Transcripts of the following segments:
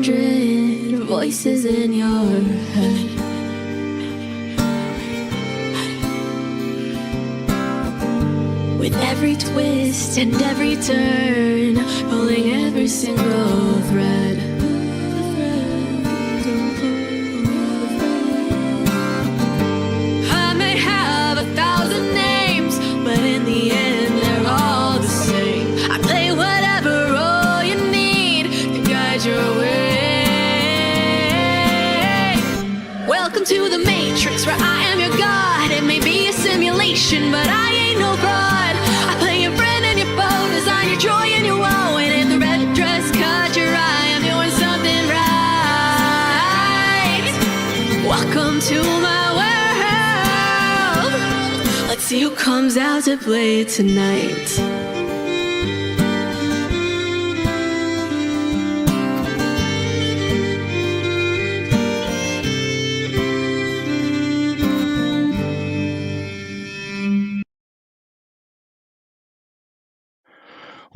100 voices in your head. With every twist and every turn, pulling every single thread. I may have 1,000 names, but in the end they're all the same. I play whatever role you need to guide your way. Welcome to the Matrix, where I am your god. It may be a simulation, but I ain't no fraud. Your joy and your woe, and if the red dress caught your eye, I'm doing something right. Welcome to my world. Let's see who comes out to play tonight.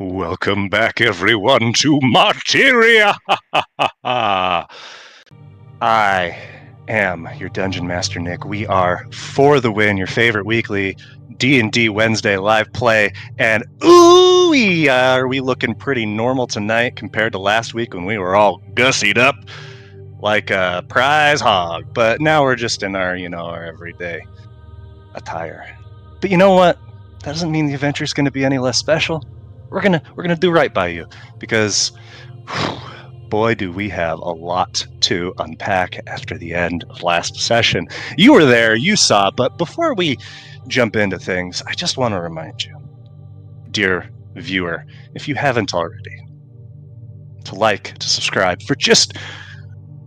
Welcome back, everyone, to Martyria! I am your Dungeon Master, Nick. We are For the Win, your favorite weekly D&D Wednesday live play. And ooh, are we looking pretty normal tonight compared to last week when we were all gussied up like a prize hog. But now we're just in our, our everyday attire. But you know what? That doesn't mean the adventure's going to be any less special. We're gonna do right by you, because boy, do we have a lot to unpack after the end of last session. You were there, you saw, but before we jump into things, I just want to remind you, dear viewer, if you haven't already, to like, to subscribe. For just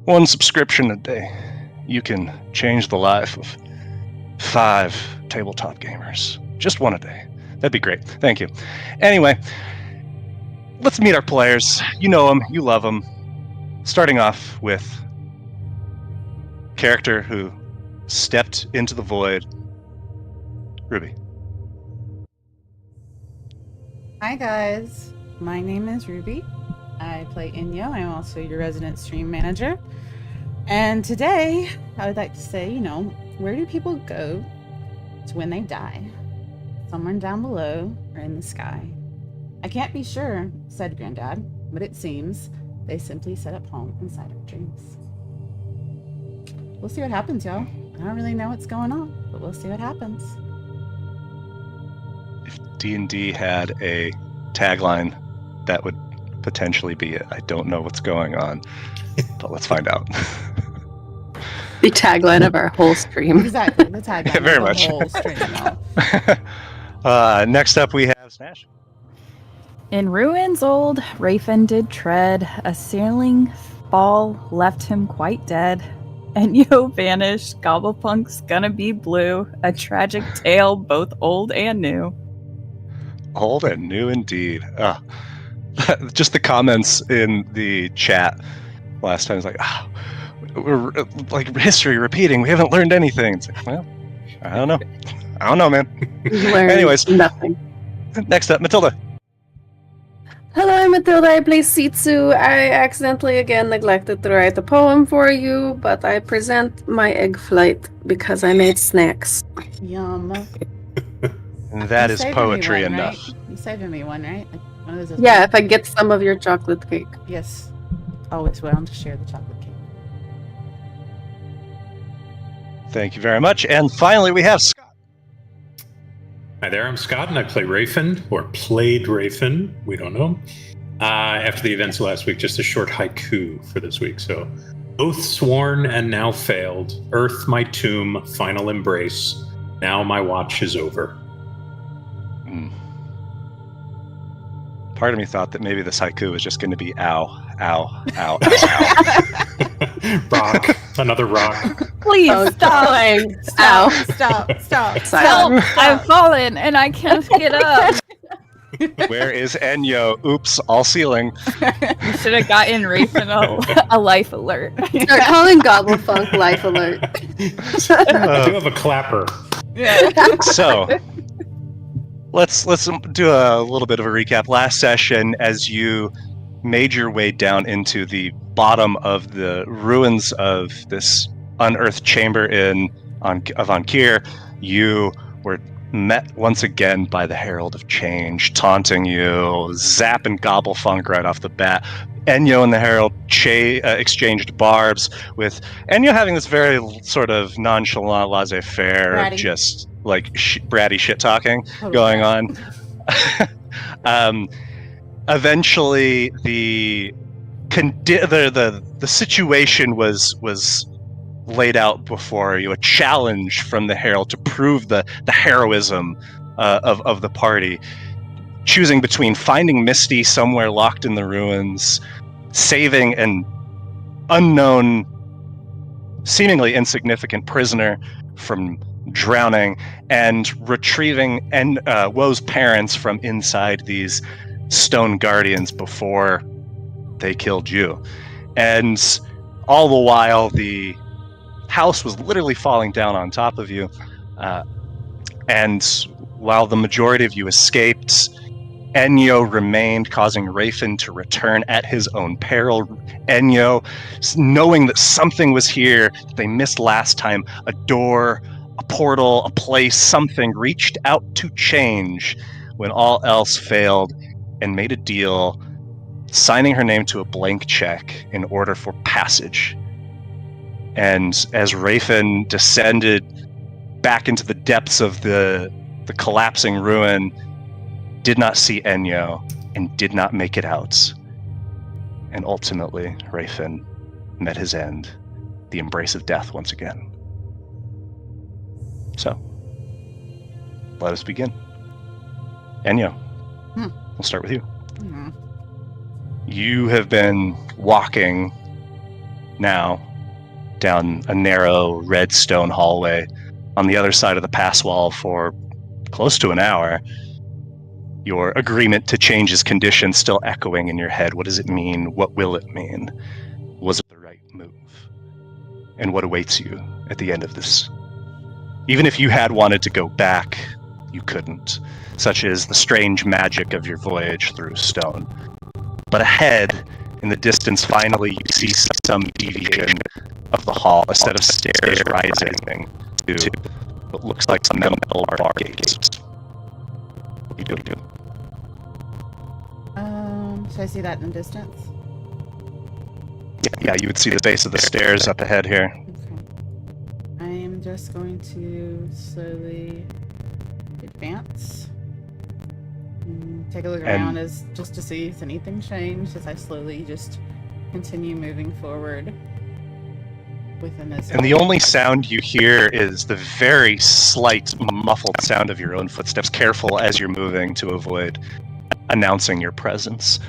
one subscription a day, you can change the life of 5 tabletop gamers. Just one a day. That'd be great. Thank you. Anyway, let's meet our players. You know them. You love them. Starting off with character who stepped into the void. Ruby. Hi, guys. My name is Ruby. I play Inyo. I'm also your resident stream manager. And today, I would like to say, where do people go to when they die? Somewhere down below or in the sky. I can't be sure, said Granddad, but it seems they simply set up home inside our dreams. We'll see what happens, y'all. I don't really know what's going on, but we'll see what happens. If D&D had a tagline, that would potentially be it. I don't know what's going on, but let's find out. The tagline of our whole stream. Exactly, the tagline Very of much. the whole stream, y'all. Next up we have Snash. In ruins old, Rafen did tread, a searing fall left him quite dead. And yo vanished, Gobblepunk's gonna be blue, a tragic tale both old and new. Old and new indeed. Just the comments in the chat last time was like, we're like history repeating, we haven't learned anything. It's like, well, I don't know, man. Anyways, nothing. Next up, Matilda. Hello, I'm Matilda. I play Sitsu. I accidentally again neglected to write a poem for you, but I present my egg flight because I made snacks. Yum. And that is poetry one, enough. Right? You're saving me one, right? Like one of those. Yeah, if I get some of your chocolate cake. Yes. Always willing to share the chocolate cake. Thank you very much. And finally, we have Scott. Hi there, I'm Scott, and I play Rafen, or played Rafen, we don't know. After the events last week, just a short haiku for this week. So, both sworn and now failed, earth my tomb, final embrace, now my watch is over. Part of me thought that maybe this haiku was just going to be ow, ow, ow, ow, ow. Rock, another rock. Please stop. Stop. Help! I've fallen and I can't get up. Where is Enyo? Oops, all ceiling. You should have gotten Rafen a life alert. Start calling Gobblefunk life alert. I do have a clapper. Yeah. So, let's do a little bit of a recap. Last session, as you made your way down into the bottom of the ruins of this unearthed chamber of Ankir, you were met once again by the Herald of Change, taunting you, zapping Gobblefunk right off the bat. Enyo and the Herald exchanged barbs, with Enyo having this very sort of nonchalant, laissez-faire, Bratty. just like bratty shit-talking Totally going bratty. on. Eventually, the situation was laid out before you, a challenge from the Herald to prove the heroism of the party, choosing between finding Misty somewhere locked in the ruins, saving an unknown, seemingly insignificant prisoner from drowning, and retrieving Woe's parents from inside these stone guardians before they killed you. And all the while, the house was literally falling down on top of you. And while the majority of you escaped, Enyo remained, causing Rafin to return at his own peril. Enyo, knowing that something was here that they missed last time, a door, a portal, a place, something, reached out to change when all else failed, and made a deal, signing her name to a blank check in order for passage. And as Rafin descended back into the depths of the collapsing ruin, did not see Enyo and did not make it out. And ultimately, Rafin met his end, the embrace of death once again. So, let us begin. Enyo, we'll start with you. Hmm. You have been walking now down a narrow red stone hallway on the other side of the pass wall for close to an hour. Your agreement to change his condition still echoing in your head. What does it mean? What will it mean? Was it the right move? And what awaits you at the end of this? Even if you had wanted to go back, you couldn't, such as the strange magic of your voyage through stone. But ahead, in the distance, finally you see some deviation of the hall, a set of stairs rising to what looks like some metal bar gates. What do you do? Should I see that in the distance? Yeah, you would see the base of the stairs up ahead here. Okay. I am just going to slowly advance. Take a look around just to see if anything changed as I slowly just continue moving forward within this. And the only sound you hear is the very slight muffled sound of your own footsteps, careful as you're moving to avoid announcing your presence.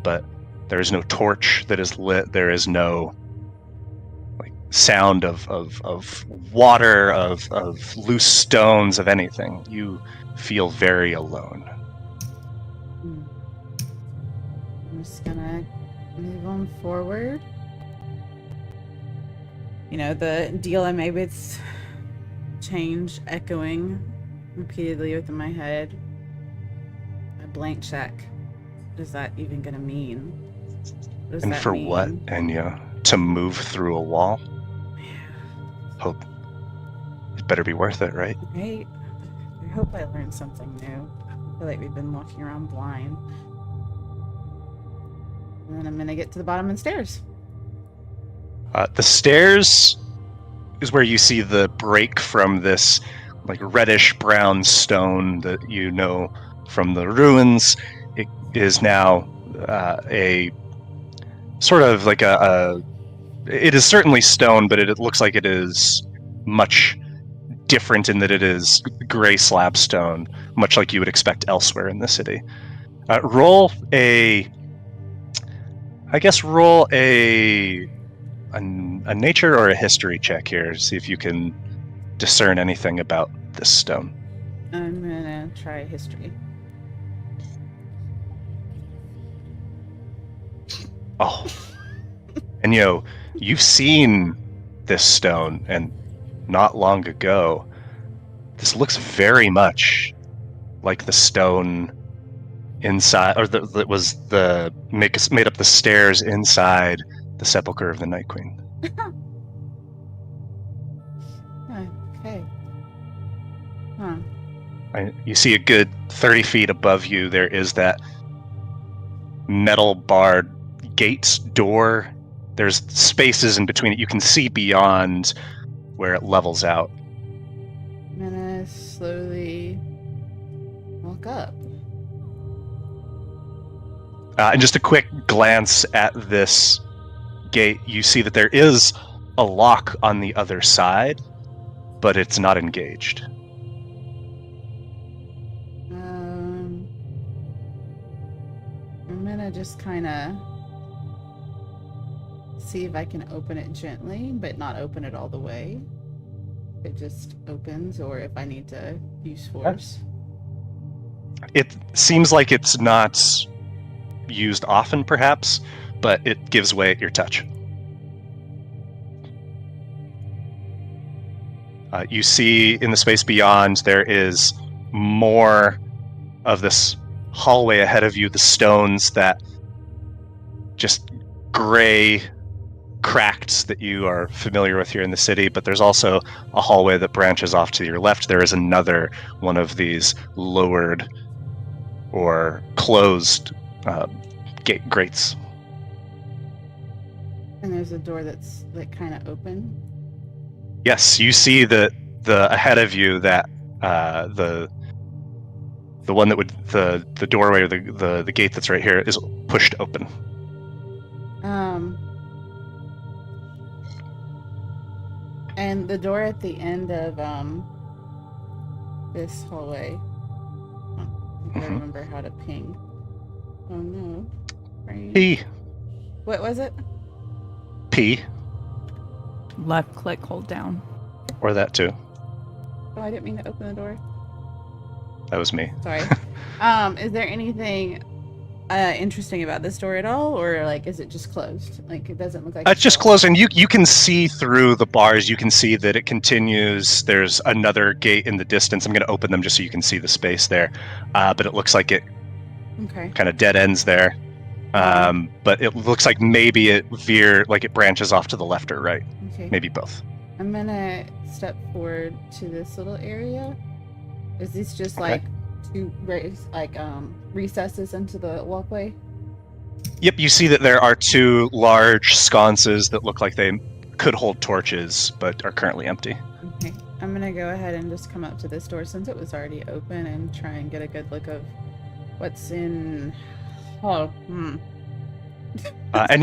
But there is no torch that is lit, there is no sound of water, of loose stones, of anything. You feel very alone. I'm just gonna move on forward. You know, the deal I made with change echoing repeatedly within my head. A blank check. What is that even gonna mean? What does And that for mean? what, Enya? To move through a wall? Hope. It better be worth it, right? Right? I hope I learned something new. I feel like we've been walking around blind. And then I'm gonna get to the bottom of the stairs. The stairs is where you see the break from this reddish brown stone that you know from the ruins. It is now a sort of like it is certainly stone, but it looks like it is much different in that it is gray slab stone, much like you would expect elsewhere in the city. Roll a nature or a history check here to see if you can discern anything about this stone. I'm gonna try history. Oh. And you've seen this stone, and not long ago. This looks very much like the stone inside, or that was made up the stairs inside the sepulcher of the Night Queen. Okay. Huh. You see a good 30 feet above you, there is that metal barred gate door. There's spaces in between it. You can see beyond where it levels out. I'm gonna slowly walk up. And just a quick glance at this gate, you see that there is a lock on the other side, but it's not engaged. I'm gonna just kind of see if I can open it gently, but not open it all the way. It just opens, or if I need to use force. It seems like it's not used often, perhaps, but it gives way at your touch. You see in the space beyond, there is more of this hallway ahead of you, the stones that just gray cracks that you are familiar with here in the city, but there's also a hallway that branches off to your left. There is another one of these lowered or closed grates. And there's a door that's like kind of open. Yes, you see the ahead of you that the one that would the doorway or the gate that's right here is pushed open. And the door at the end of this hallway. I can't remember how to ping. Oh no. Right. P. What was it? P. Left click, hold down. Or that too. Oh, I didn't mean to open the door. That was me. Sorry. Is there anything interesting about this door at all, or like is it just closed? Like it doesn't look like It's just closed, and you can see through the bars. You can see that it continues. There's another gate in the distance. I'm going to open them just so you can see the space there. But it looks like it kind of dead ends there. But it looks like maybe it branches off to the left or right. Okay. Maybe both. I'm gonna step forward to this little area. Is this just Okay. like two recesses into the walkway? Yep, you see that there are two large sconces that look like they could hold torches, but are currently empty. Okay. I'm gonna go ahead and just come up to this door since it was already open and try and get a good look of what's in. And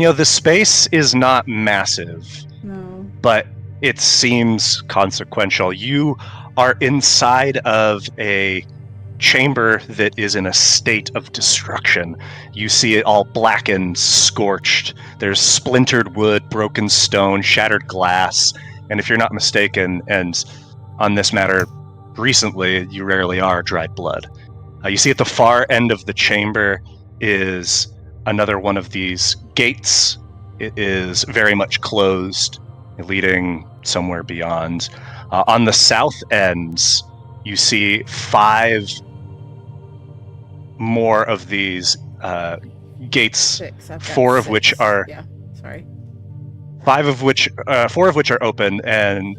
the space is not massive, No. but it seems consequential. You are inside of a chamber that is in a state of destruction. You see it all blackened, scorched. There's splintered wood, broken stone, shattered glass, and if you're not mistaken, and on this matter, recently, you rarely are, dried blood. You see at the far end of the chamber is another one of these gates. It is very much closed, leading somewhere beyond. On the south ends, you see 5 more of these gates. 6. I've got 4 of 6. which are 4 of which are open, and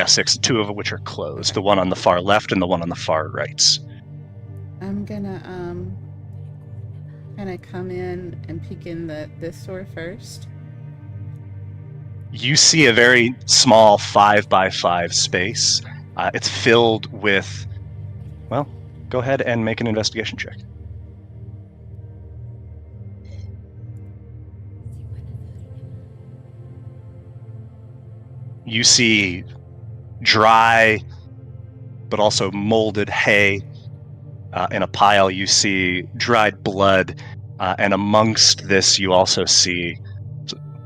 6. 2 of which are closed. The one on the far left and the one on the far right. I'm gonna kind of come in and peek in this door first. You see a very small 5x5 space. It's filled with, well, go ahead and make an investigation check. You see dry, but also molded hay in a pile. You see dried blood, and amongst this you also see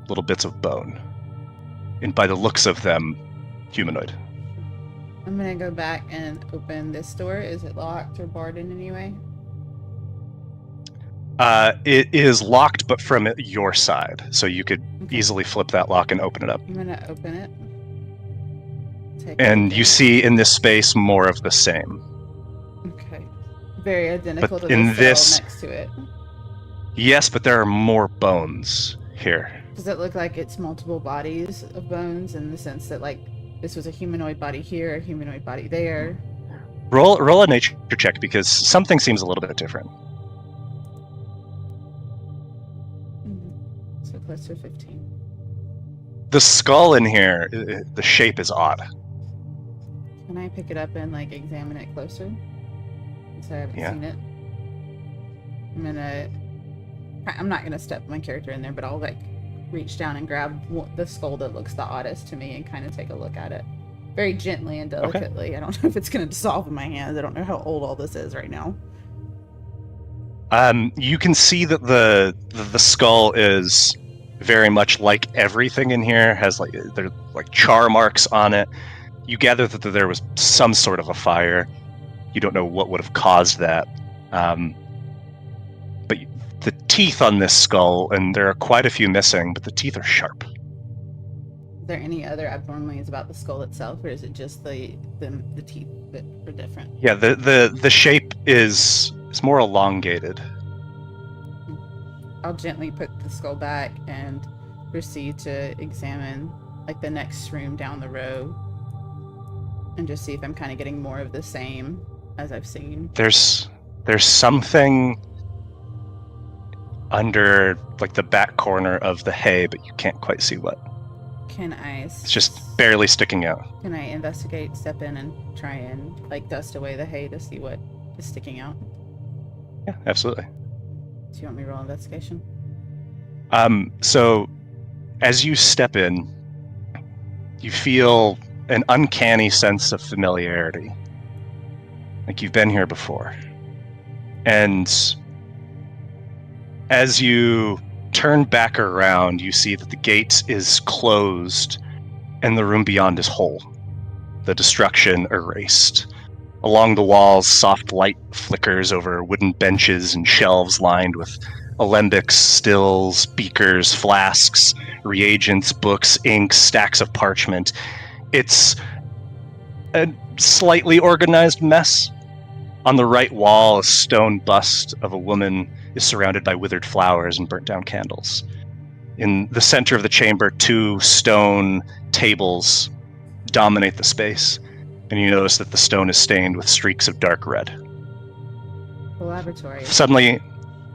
little bits of bone. And by the looks of them, humanoid. I'm gonna go back and open this door. Is it locked or barred in any way? It is locked, but from your side, so you could easily flip that lock and open it up. I'm gonna open it. And you see in this space more of the same. Okay. Very identical But to in the this- cell next to it. Yes, but there are more bones here. Does it look like it's multiple bodies of bones in the sense that, like, this was a humanoid body here, a humanoid body there? Roll a nature check because something seems a little bit different. So close to 15. The skull in here, the shape is odd. Can I pick it up and, like, examine it closer? Since I haven't seen it. I'm not gonna step my character in there, but I'll, like, reach down and grab the skull that looks the oddest to me and kind of take a look at it. Very gently and delicately. Okay. I don't know if it's going to dissolve in my hands. I don't know how old all this is right now. You can see that the skull is very much like everything in here. Has there like char marks on it. You gather that there was some sort of a fire. You don't know what would have caused that. But the teeth on this skull, and there are quite a few missing, but the teeth are sharp. Is there any other abnormalities about the skull itself, or is it just the teeth that are different? Yeah, the shape is more elongated. I'll gently put the skull back and proceed to examine, like, the next room down the row, and just see if I'm kind of getting more of the same as I've seen. There's something under, like, the back corner of the hay, but you can't quite see what. It's just barely sticking out. Can I investigate, step in, and try and, like, dust away the hay to see what is sticking out? Yeah, absolutely. Do you want me to roll investigation? So as you step in, you feel an uncanny sense of familiarity. Like you've been here before. And as you turn back around, you see that the gate is closed and the room beyond is whole. The destruction erased. Along the walls, soft light flickers over wooden benches and shelves lined with alembics, stills, beakers, flasks, reagents, books, inks, stacks of parchment. It's a slightly organized mess. On the right wall, a stone bust of a woman is surrounded by withered flowers and burnt down candles. In the center of the chamber, 2 stone tables dominate the space, and you notice that the stone is stained with streaks of dark red. The laboratory. Suddenly,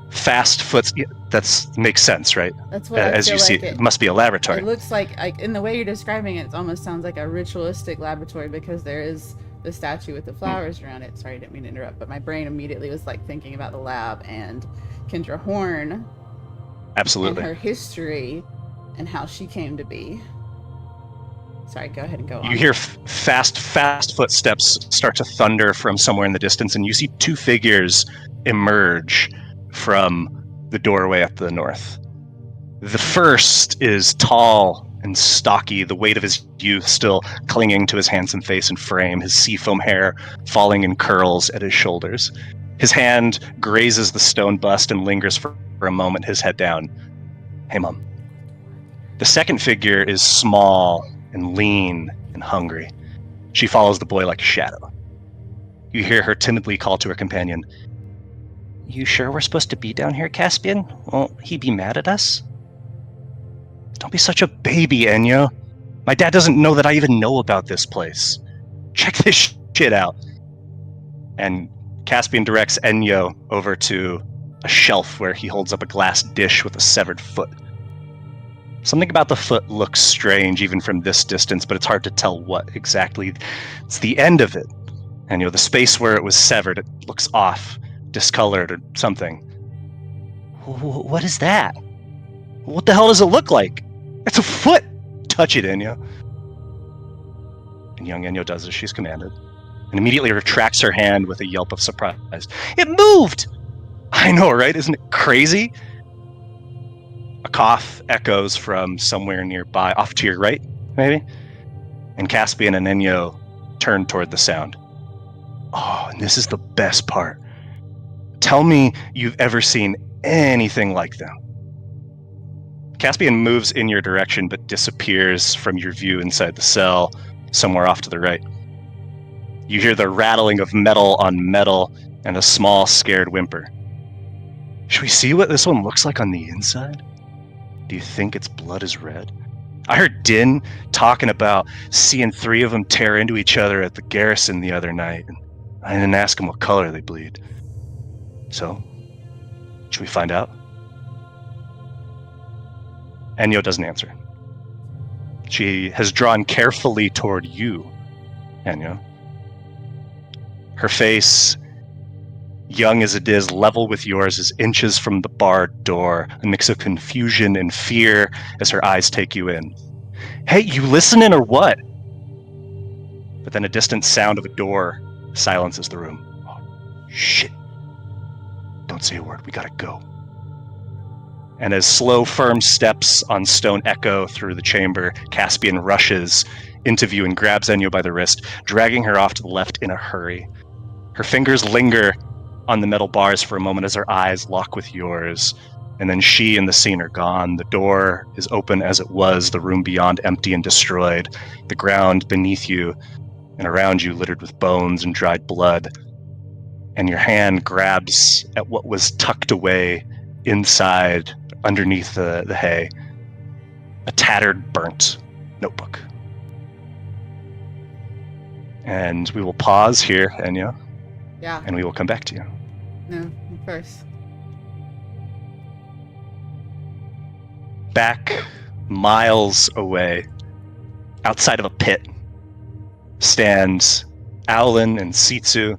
fast foot. That makes sense, right? That's what as you see. It must be a laboratory. It looks like in the way you're describing it, it almost sounds like a ritualistic laboratory because there is the statue with the flowers around it. Sorry, I didn't mean to interrupt, but my brain immediately was like thinking about the lab and Kendra Horn. Absolutely. And her history and how she came to be. Sorry, go ahead and go on. You hear fast footsteps start to thunder from somewhere in the distance, and you see 2 figures emerge from the doorway at the north. The first is tall and stocky, the weight of his youth still clinging to his handsome face and frame, his seafoam hair falling in curls at his shoulders. His hand grazes the stone bust and lingers for a moment, his head down. Hey, Mom. The second figure is small and lean and hungry. She follows the boy like a shadow. You hear her timidly call to her companion. You sure we're supposed to be down here, Caspian? Won't he be mad at us? Don't be such a baby, Enya. My dad doesn't know that I even know about this place. Check this shit out. And Caspian directs Enyo over to a shelf where he holds up a glass dish with a severed foot. Something about the foot looks strange even from this distance, but it's hard to tell what exactly. It's the end of it. And the space where it was severed, it looks off, discolored or something. What is that? What the hell does it look like? It's a foot! Touch it, Enyo. And young Enyo does as she's commanded, and immediately retracts her hand with a yelp of surprise. It moved! I know, right? Isn't it crazy? A cough echoes from somewhere nearby, off to your right, maybe? And Caspian and Enyo turn toward the sound. Oh, and this is the best part. Tell me you've ever seen anything like them. Caspian moves in your direction, but disappears from your view inside the cell, somewhere off to the right. You hear the rattling of metal on metal and a small, scared whimper. Should we see what this one looks like on the inside? Do you think its blood is red? I heard Din talking about seeing 3 of them tear into each other at the garrison the other night. And I didn't ask them what color they bleed. So, should we find out? Enyo doesn't answer. She has drawn carefully toward you, Enyo. Her face, young as it is, level with yours, is inches from the barred door, a mix of confusion and fear as her eyes take you in. Hey, you listening or what? But then a distant sound of a door silences the room. Oh, shit. Don't say a word, we gotta go. And as slow, firm steps on stone echo through the chamber, Caspian rushes into view and grabs Enyo by the wrist, dragging her off to the left in a hurry. Her fingers linger on the metal bars for a moment as her eyes lock with yours, and then she and the scene are gone. The door is open as it was, the room beyond empty and destroyed, the ground beneath you and around you littered with bones and dried blood, and your hand grabs at what was tucked away inside, underneath the hay, a tattered, burnt notebook. And we will pause here, Enyo, Yeah. and we will come back to you. No, first. Back miles away, outside of a pit, stands Aolin and Sitsu,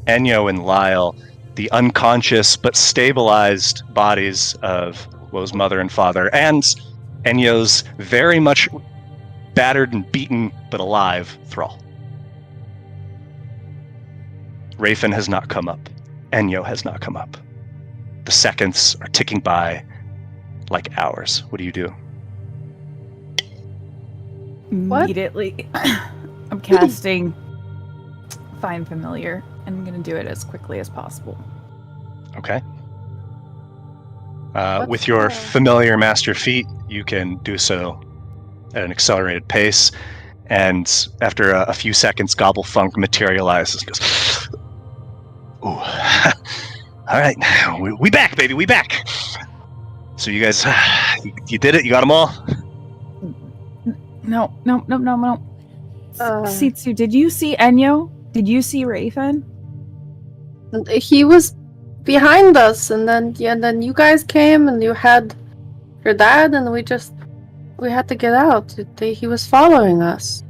Enyo and Lyle, the unconscious but stabilized bodies of Wo's mother and father, and Enyo's very much battered and beaten but alive thrall. Rafin has not come up. Enyo has not come up. The seconds are ticking by like hours. What do you do? What? Immediately, I'm casting Find Familiar, and I'm going to do it as quickly as possible. Okay. What's With your that? familiar master feat, you can do so at an accelerated pace. And after a few seconds, Gobblefunk materializes and goes, ooh. All right, we back, baby, we back. So you guys, you did it? You got them all? No. Uh, Sitsu, did you see Enyo? Did you see Raven? He was behind us, and then you guys came, and you had your dad, and we had to get out. He was following us.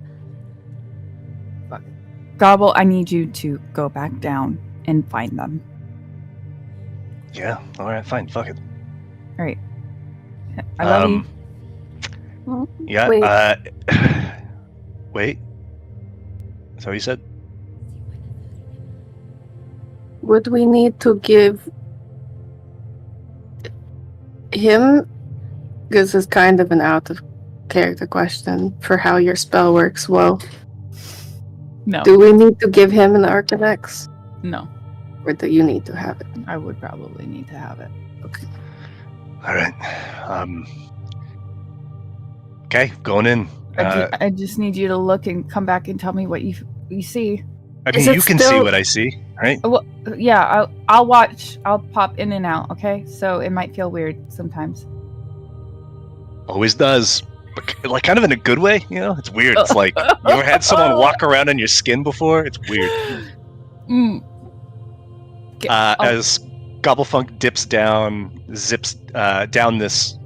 Gobble, I need you to go back down and find them. Yeah, all right, fine, fuck it. All right. I love you. Yeah, Wait. Wait. Is that what you said? Would we need to give him? This is kind of an out of character question for how your spell works. Well, No. do we need to give him an Arcanex? No. Or do you need to have it? I would probably need to have it. Okay. All right. Okay, going in. I just need you to look and come back and tell me what you see. I Is mean, it you can see still- what I see, right? Well, yeah, I'll watch. I'll pop in and out, okay? So it might feel weird sometimes. Always does. But like kind of in a good way, you know? It's weird. It's like, you ever had someone walk around on your skin before? It's weird. Mm. As Gobblefunk dips down, zips down this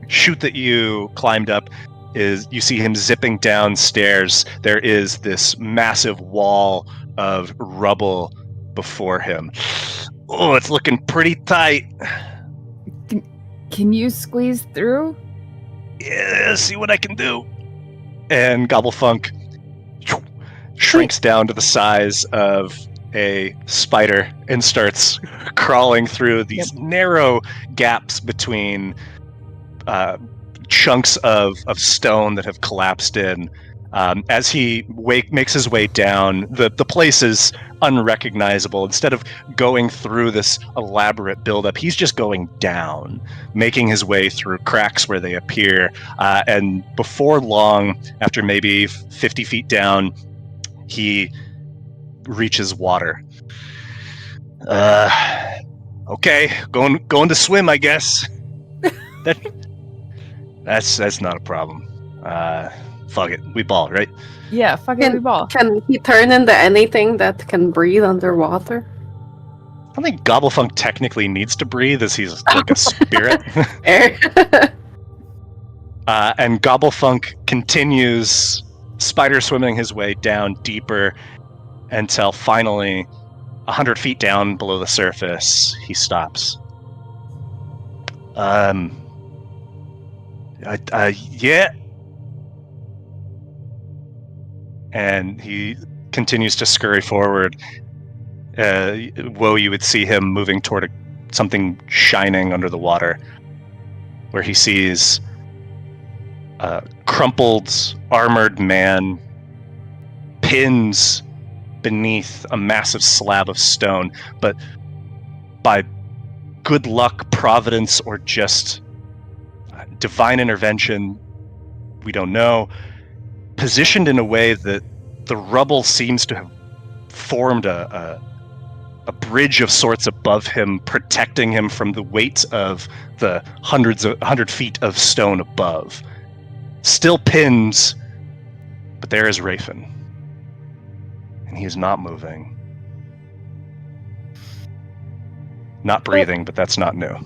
chute that you climbed up, is you see him zipping downstairs. There is this massive wall of rubble before him. Oh, it's looking pretty tight. Can you squeeze through? Yeah, see what I can do. And Gobblefunk shrinks down to the size of a spider and starts crawling through these narrow gaps between chunks of stone that have collapsed in. As he makes his way down, the place is unrecognizable. Instead of going through this elaborate buildup, he's just going down, making his way through cracks where they appear. And before long, after maybe 50 feet down, he reaches water. Okay, going to swim, I guess. That's not a problem. Fuck it. We ball, right? Yeah, fuck it, we ball. Can he turn into anything that can breathe underwater? I don't think Gobblefunk technically needs to breathe as he's like a spirit. And Gobblefunk continues spider swimming his way down deeper until finally 100 feet down below the surface, he stops. Yeah. And he continues to scurry forward. You would see him moving toward something shining under the water, where he sees a crumpled, armored man pins beneath a massive slab of stone, but by good luck, providence, or just divine intervention, we don't know, positioned in a way that the rubble seems to have formed a bridge of sorts above him, protecting him from the weight of the 100 feet of stone above. Still pins, but there is Rafen. And he is not moving. Not breathing, but that's not new.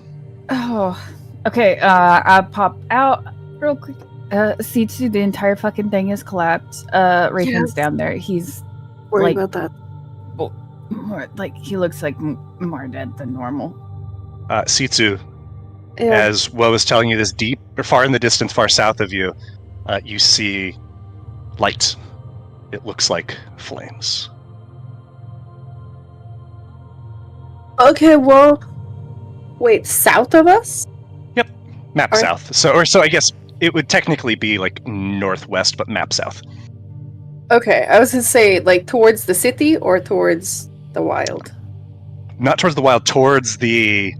Oh, okay. I pop out real quick. C2, the entire fucking thing is collapsed. Rafen's down there. He's Worry like, about that. more, like he looks like more dead than normal. Sitsu, as Woe is telling you this deep, or far in the distance, far south of you, you see light. It looks like flames. Okay, well, wait, south of us? Yep, map All right. south. So I guess it would technically be like northwest, but map south. Okay, I was gonna say, like, towards the city or towards the wild? Not towards the wild, towards the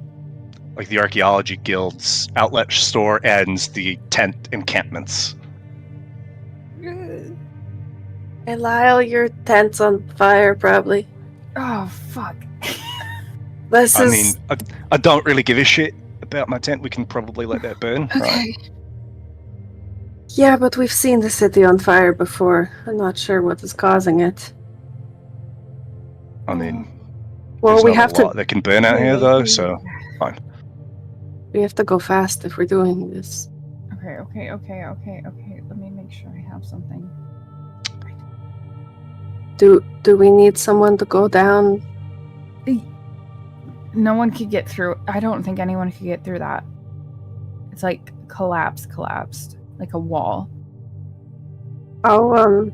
archaeology guild's outlet store and the tent encampments. Hey, Lyle, your tent's on fire, probably. Oh fuck. I mean, I don't really give a shit about my tent. We can probably let that burn. Okay. Right? Yeah, but we've seen the city on fire before. I'm not sure what is causing it. I mean, Well, there's we not have a lot to. that can burn out here, though, so fine. We have to go fast if we're doing this. Okay. Let me make sure I have something. Do we need someone to go down? No one could get through. I don't think anyone could get through that. It's like collapsed, like a wall. Oh,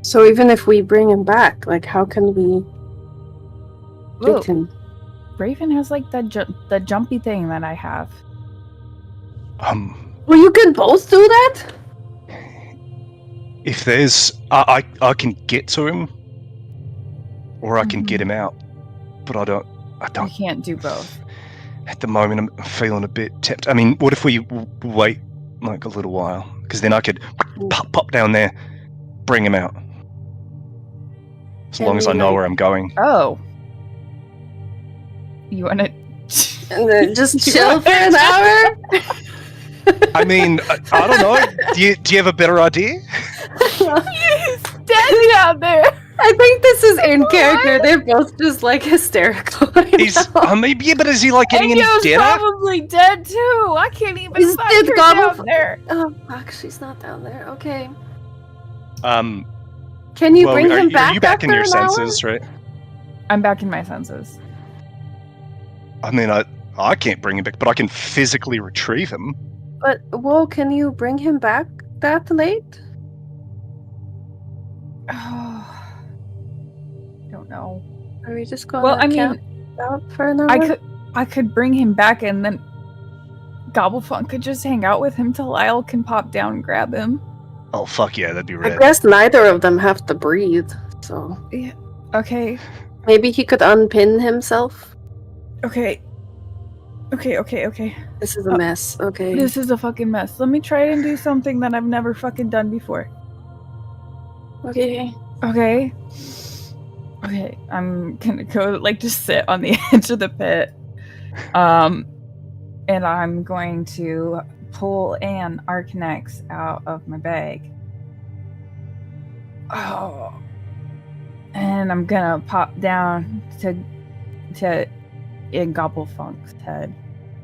So even if we bring him back, like, how can we Whoa. get him? Raven has like the jumpy thing that I have. Well, you can both do that? If there's, I can get to him, or I can get him out, but I don't. I can't do both. At the moment, I'm feeling a bit tempted. I mean, what if we wait like a little while? Because then I could pop down there, bring him out. As long as I know where I'm going. Oh. You want to... And then just chill for an hour? I mean, I don't know. Do you have a better idea? He's dead down there. I think this is in character. They're both just like hysterical. He's, yeah, but is he like getting any Enyo's dinner? probably dead too. I can't even He's find dead, her Gobble. down there. Oh, fuck, she's not down there. Okay. Can you bring him back? Are you back in your after an hour? senses, right? I'm back in my senses. I mean, I can't bring him back, but I can physically retrieve him. But, whoa, can you bring him back that late? Oh, don't know. Are we just going Well, to I mean, camp out for an hour? I could bring him back, and then Gobblefunk could just hang out with him till Lyle can pop down and grab him. Oh, fuck yeah, that'd be I rad. guess neither of them have to breathe, so... Yeah. Okay. Maybe he could unpin himself? Okay. This is a mess, okay. This is a fucking mess. Let me try and do something that I've never fucking done before. Okay. Okay, I'm gonna go, like, just sit on the edge of the pit. And I'm going to pull an Arcanex out of my bag. Oh. And I'm gonna pop down to in Gobblefunk's head.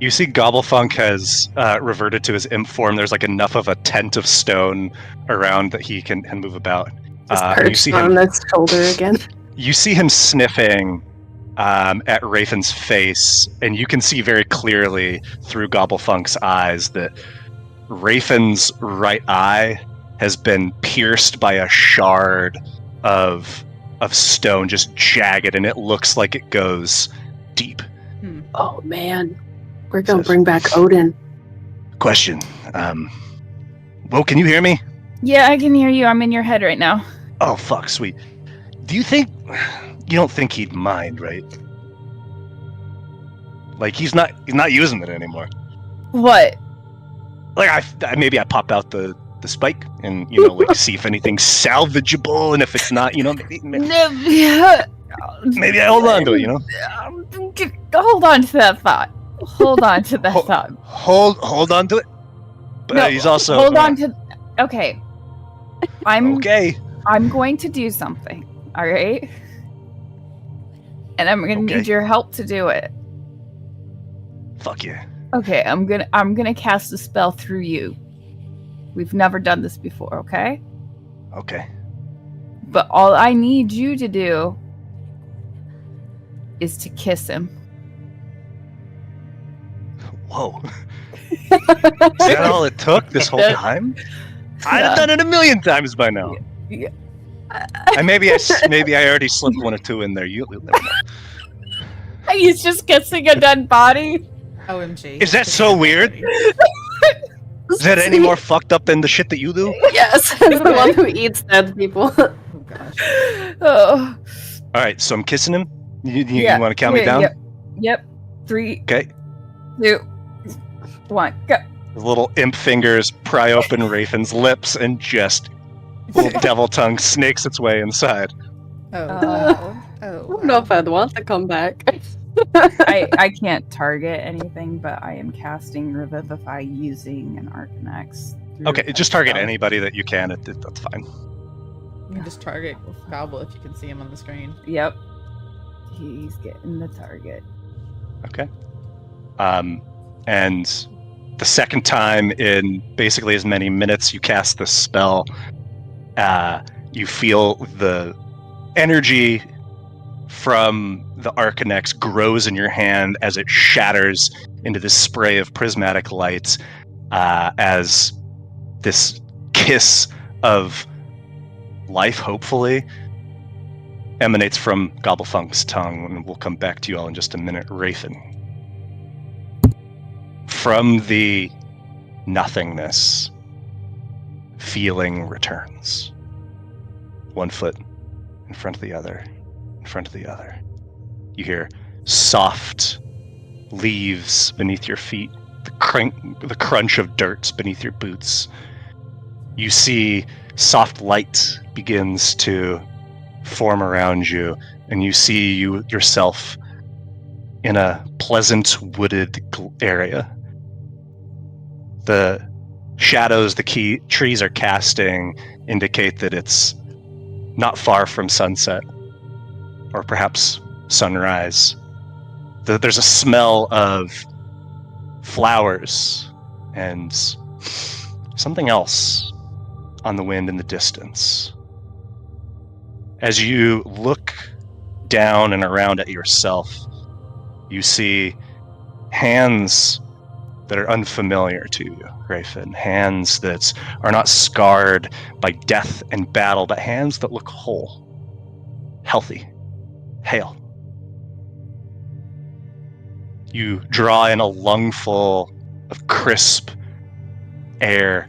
You see Gobblefunk has reverted to his imp form. There's like enough of a tent of stone around that he can move about. Just And you perched see on him, its shoulder again. you see him sniffing at Rafen's face, and you can see very clearly through Gobblefunk's eyes that Rafen's right eye has been pierced by a shard of stone, just jagged, and it looks like it goes deep. Oh man, we're gonna bring back Odin. Question. Well, can you hear me? Yeah, I can hear you. I'm in your head right now. Oh, fuck, sweet. Do you think... You don't think he'd mind, right? Like, he's not using it anymore. What? Like, maybe I pop out the spike and, like, see if anything's salvageable, and if it's not, maybe I hold on to it, Hold on to that thought. Hold on to that thought. Hold on to it? But No, he's also... Hold on to... Okay. Okay. I'm going to do something, alright? And I'm gonna need your help to do it. Fuck yeah. Okay, I'm gonna cast a spell through you. We've never done this before, okay? Okay. But all I need you to do is to kiss him. Whoa. Is that all it took this whole time? I'd have done it 1,000,000 times by now. Yeah. And maybe I already slipped one or two in there. You never know. He's just kissing a dead body. OMG. Is that so weird? Is that any more fucked up than the shit that you do? Yes, it's the one who eats dead people. Oh gosh. Oh. All right, so I'm kissing him. You want to count me down? Yep. 3, Okay. 2, 1, go. The little imp fingers pry open Rafen's lips and just little devil tongue snakes its way inside. Oh. Oh. I don't know if I'd want to come back. I can't target anything, but I am casting Revivify using an Arcanex. Okay, just target anybody that you can. That's fine. You can just target Gobble if you can see him on the screen. Yep. He's getting the target. Okay. And the second time in basically as many minutes you cast the spell, you feel the energy from the Arcanex grows in your hand as it shatters into this spray of prismatic lights, as this kiss of life, hopefully, emanates from Gobblefunk's tongue, and we'll come back to you all in just a minute. Rafen. From the nothingness, feeling returns. One foot in front of the other, in front of the other. You hear soft leaves beneath your feet, the crunch of dirt beneath your boots. You see soft light begins to form around you, and you see yourself in a pleasant wooded area. The shadows the trees are casting indicate that it's not far from sunset, or perhaps sunrise. There's a smell of flowers and something else on the wind in the distance. As you look down and around at yourself, you see hands that are unfamiliar to you, Rafen. Hands that are not scarred by death and battle, but hands that look whole, healthy, hale. You draw in a lungful of crisp air,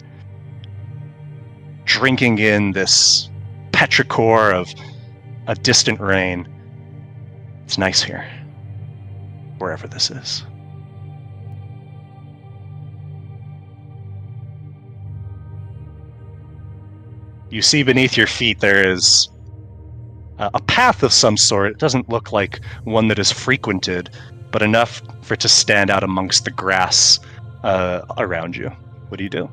drinking in this petrichor of a distant rain. It's nice here, wherever this is. You see beneath your feet there is a path of some sort. It doesn't look like one that is frequented, but enough for it to stand out amongst the grass around you. What do you do?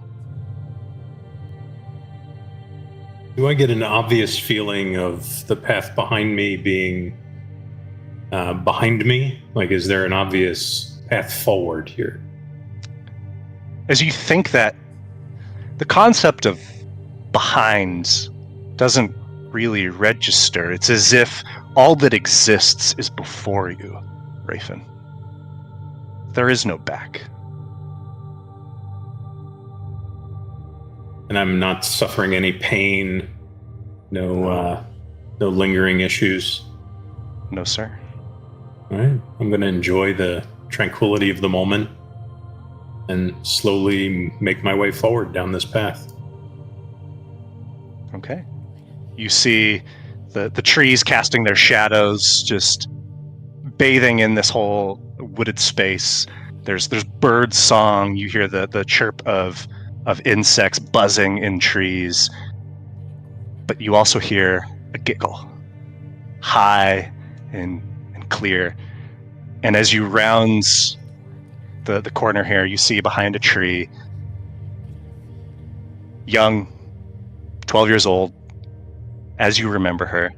Do I get an obvious feeling of the path behind me being behind me? Like, is there an obvious path forward here? As you think that, the concept of behind doesn't really register. It's as if all that exists is before you, Rafen. There is no back. And I'm not suffering any pain, no lingering issues. No, sir. All right, I'm going to enjoy the tranquility of the moment and slowly make my way forward down this path. Okay. You see the trees casting their shadows, just bathing in this whole wooded space. There's bird song. You hear the chirp of insects buzzing in trees. But you also hear a giggle, high and clear. And as you round the corner here, you see behind a tree, young, 12 years old, as you remember her,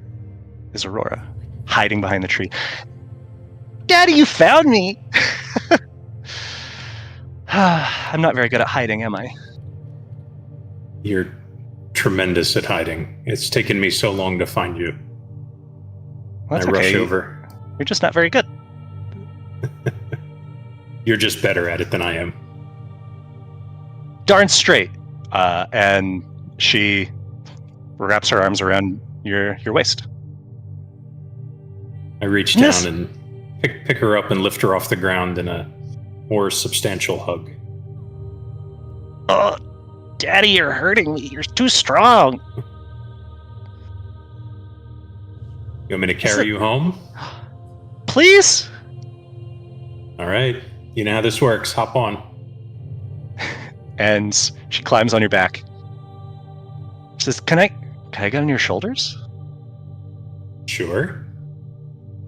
is Aurora, hiding behind the tree. Daddy, you found me! I'm not very good at hiding, am I? You're tremendous at hiding. It's taken me so long to find you. Well, that's I rush okay. over. You're just not very good. You're just better at it than I am. Darn straight. And she wraps her arms around your waist. I reach down and pick her up and lift her off the ground in a more substantial hug. Oh, Daddy, you're hurting me. You're too strong. You want me to carry you home? Please? All right. You know how this works. Hop on. And she climbs on your back. She says, Can I get on your shoulders? Sure.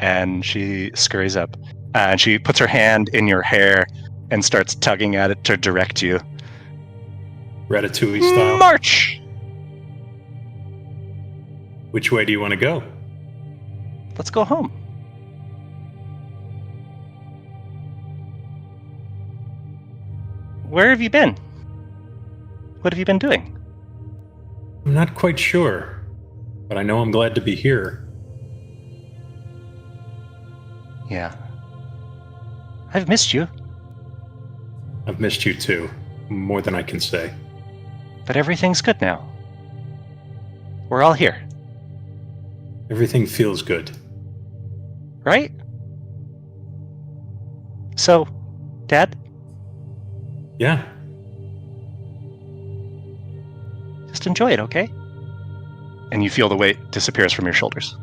And she scurries up. And she puts her hand in your hair and starts tugging at it to direct you. Ratatouille style. March! Which way do you want to go? Let's go home. Where have you been? What have you been doing? I'm not quite sure, but I know I'm glad to be here. Yeah. I've missed you, I've missed you too, more than I can say. but everything's good now. We're all here, Everything feels good. right? So, Dad, Yeah, just enjoy it, okay? And you feel the weight disappears from your shoulders.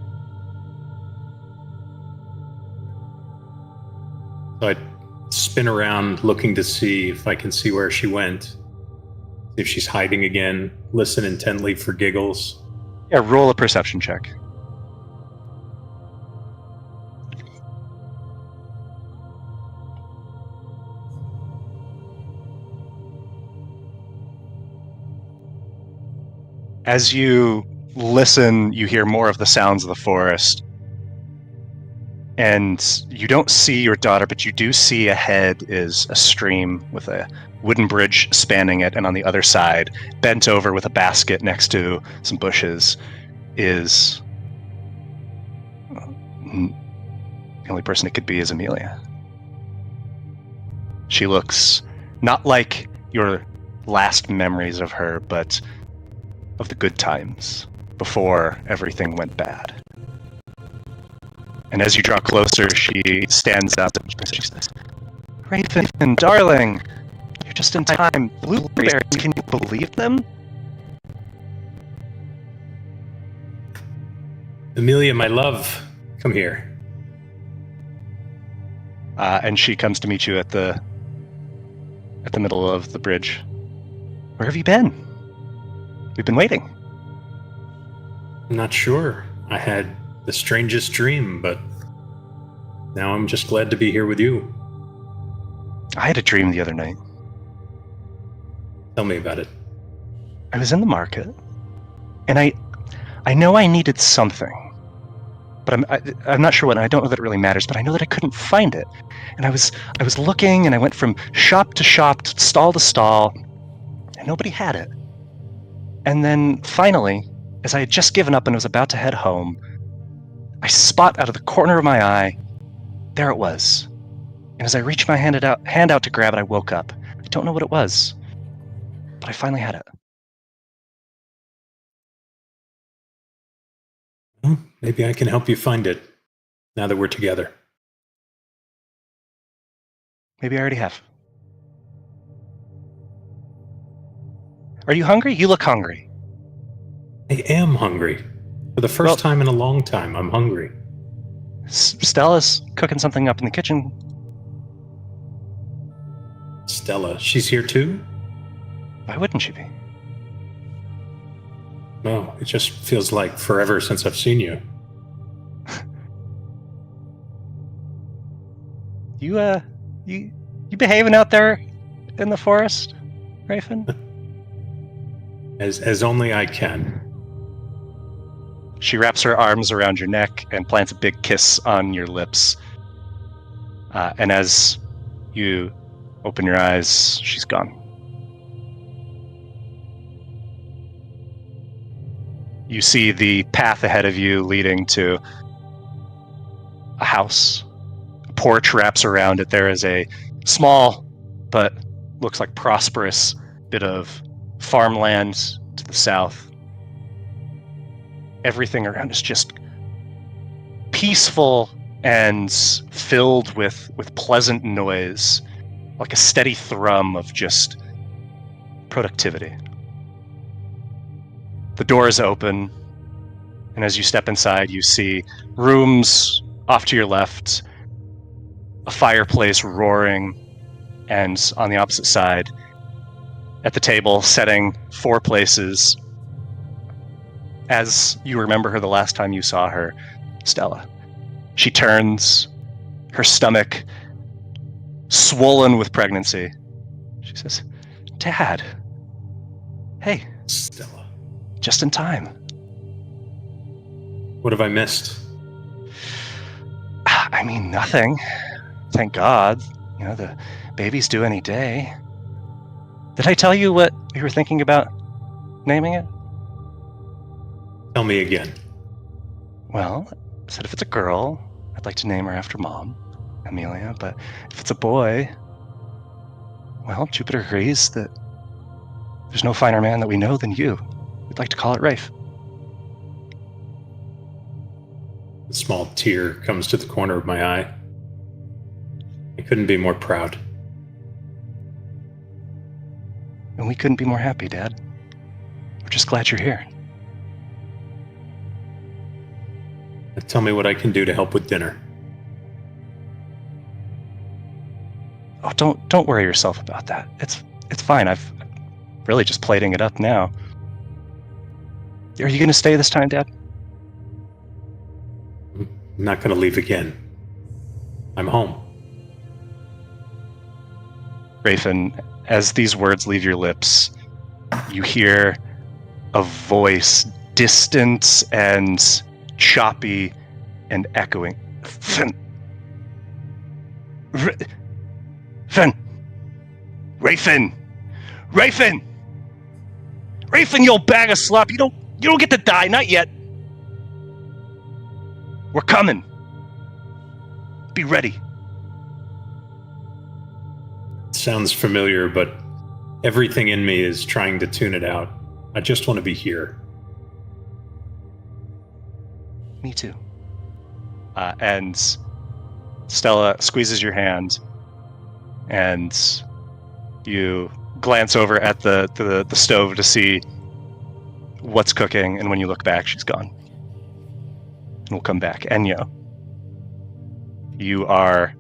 so I spin around looking to see if I can see where she went. If she's hiding again, listen intently for giggles. Yeah, roll a perception check. As you listen, you hear more of the sounds of the forest. And you don't see your daughter, but you do see ahead is a stream with a wooden bridge spanning it, and on the other side, bent over with a basket next to some bushes, is the only person it could be is Amelia. She looks not like your last memories of her, but of the good times before everything went bad. And as you draw closer, she stands up and she says, Raven, darling, you're just in time. Blueberries, can you believe them? Amelia, my love, come here. And she comes to meet you at the middle of the bridge. Where have you been? We've been waiting. I'm not sure. I had the strangest dream, but now I'm just glad to be here with you. I had a dream the other night. Tell me about it. I was in the market, and I know I needed something, but I'm not sure what. And I don't know that it really matters, but I know that I couldn't find it. And I was looking, and I went from shop to shop, stall to stall, and nobody had it. And then finally, as I had just given up and was about to head home, I spot out of the corner of my eye, there it was. And as I reached my hand out to grab it, I woke up. I don't know what it was, but I finally had it. Well, maybe I can help you find it now that we're together. Maybe I already have. Are you hungry? You look hungry. I am hungry. For the first time in a long time, I'm hungry. Stella's cooking something up in the kitchen. Stella, she's here too? Why wouldn't she be? No, it just feels like forever since I've seen you. You behaving out there in the forest, Rafen? As only I can. She wraps her arms around your neck and plants a big kiss on your lips. And as you open your eyes, she's gone. You see the path ahead of you leading to a house. A porch wraps around it. There is a small, but looks like prosperous bit of farmland to the south. Everything around is just peaceful and filled with pleasant noise, like a steady thrum of just productivity. The door is open, and as you step inside, you see rooms off to your left, a fireplace roaring, and on the opposite side, at the table, setting 4 places, as you remember her the last time you saw her, Stella. She turns, her stomach swollen with pregnancy. She says, "Dad, hey, Stella. just in time." What have I missed? I mean, nothing. Thank God. You know, the baby's due any day. Did I tell you what we were thinking about naming it? Tell me again. Well, I said if it's a girl, I'd like to name her after Mom, Amelia, but if it's a boy, well, Jupiter agrees that there's no finer man that we know than you. We'd like to call it Rafe. A small tear comes to the corner of my eye. I couldn't be more proud. And we couldn't be more happy, Dad. We're just glad you're here. Tell me what I can do to help with dinner. Oh, don't worry yourself about that. It's fine. I've really just plating it up now. Are you going to stay this time, Dad? I'm not going to leave again. I'm home. Rafen, as these words leave your lips, you hear a voice, distant and choppy and echoing. Fen! Fen! Rafen! Rafen! Rafen, you old bag of slop! You don't get to die, not yet. We're coming. Be ready. Sounds familiar, but everything in me is trying to tune it out. I just want to be here. Me too. And Stella squeezes your hand, and you glance over at the stove to see what's cooking, and when you look back, she's gone. And we'll come back. Enyo, you are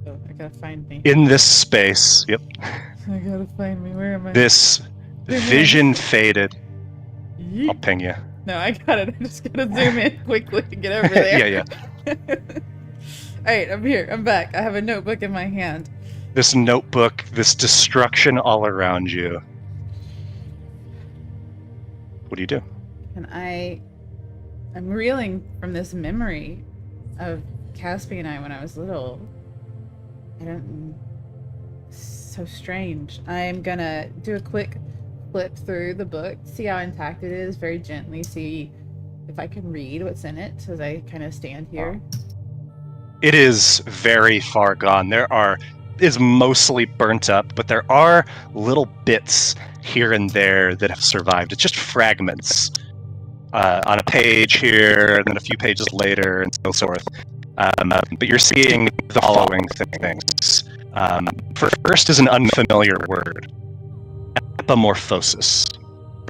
Oh, I gotta find me. in this space. Yep. I gotta find me. Where am I? This vision faded. Yeet. I'll ping you. No, I got it. I just gotta zoom in quickly to get over there. Yeah. right, I'm here. I'm back. I have a notebook in my hand. This notebook, this destruction all around you. What do you do? And I'm reeling from this memory of Caspi and I when I was little. So strange. I'm gonna do a quick flip through the book, see how intact it is, very gently, see if I can read what's in it as I kind of stand here. It is very far gone. Is mostly burnt up, but there are little bits here and there that have survived. It's just fragments on a page here, and then a few pages later, and so forth. But you're seeing the following things. First is an unfamiliar word. Epimorphosis.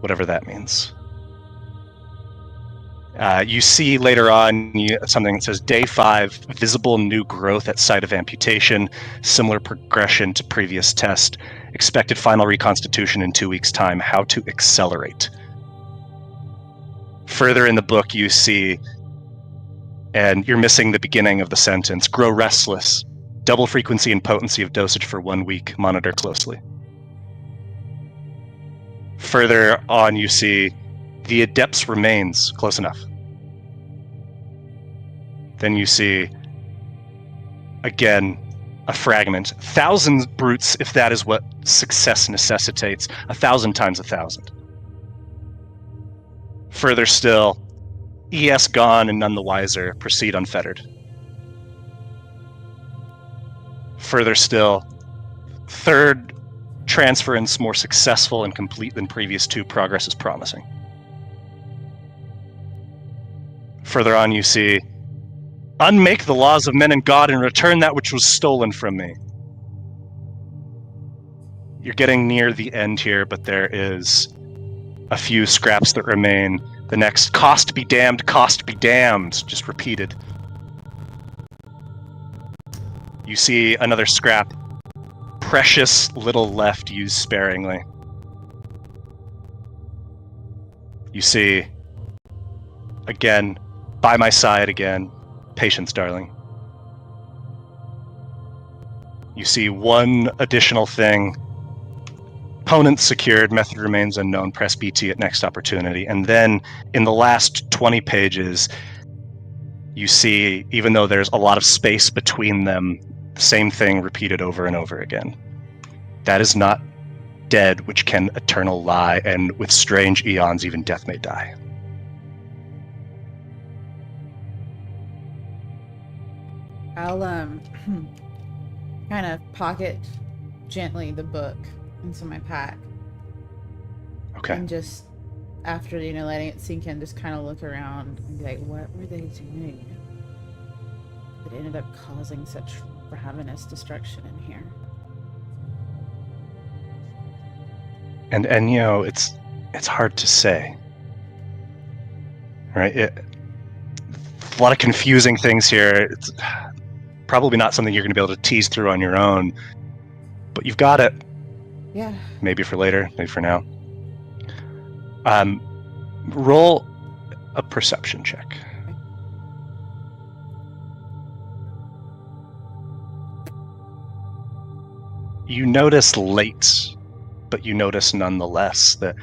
Whatever that means. You see later on something that says Day 5, visible new growth at site of amputation, similar progression to previous test, expected final reconstitution in 2 weeks' time, how to accelerate. Further in the book you see, and you're missing the beginning of the sentence, grow restless, double frequency and potency of dosage for 1 week, monitor closely. Further on you see, the Adept's remains, close enough. Then you see, again, a fragment. 1,000 brutes, if that is what success necessitates. 1,000 times 1,000. Further still, ES gone and none the wiser, proceed unfettered. Further still, third transference more successful and complete than previous 2, progress is promising. Further on you see, unmake the laws of men and God and return that which was stolen from me. You're getting near the end here, but there is a few scraps that remain. The next, cost be damned, just repeated. You see another scrap, precious little left, used sparingly. You see, again, by my side again, patience, darling. You see one additional thing. Opponent secured, method remains unknown, press BT at next opportunity. And then in the last 20 pages, you see, even though there's a lot of space between them, the same thing repeated over and over again. That is not dead, which can eternal lie, and with strange eons even death may die. I'll kind of pocket gently the book into my pack. Okay. And just after letting it sink in, just kind of look around and be like, what were they doing that ended up causing such ravenous destruction in here? And it's hard to say, right? A lot of confusing things here. It's probably not something you're going to be able to tease through on your own, but you've got it. Yeah. Maybe for later, maybe for now. Roll a perception check. You notice late, but you notice nonetheless that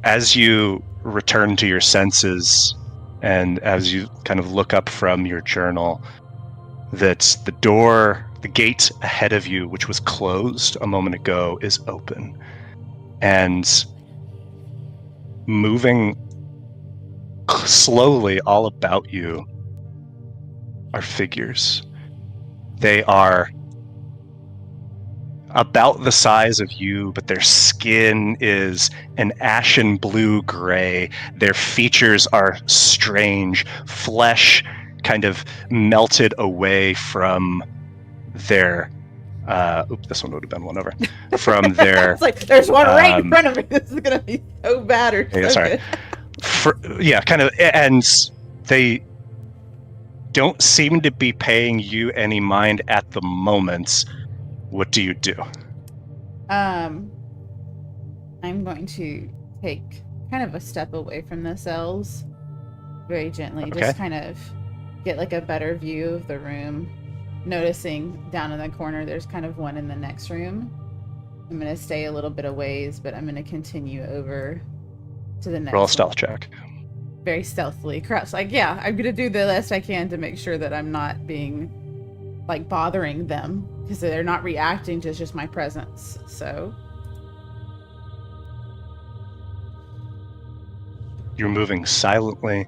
as you return to your senses and as you kind of look up from your journal, that the gate ahead of you, which was closed a moment ago, is open. And moving slowly all about you are figures. They are about the size of you, but their skin is an ashen blue-gray. Their features are strange. Flesh kind of melted away from their this one would have been one over. From their It's like there's one right in front of me. This is gonna be so bad or yeah, so sorry. good. Kind of, and they don't seem to be paying you any mind at the moment. What do you do? I'm going to take kind of a step away from the cells, very gently, Okay. just kind of get like a better view of the room, noticing down in the corner there's kind of one in the next room. I'm going to stay a little bit of ways, but I'm going to continue over to the next Roll a one. stealth check. Very stealthily. Like, yeah, I'm going to do the best I can to make sure that I'm not being, like, bothering them, because they're not reacting to just my presence, so... You're moving silently,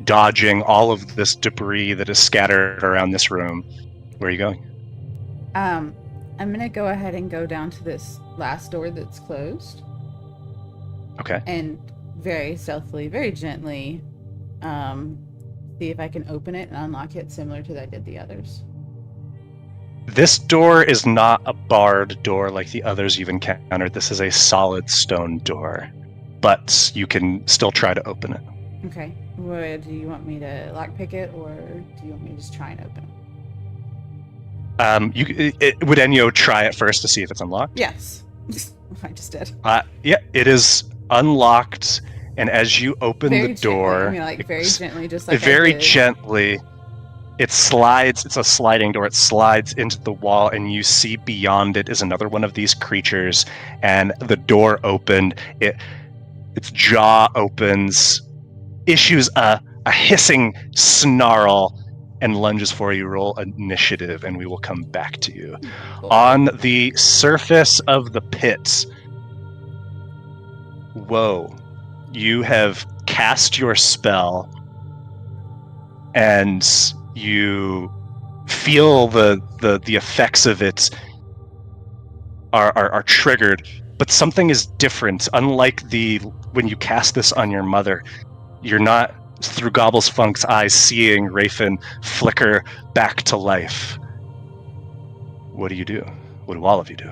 dodging all of this debris that is scattered around this room. Where are you going? I'm going to go ahead and go down to this last door that's closed. Okay. And very stealthily, very gently, see if I can open it and unlock it similar to that I did the others. This door is not a barred door like the others you've encountered. This is a solid stone door, but you can still try to open it. Okay. Do you want me to lockpick it, or do you want me to just try and open it? Would Enyo try it first to see if it's unlocked? Yes. I just did. Yeah, it is unlocked, and as you open Very the door... gently. I mean, like, very gently, just like very I did. gently, it slides. It's a sliding door. It slides into the wall, and you see beyond it is another one of these creatures, and the door opened. Its jaw opens, issues a hissing snarl, and lunges for you. Roll initiative, and we will come back to you. Cool. On the surface of the pit, whoa, you have cast your spell, and you feel the effects of it are triggered, but something is different. Unlike when you cast this on your mother, you're not, through Gobblesfunk's eyes, seeing Rafin flicker back to life. What do you do? What do all of you do?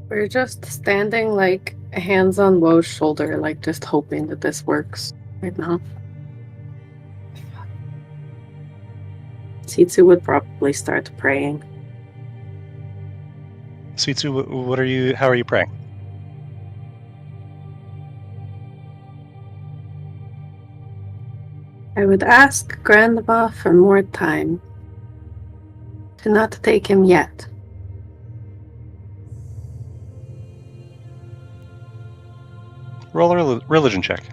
We're just standing, like, hands on Woe's shoulder, like, just hoping that this works right now. Sitsu would probably start praying. Sitsu, how are you praying? I would ask Grandma for more time. To not take him yet. Roll a religion check.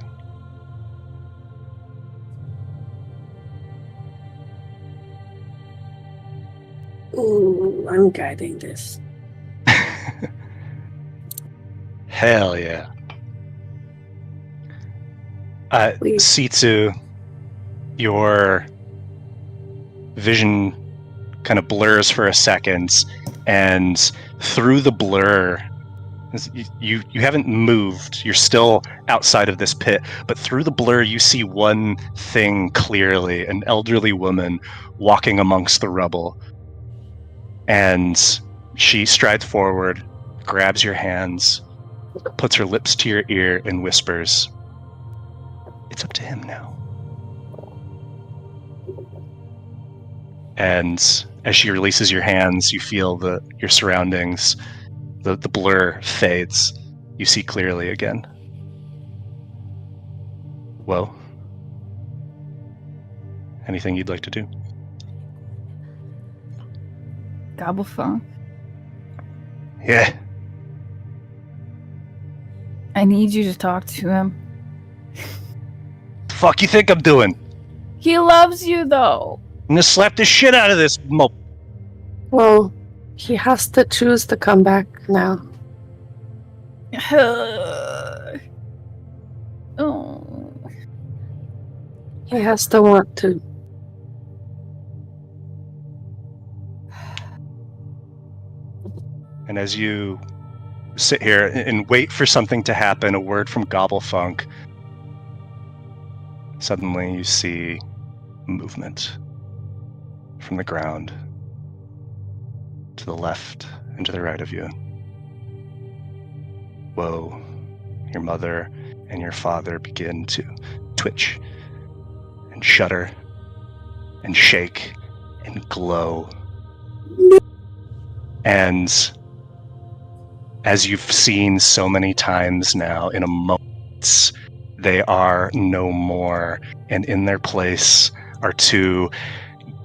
Ooh, I'm guiding this. Hell yeah. Please. Sitsu, your vision kind of blurs for a second, and through the blur, you haven't moved. You're still outside of this pit, but through the blur, you see one thing clearly: an elderly woman walking amongst the rubble. And she strides forward, grabs your hands, puts her lips to your ear, and whispers, "It's up to him now." And as she releases your hands, you feel your surroundings, the blur fades. You see clearly again. Whoa. Anything you'd like to do? Gobblefunk, Yeah. I need you to talk to him. The fuck you think I'm doing? He loves you, though. I'm gonna slap the shit out of this mope. Well, he has to choose to come back now. Oh. He has to want to. And as you sit here and wait for something to happen, a word from Gobblefunk, suddenly you see movement from the ground to the left and to the right of you. Whoa, your mother and your father begin to twitch and shudder and shake and glow. And as you've seen so many times now, in a moment, They are no more, and in their place are two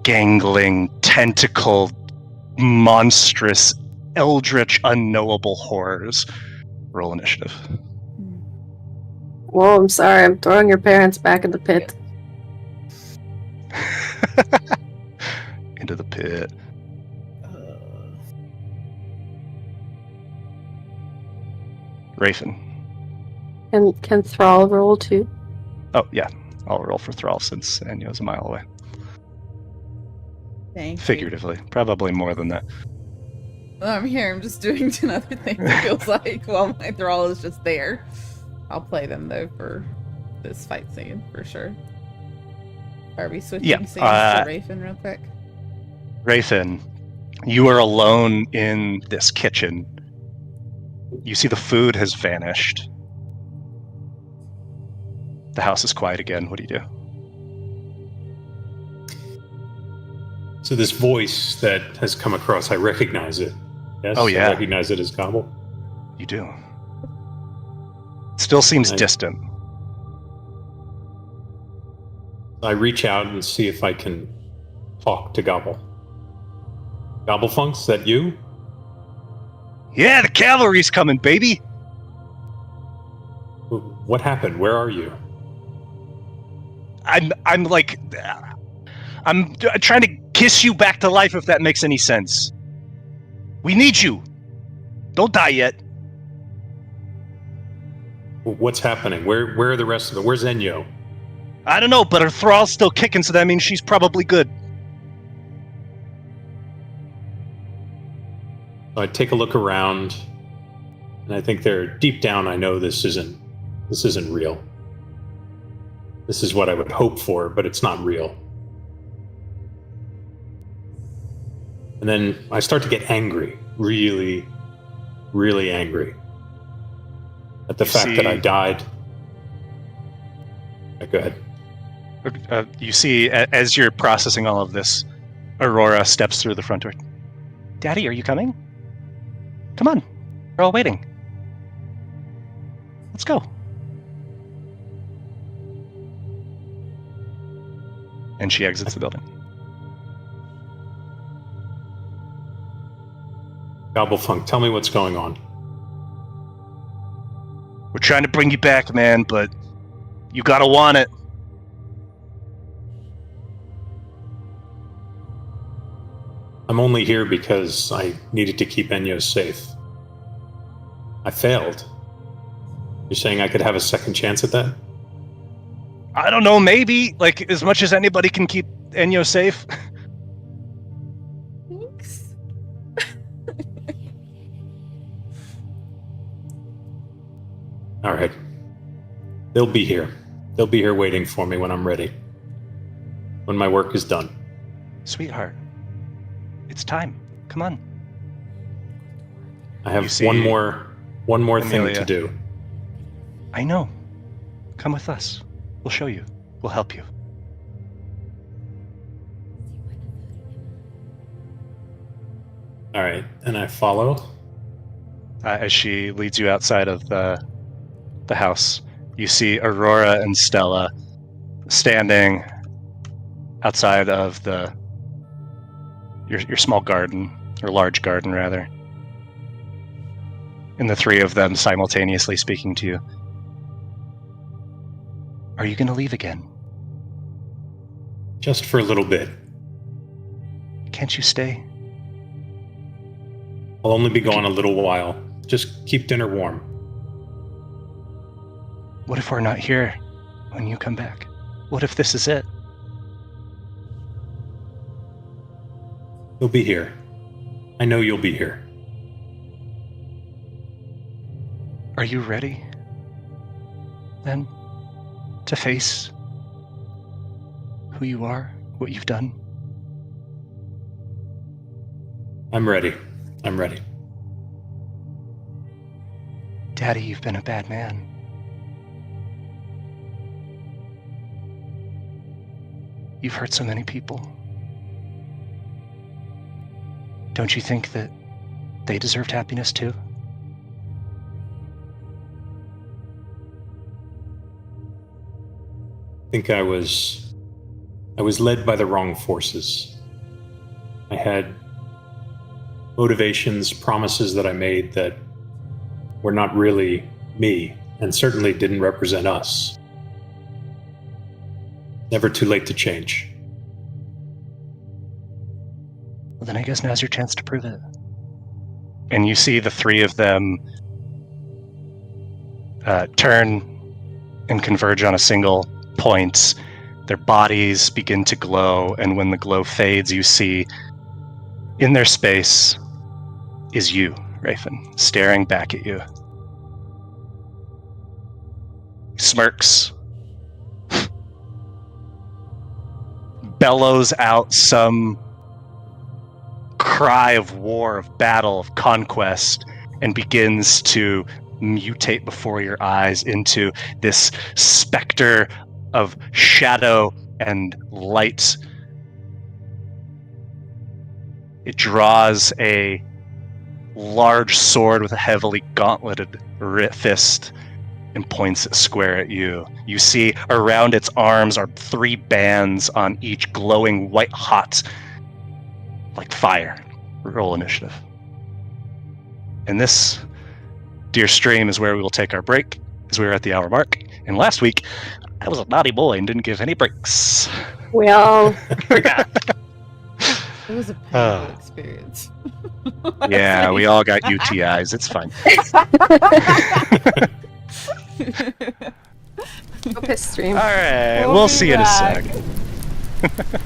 gangling, tentacled, monstrous, eldritch, unknowable horrors. Roll initiative. Whoa, I'm sorry. I'm throwing your parents back in the pit. Into the pit. Rafen. Can Thrall roll too? Oh, yeah. I'll roll for Thrall since Enyo's a mile away. Thank you. Figuratively. Probably more than that. Well, I'm here. I'm just doing another thing. It feels like while my thrall is just there. I'll play them though for this fight scene for sure. Are we switching scenes to Rafen real quick? Rafen, you are alone in this kitchen. You see the food has vanished. The house is quiet again. What do you do? So this voice that has come across, I recognize it. Yes, Oh, yeah. I recognize it as Gobble. You do. Still seems distant. I reach out and see if I can talk to Gobble. Gobblefunks, is that you? Yeah, the cavalry's coming, baby! What happened? Where are you? I'm trying to kiss you back to life, if that makes any sense. We need you. Don't die yet. What's happening? Where are the rest of them? Where's Enyo? I don't know, but her thrall's still kicking, so that means she's probably good. I take a look around, and I think deep down I know this isn't real. This is what I would hope for, but it's not real. And then I start to get angry, really, really angry at the fact that I died. Go ahead. You see, as you're processing all of this, Aurora steps through the front door. Daddy, are you coming? Come on. We're all waiting. Let's go. And she exits the building. Gobblefunk, tell me what's going on. We're trying to bring you back, man, but you gotta want it. I'm only here because I needed to keep Enyo safe. I failed. You're saying I could have a second chance at that? I don't know, maybe. Like, as much as anybody can keep Enyo safe. Thanks. All right. They'll be here. They'll be here waiting for me when I'm ready. When my work is done. Sweetheart, it's time. Come on. I have see one more thing Amelia. to do. I know. Come with us. We'll show you. We'll help you. All right, and I follow. As she leads you outside of the house, you see Aurora and Stella standing outside of your small garden, or large garden rather, and the three of them simultaneously speaking to you. Are you going to leave again? Just for a little bit. Can't you stay? I'll only be gone a little while. Just keep dinner warm. What if we're not here when you come back? What if this is it? You'll be here. I know you'll be here. Are you ready, then, to face who you are, what you've done? I'm ready. I'm ready. Daddy, you've been a bad man. You've hurt so many people. Don't you think that they deserved happiness too? think I was led by the wrong forces. I had motivations, promises that I made that were not really me, and certainly didn't represent us. Never too late to change. Well, then I guess now's your chance to prove it. And you see the three of them turn and converge on a single point. Their bodies begin to glow, and when the glow fades, you see in their space is you, Rafen, staring back at you. He smirks, bellows out some cry of war, of battle, of conquest, and begins to mutate before your eyes into this specter of shadow and light. It draws a large sword with a heavily gauntleted fist and points it square at you. You see around its arms are 3 bands on each glowing white hot like fire. Roll initiative. And this, dear stream, is where we will take our break, as we are at the hour mark. And last week, I was a naughty boy and didn't give any breaks. We all forgot. It was a painful experience. Yeah, we all got UTIs. It's fine. Go piss stream. All right, We'll we'll be see you in a back. sec.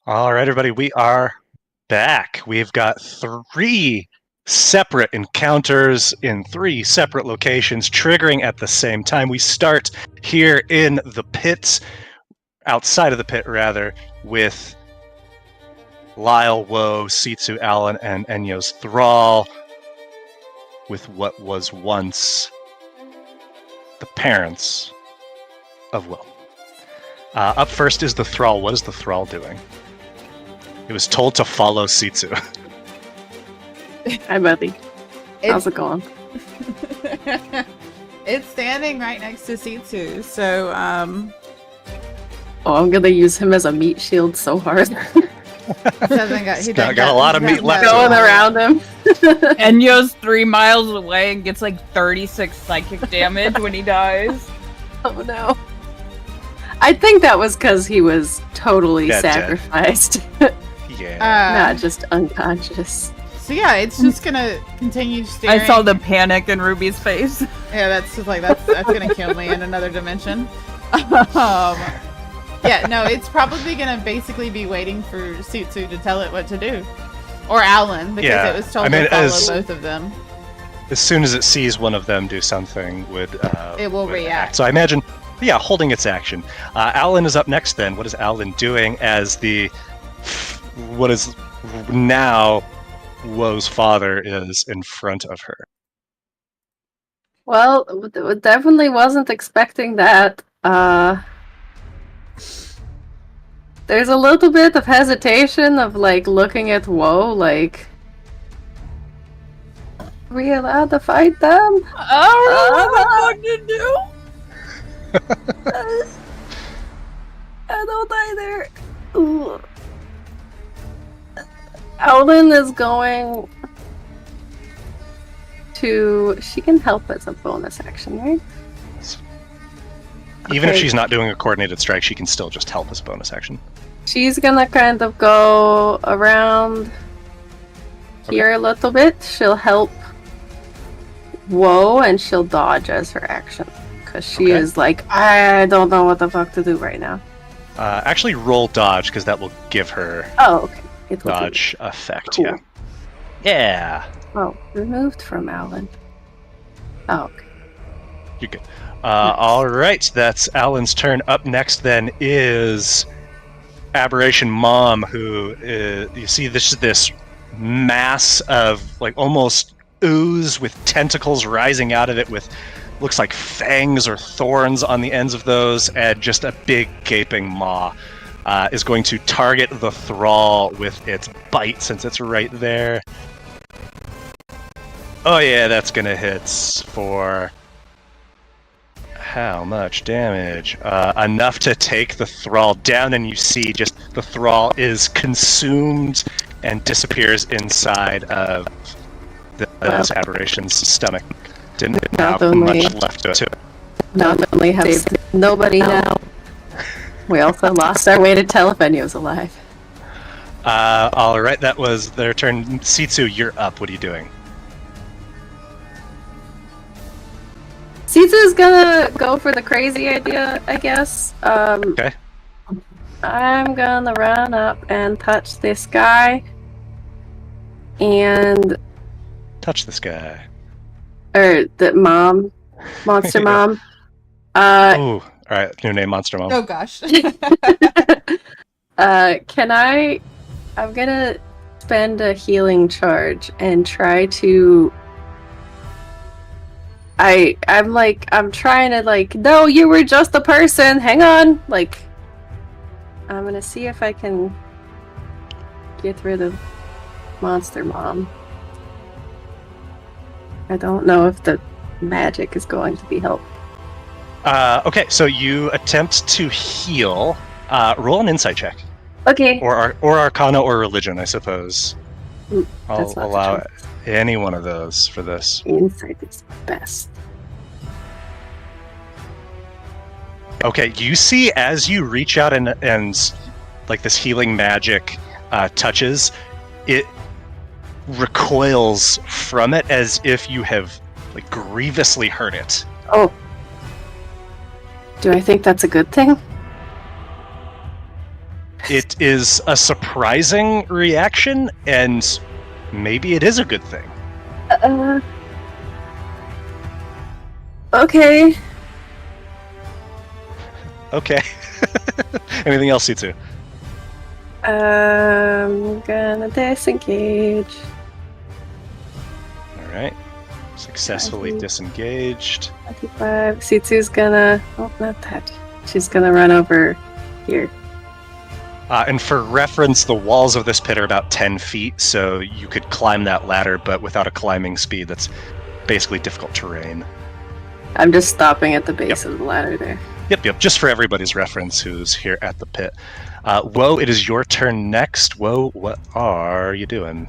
All right, everybody, we are back. We've got 3 separate encounters in 3 separate locations, triggering at the same time. We start here in the pits, outside of the pit, rather, with Lyle, Woe, Sitsu, Alan, and Enyo's thrall, with what was once the parents of Will. Up first is the thrall. What is the thrall doing? It was told to follow Sitsu. Hi, buddy. How's it going? It's standing right next to Sitsu, so Oh, I'm gonna use him as a meat shield so hard. he got a lot of meat left. Going around him. Enyo's 3 miles away and gets like 36 psychic damage when he dies. Oh no. I think that was because he was totally Dead. sacrificed. Yeah. Not just unconscious. So yeah, it's just gonna continue staring. I saw the panic in Ruby's face. Yeah, that's just like that's gonna kill me in another dimension. Yeah, no, it's probably gonna basically be waiting for Sitsu to tell it what to do, or Alan, because Yeah, it was told I mean, to follow as- both of them. As soon as it sees one of them do something, It will would react. act. So I imagine, yeah, holding its action. Alan is up next. Then, what is Alan doing as what is now Woe's father is in front of her? Well, definitely wasn't expecting that. There's a little bit of hesitation of like looking at Woe, like, are we allowed to fight them? I don't know what the fuck to do. I don't either. Ooh. Alan is going to. She can help as a bonus action, right? Even if Okay. she's not doing a coordinated strike, she can still just help as a bonus action. She's gonna kind of go around here a little bit. She'll help Woe and she'll dodge as her action. Because she Okay. is like, I don't know what the fuck to do right now. Actually, roll dodge because that will give her Oh, okay. It will do. dodge effect. Cool. Yeah. Yeah. Oh, removed from Alan. Oh, okay. You're good. All right, that's Alan's turn. Up next, then, is Aberration Mom, who you see this mass of like almost ooze with tentacles rising out of it, with looks like fangs or thorns on the ends of those, and just a big gaping maw. Is going to target the thrall with its bite since it's right there. Oh yeah, that's gonna hit for how much damage? Enough to take the thrall down, and you see just the thrall is consumed and disappears inside of this aberration's stomach. Didn't have Not only- much left to it. Not only have saved nobody now, we also lost our way to tell if Enyo's alive. All right, that was their turn. Sitsu, you're up. What are you doing? Sitsu's gonna go for the crazy idea, I guess. Okay. I'm gonna run up and touch this guy. And Touch this guy. or the mom, monster Yeah. mom. Ooh, all right. New name, Monster Mom. Oh gosh. Can I? I'm gonna spend a healing charge and try to. I'm trying to like. No, you were just a person. Hang on. Like, I'm gonna see if I can get rid of Monster Mom. I don't know if the magic is going to be helpful. Okay, so you attempt to heal. Roll an insight check, Okay. or Arcana, or Religion, I suppose. I'll That's not the allow choice. any one of those for this. Insight is best. Okay, you see as you reach out and like this healing magic touches, it recoils from it as if you have like grievously hurt it. Oh. Do I think that's a good thing? it is a surprising reaction, and maybe it is a good thing. Okay. Okay. Anything else, C2? I'm gonna disengage. All right. Successfully disengaged. 25. C2's gonna. Oh, not that. She's gonna run over here. And for reference, the walls of this pit are about 10 feet, so you could climb that ladder, but without a climbing speed, that's basically difficult terrain. I'm just stopping at the base of the ladder there. Yep. Just for everybody's reference who's here at the pit. Woe, it is your turn next. Woe, what are you doing?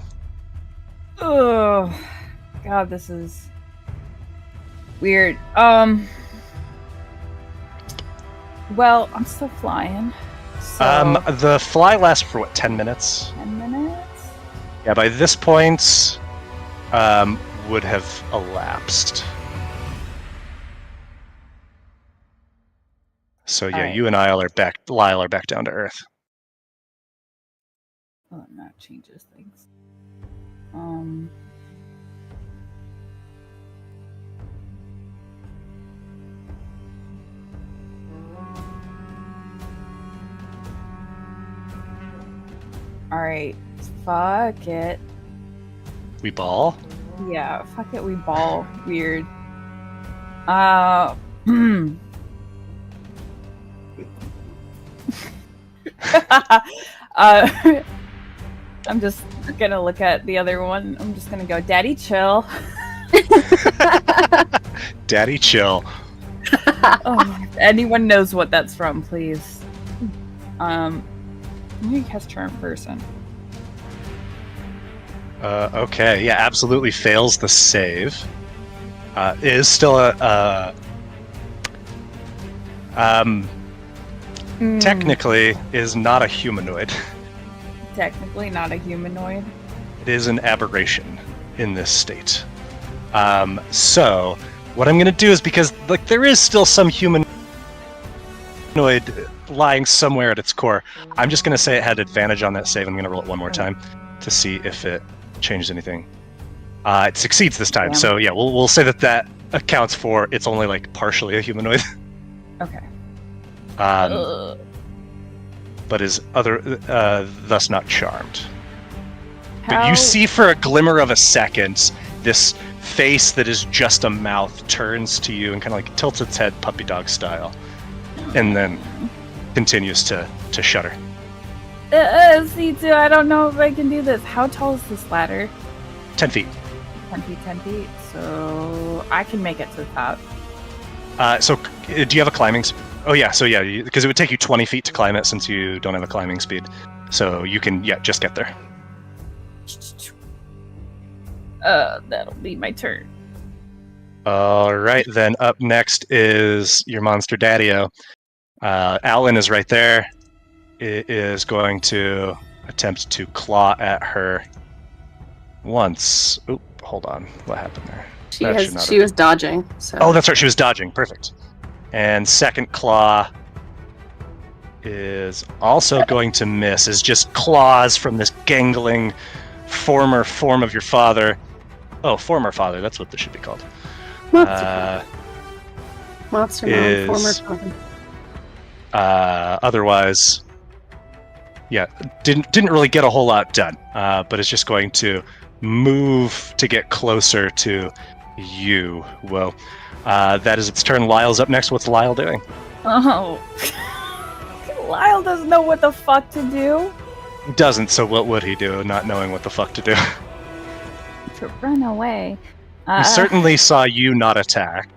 Oh, God, this is weird. Well, I'm still flying. So The fly lasts for, 10 minutes? 10 minutes? Yeah, by this point, would have elapsed. So yeah, Alright. you and Lyle are back down to Earth. Oh, that changes things. Alright, fuck it. We ball? Yeah, fuck it, we ball. Weird. I'm just gonna look at the other one. I'm just gonna go, Daddy, chill. Daddy, chill. Oh, if anyone knows what that's from, please. Maybe cast charm person. Okay, yeah, absolutely fails the save. Is still technically is not a humanoid. Technically not a humanoid. It is an aberration in this state. So what I'm gonna do is, because like there is still some humanoid lying somewhere at its core, I'm just gonna say it had advantage on that save. I'm gonna roll it one more time to see if it changed anything. It succeeds this time, so yeah, we'll say that accounts for it's only like partially a humanoid. Okay. But is thus not charmed. But you see for a glimmer of a second, this face that is just a mouth turns to you and kind of like tilts its head puppy dog style, and then continues to shudder. C2, I don't know if I can do this. How tall is this ladder? 10 feet. 10 feet. So I can make it to the top. So do you have a climbing speed? Oh yeah, so yeah, because it would take you 20 feet to climb it since you don't have a climbing speed. So you can, just get there. That'll be my turn. All right, then up next is your monster Daddy-O. Alan is right there. It is going to attempt to claw at her once. Oop, hold on. What happened there? She was dodging. So. Oh, that's right. She was dodging. Perfect. And second claw is also going to miss. Is just claws from this gangling former form of your father. Oh, former father. That's what this should be called. Monster mom, former father. Otherwise, yeah, didn't really get a whole lot done. But it's just going to move to get closer to you. Well, that is its turn. Lyle's up next. What's Lyle doing? Oh. Lyle doesn't know what the fuck to do. He doesn't, so what would he do, not knowing what the fuck to do? To run away. He certainly saw you not attack.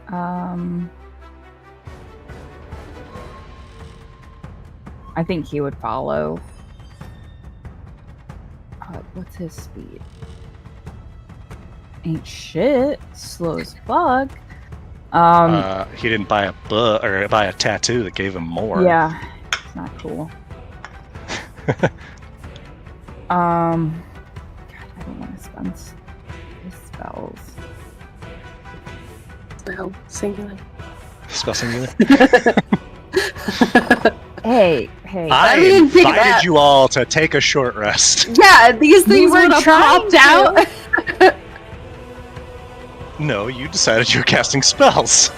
I think he would follow. What's his speed? Ain't shit. Slow as fuck. He didn't buy a book or buy a tattoo that gave him more. Yeah, it's not cool. God, I don't want to spend his spells. Spell singular. Spell singular. Hey. I didn't think invited that. you all to take a short rest. Yeah, these things were would have trying popped out. No, you decided you were casting spells.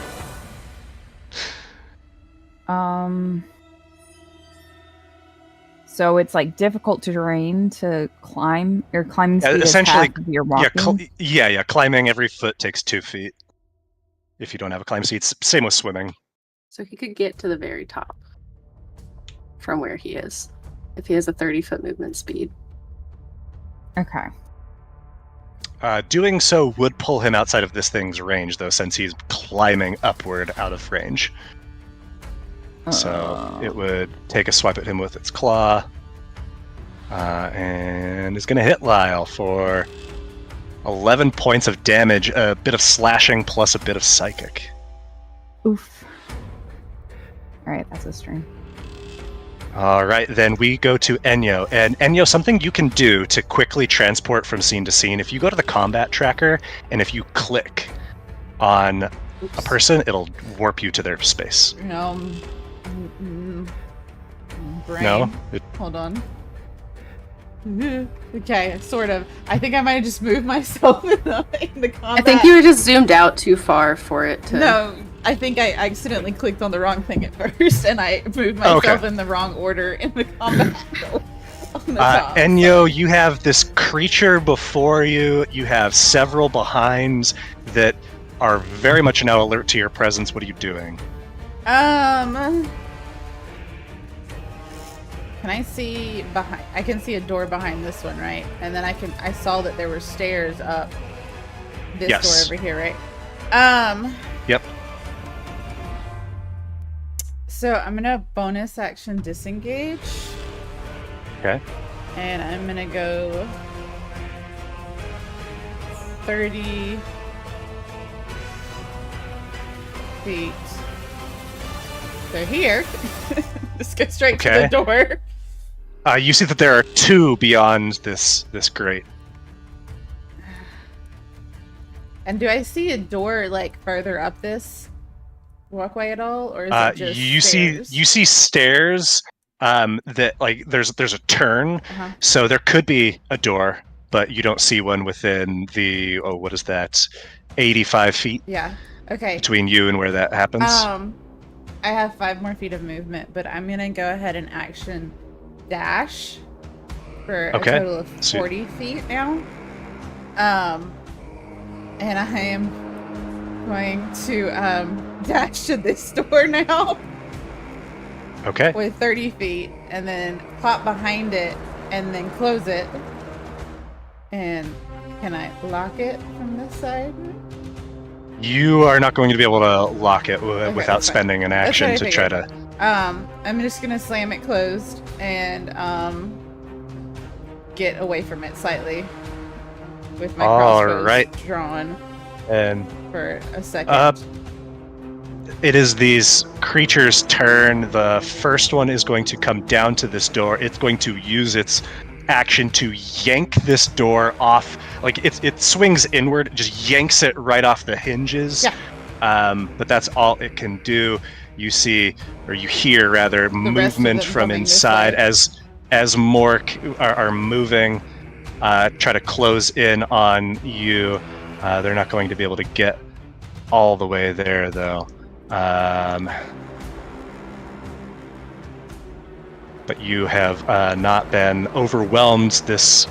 So it's like difficult terrain to climb. Your climbing speed is essentially, half of your walking. Yeah, climbing every foot takes 2 feet. If you don't have a climb speed, same with swimming. So he could get to the very top from where he is if he has a 30-foot movement speed. Okay. Doing so would pull him outside of this thing's range, though, since he's climbing upward out of range. So it would take a swipe at him with its claw, and is going to hit Lyle for 11 points of damage, a bit of slashing plus a bit of psychic. Oof. All right, that's a string. All right, then we go to Enyo. And Enyo, something you can do to quickly transport from scene to scene, if you go to the combat tracker, and if you click on a person, it'll warp you to their space. Brain. No? Hold on. Okay, sort of. I think I might have just moved myself in the combat. I think you were just zoomed out too far for it to... No, I think I accidentally clicked on the wrong thing at first, and I moved myself in the wrong order in the combat. Enyo, you have this creature before you. You have several behinds that are very much now alert to your presence. What are you doing? Can I see behind? I can see a door behind this one, right? And then I saw that there were stairs up this door over here, right? Yep. So I'm gonna bonus action disengage. Okay. And I'm gonna go 30 feet. So here, just go straight to the door. You see that there are 2 beyond this grate. And do I see a door like further up this walkway at all, or is it just stairs? You see stairs that like there's a turn, so there could be a door, but you don't see one within the 85 feet. Yeah. Okay. Between you and where that happens. I have 5 more feet of movement, but I'm gonna go ahead and action dash for a total of 40 feet now. And I am going to dash to this door now. Okay. With 30 feet, and then pop behind it, and then close it. And can I lock it from this side? You are not going to be able to lock it without spending an action to try to... I'm just going to slam it closed and get away from it slightly with my crossbows drawn and for a second. It is these creatures' turn. The first one is going to come down to this door. It's going to use its action to yank this door off. Like it swings inward, just yanks it right off the hinges. But that's all it can do. You see, or you hear rather, movement from inside as more are moving, try to close in on you. They're not going to be able to get all the way there though. But you have not been overwhelmed this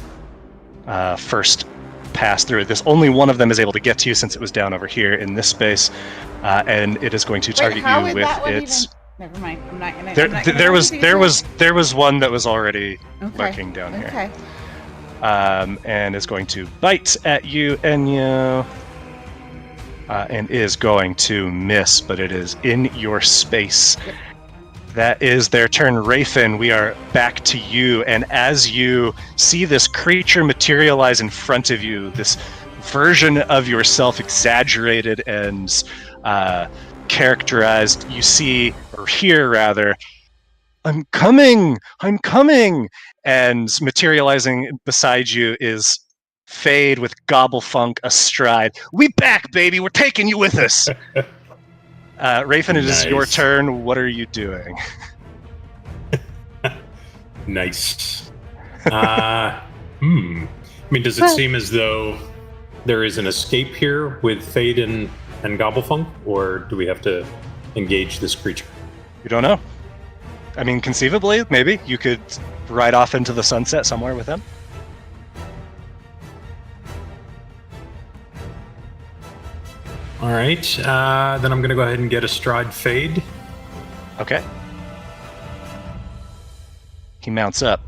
first pass through. This only one of them is able to get to you since it was down over here in this space, and it is going to target you with its. Never mind. I'm not gonna. There was one that was already lurking down here. And is going to bite at you, Enyo. And is going to miss, but it is in your space. Yep. That is their turn. Rayfin, we are back to you. And as you see this creature materialize in front of you, this version of yourself exaggerated and characterized, you see, or hear rather, I'm coming! And materializing beside you is Fade with Gobblefunk astride. We back, baby! We're taking you with us! Rafen, it is your Nice. turn. What are you doing? Nice. I mean, does it seem as though there is an escape here with Fade and Gobblefunk, or do we have to engage this creature? You don't know. I mean, conceivably, maybe you could ride off into the sunset somewhere with him. All right. Then I'm going to go ahead and get Astride Fade. Okay. He mounts up.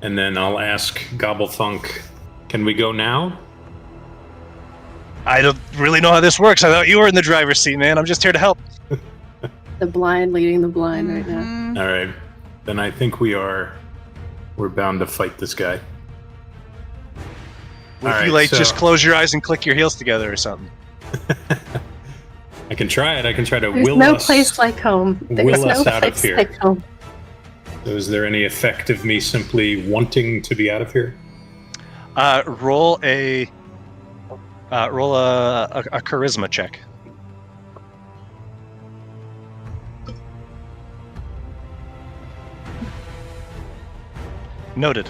And then I'll ask Gobblefunk, can we go now? I don't really know how this works. I thought you were in the driver's seat, man. I'm just here to help. The blind leading the blind right now. Mhm. All right. Then I think we're bound to fight this guy. What if All you right, just so- close your eyes and click your heels together or something? I can try it. I can try to There's will no us. place like home. There's will no us out of place here. like home. So is there any effect of me simply wanting to be out of here? Roll a charisma check. Noted.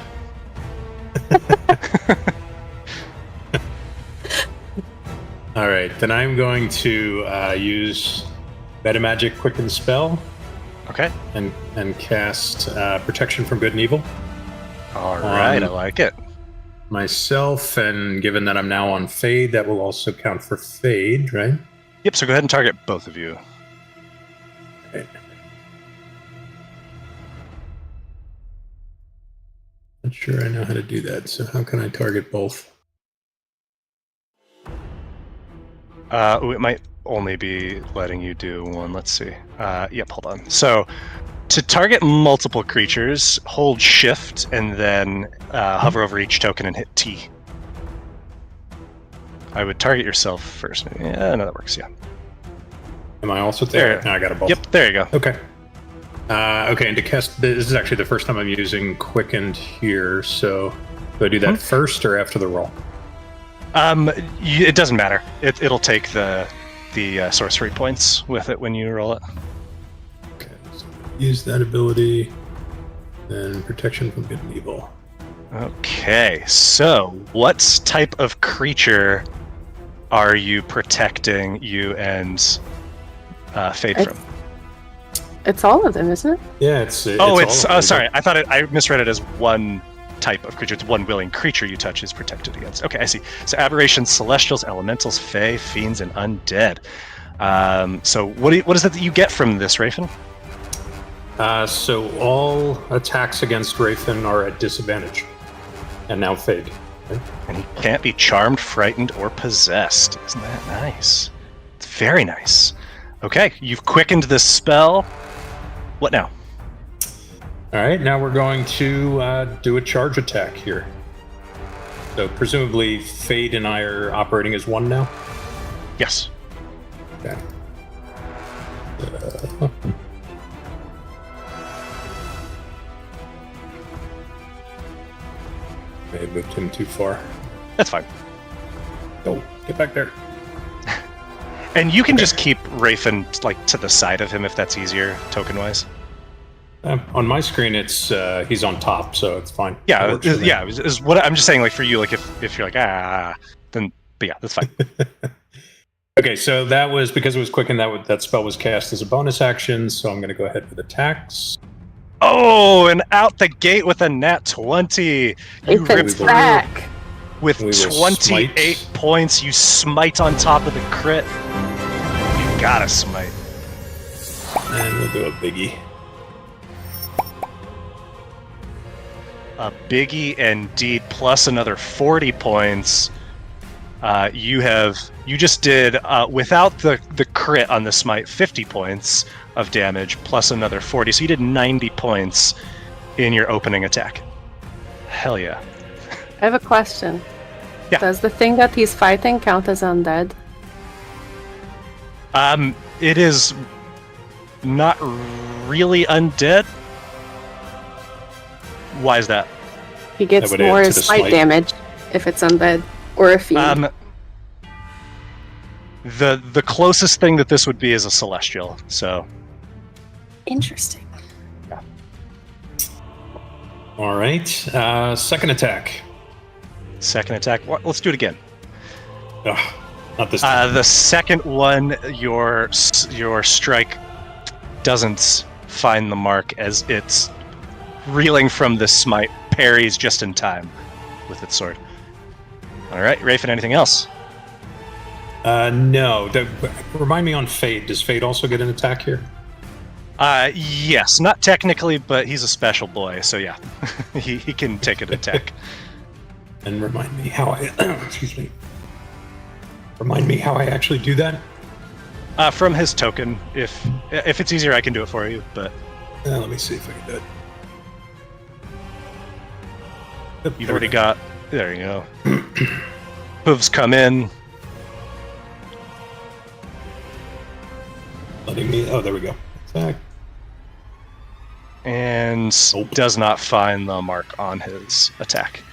All right. Then I'm going to use Metamagic Quicken Spell Okay. and cast Protection from Good and Evil All right, I Um, like it. myself. And given that I'm now on Fade, that will also count for Fade, right? Yep, so go ahead and target both of you. Okay. Not sure I know how to do that. So how can I target both? It might only be letting you do one. Let's see. Yep, hold on. So, to target multiple creatures, hold Shift and then hover over each token and hit T. I would target yourself first. Yeah, no, that works, yeah. Am I also there? There. No, I got a both. Yep, there you go. Okay. Okay, and to cast, this is actually the first time I'm using Quickened here, so do I do that first or after the roll? It doesn't matter. It'll take the sorcery points with it when you roll it. Okay, so use that ability, then Protection from Good and Evil. Okay, so what type of creature are you protecting you and Fade from? It's all of them, isn't it? Yeah, it's Oh, all it's of them. sorry. I thought I misread it as one type of creature. It's one willing creature you touch is protected against. Okay, I see. So aberrations, celestials, elementals, fae, fiends, and undead. So what is it that you get from this, Rafen? So all attacks against Rafen are at disadvantage, and now Fade. Okay. And he can't be charmed, frightened, or possessed. Isn't that nice? It's very nice. Okay, you've quickened this spell. What now? All right, now we're going to do a charge attack here. So presumably Fade and I are operating as one now. Yes. Okay. May have moved him too far. That's fine. Oh, get back there. And you can just keep Rafen like to the side of him if that's easier, token-wise. On my screen, it's he's on top, so it's fine. Yeah, That works for me. yeah. Is what I'm just saying. Like for you, like if you're like then but yeah, that's fine. Okay, so that was because it was quick, and that spell was cast as a bonus action. So I'm going to go ahead with attacks. Oh, and out the gate with a nat 20. You If rip it's through back. with We will 28 smite. points. You smite on top of the crit. You gotta smite. And we'll do a biggie. A biggie indeed, plus another 40 points. You just did without the crit on the smite 50 points of damage plus another 40, so you did 90 points in your opening attack. Hell yeah. I have a question. Yeah. Does the thing that he's fighting count as undead? It is not really undead. Why is that? He gets That would add more to the smite smite. damage if it's undead, or if he. The closest thing that this would be is a celestial. So Interesting. All right. Second attack. second attack. Let's do it again. Ugh, not this time. The second one, your strike doesn't find the mark as it's reeling from the smite. Parries just in time with its sword. All right, Rafen, anything else? No. Remind me on Fade. Does Fade also get an attack here? Yes, not technically, but he's a special boy, so yeah, he can take an attack. And remind me how I excuse me. Remind me how I actually do that. From his token, if it's easier, I can do it for you. But Let me see if I can do it. you've already got. There you go. Hooves come in. Letting me. Oh, there we go. Attack. And Nope. does not find the mark on his attack.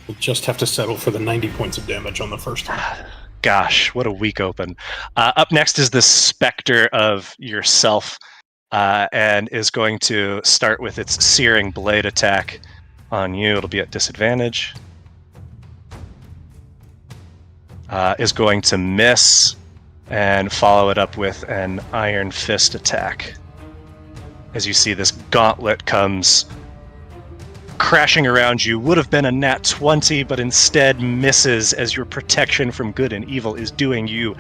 We'll just have to settle for the 90 points of damage on the first one. Gosh, what a weak open. Up next is the specter of yourself, and is going to start with its searing blade attack on you. It'll be at disadvantage. Is going to miss and follow it up with an iron fist attack. As you see, this gauntlet comes crashing around you. Would have been a nat 20, but instead misses as your protection from good and evil is doing you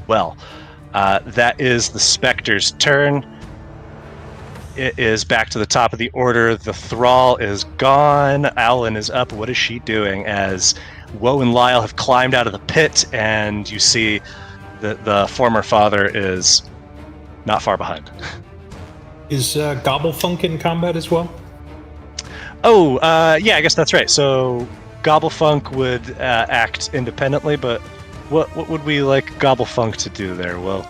well. That is the Spectre's turn. It is back to the top of the order. The Thrall is gone. Alan is up. What is she doing? As Woe and Lyle have climbed out of the pit, and you see that the former father is not far behind. Is Gobblefunk in combat as well? Oh, yeah, I guess that's right. So Gobblefunk would act independently, but what would we like Gobblefunk to do there? Well,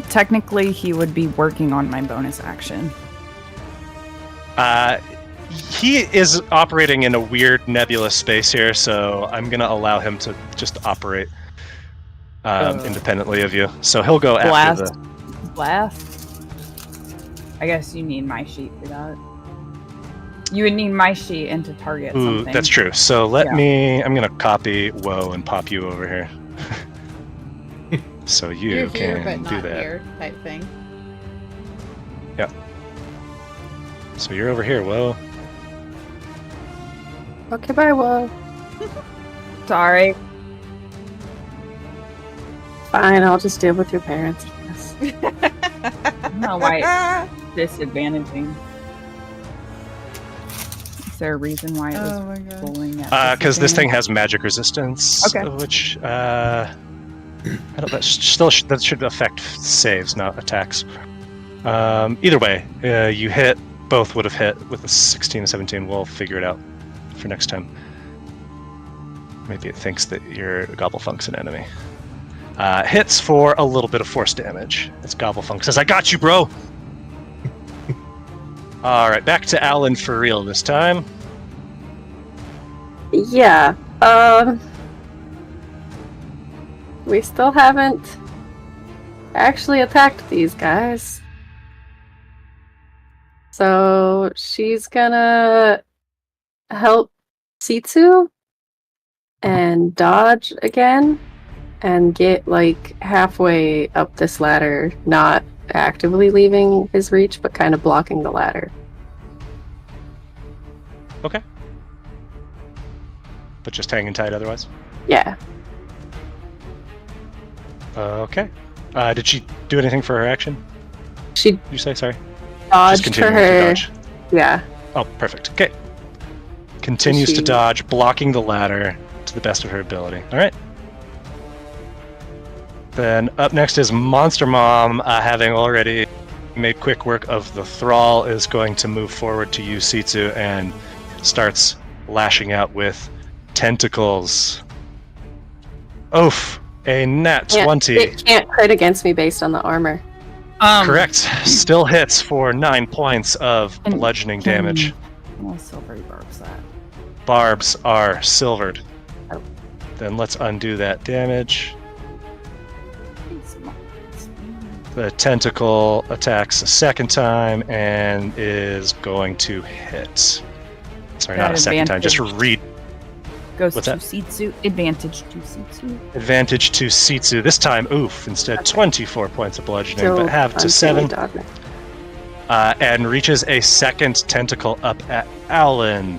technically, he would be working on my bonus action. He is operating in a weird nebulous space here, so I'm going to allow him to just operate independently of you. So he'll go after the... Blast? I guess you need my sheet for that. You would need my sheet and to target Ooh, something. that's true. So I'm going to copy Woe and pop you over here. So You're here, but can not do that. here, type thing. Yep. So you're over here, Woe. Okay, bye, Will. Sorry. Fine, I'll just deal with your parents. Yes. No, why disadvantaging? Is there a reason why it was Oh my god. rolling at Because this thing disadvantage? has magic resistance, Okay. which I don't. That should affect saves, not attacks. Either way, you hit. Both would have hit with a 16 and 17. We'll figure it out for next time. Maybe it thinks that your Gobblefunk's an enemy. Hits for a little bit of force damage. As Gobblefunk says, "I got you, bro." All right, back to Alan for real this time. Yeah. We still haven't actually attacked these guys. So she's gonna help Sitsu and dodge again and get like halfway up this ladder, not actively leaving his reach, but kind of blocking the ladder. Okay. But just hanging tight otherwise? Yeah. Okay. Did she do anything for her action? She Did you say? Sorry. dodged for continuing to her. dodge. Yeah. Oh, perfect. Okay. Continues to She- dodge, blocking the ladder to the best of her ability. All right. Then up next is Monster Mom, having already made quick work of the Thrall, is going to move forward to you, Sitsu, and starts lashing out with tentacles. Oof. A nat 20. It can't crit against me based on the armor. Correct. Still hits for 9 points of And bludgeoning damage. Well, silvery barbs that. Barbs are silvered. Oh. then let's undo that damage. The tentacle attacks a second time and is going to hit. Sorry, not a second time. Just read. Goes What's to that? Sitsu. Advantage to Sitsu. Advantage to Sitsu. This time, instead 24 points of bludgeoning, Still but half to uncanny 7. dodging. And reaches a second tentacle up at Alan.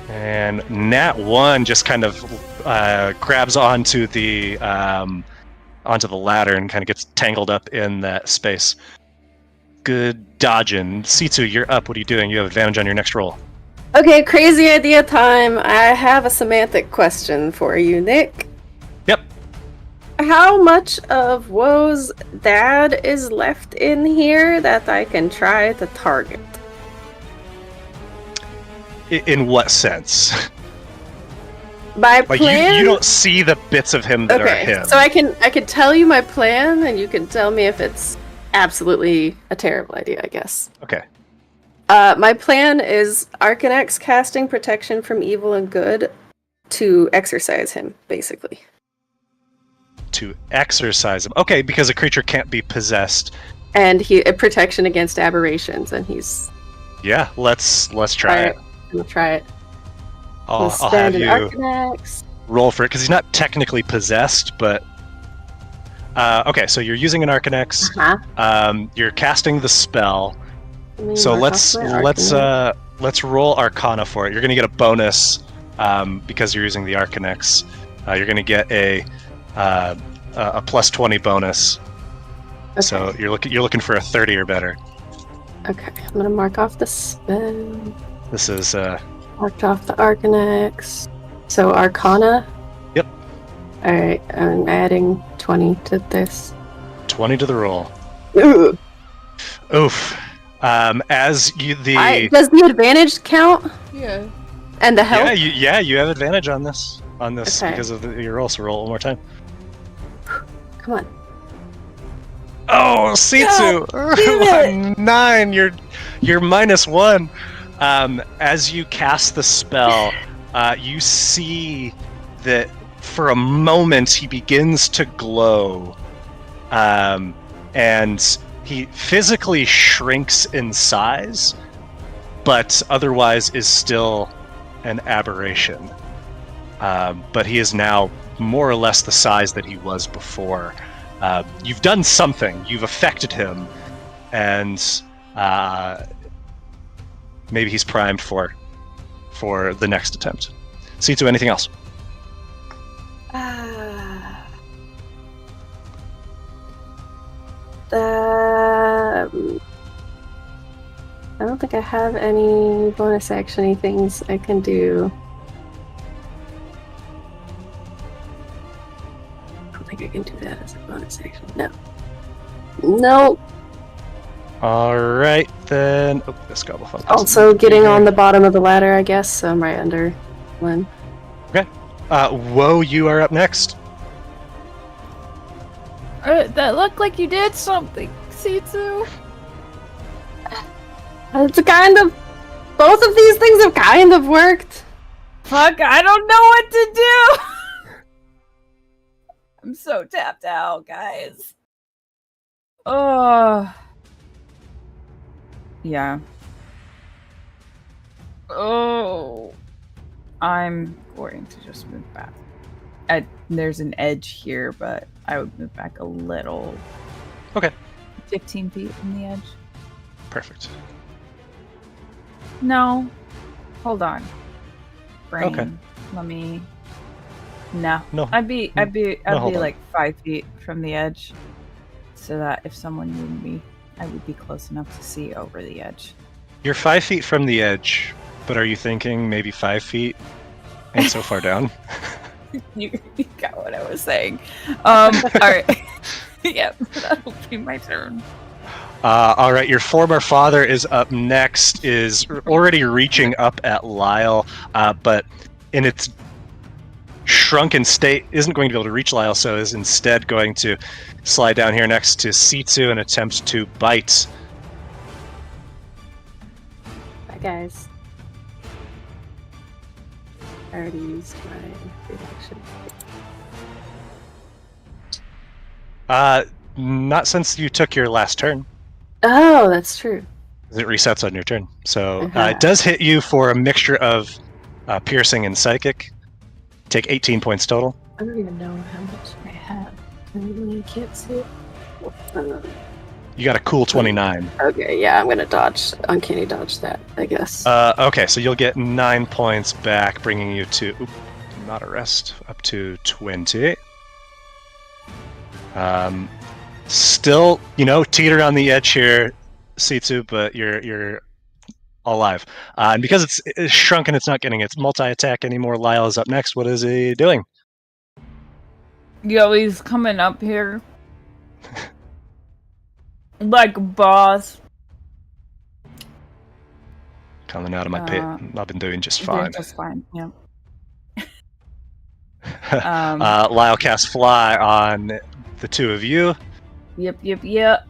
And Nat 1 just kind of grabs onto the ladder and kind of gets tangled up in that space. Good dodging. Sitsu, you're up. What are you doing? You have advantage on your next roll. Okay, crazy idea time. I have a semantic question for you, Nick. Yep. How much of Woe's dad is left in here that I can try to target? In what sense? My Like plan. you don't see the bits of him that are him. So I can tell you my plan, and you can tell me if it's absolutely a terrible idea, I guess. Okay. My plan is Arcanex casting protection from evil and good to exorcise him, basically. To exorcise him. Okay, because a creature can't be possessed. And a protection against aberrations, and he's. Yeah, let's try it. We'll try it. I'll have spend an you Arcanex. roll for it because he's not technically possessed, but okay. So you're using an Arcanex. Uh-huh. You're casting the spell. Let me So mark off my Arcanex. let's roll Arcana for it. You're going to get a bonus because you're using the Arcanex. You're going to get a plus 20 bonus. Okay. So you're looking for a 30 or better. Okay, I'm gonna mark off the spell. This is Marked off the Arcanex. So Arcana. Yep. All right, I'm adding 20 to this. 20 to the roll. Ooh. Oof. As you Does the advantage count? Yeah. And the help? you have advantage on this Okay. because of your roll. So roll one more time. Come on. Oh, Sitsu! 9. You're -1. As you cast the spell, you see that for a moment he begins to glow, and he physically shrinks in size, but otherwise is still an aberration. But he is now more or less the size that he was before. You've done something. You've affected him, and maybe he's primed for the next attempt. Sitsu, anything else? I don't think I have any bonus actiony things I can do. I don't think I can do that as a bonus action. No. Nope. All right, then. Oh, this Gobblefunk. Also getting on the bottom of the ladder, I guess. So I'm right under Lynn. Okay. Whoa, you are up next. That looked like you did something, Sitsu. It's kind of... Both of these things have kind of worked. Fuck, I don't know what to do. I'm so tapped out, guys. Oh. Yeah. Oh. I'm going to just move back. There's an edge here, but I would move back a little. Okay. 15 feet from the edge. Perfect. No. Hold on. Brain. Okay. Let me. No. No. I'd be hold on. like 5 feet from the edge, so that if someone moved me, I would be close enough to see over the edge. You're 5 feet from the edge, but are you thinking maybe 5 feet ain't so far down? You got what I was saying. All right. Yep, that'll be my turn. All right, your former father is up next, is already reaching up at Lyle, but in its shrunken state isn't going to be able to reach Lyle, so is instead going to slide down here next to Sitsu and attempt to bite. Bye, guys. I already used my reaction. Not since you took your last turn. Oh, that's true. It resets on your turn. So Uh-huh. it does hit you for a mixture of piercing and psychic. Take 18 points total. I don't even know how much I have. I can't see it. You got a cool 29. Okay, yeah, I'm gonna uncanny dodge that, I guess. Okay, so you'll get 9 points back, bringing you to not a rest, up to 20. Still, teeter on the edge here, Sitsu, but you're alive. And because it's shrunk and it's not getting its multi-attack anymore, Lyle is up next. What is he doing? Yo, he's coming up here. Like a boss. Coming out of my pit. I've been doing just Doing fine. just fine, yeah. Lyle casts Fly on the two of you. Yep.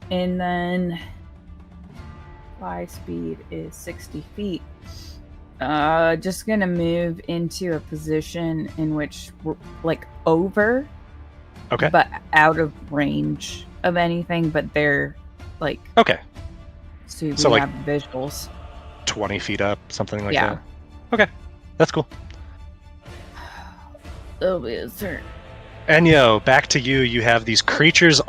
And then fly speed is 60 feet. Just gonna move into a position in which we're like over, Okay. but out of range of anything. But they're like Okay. so we So, like, have visuals. 20 feet up, something like Yeah. that. Okay. That's cool. Oh, is there? Enyo, back to you. You have these creatures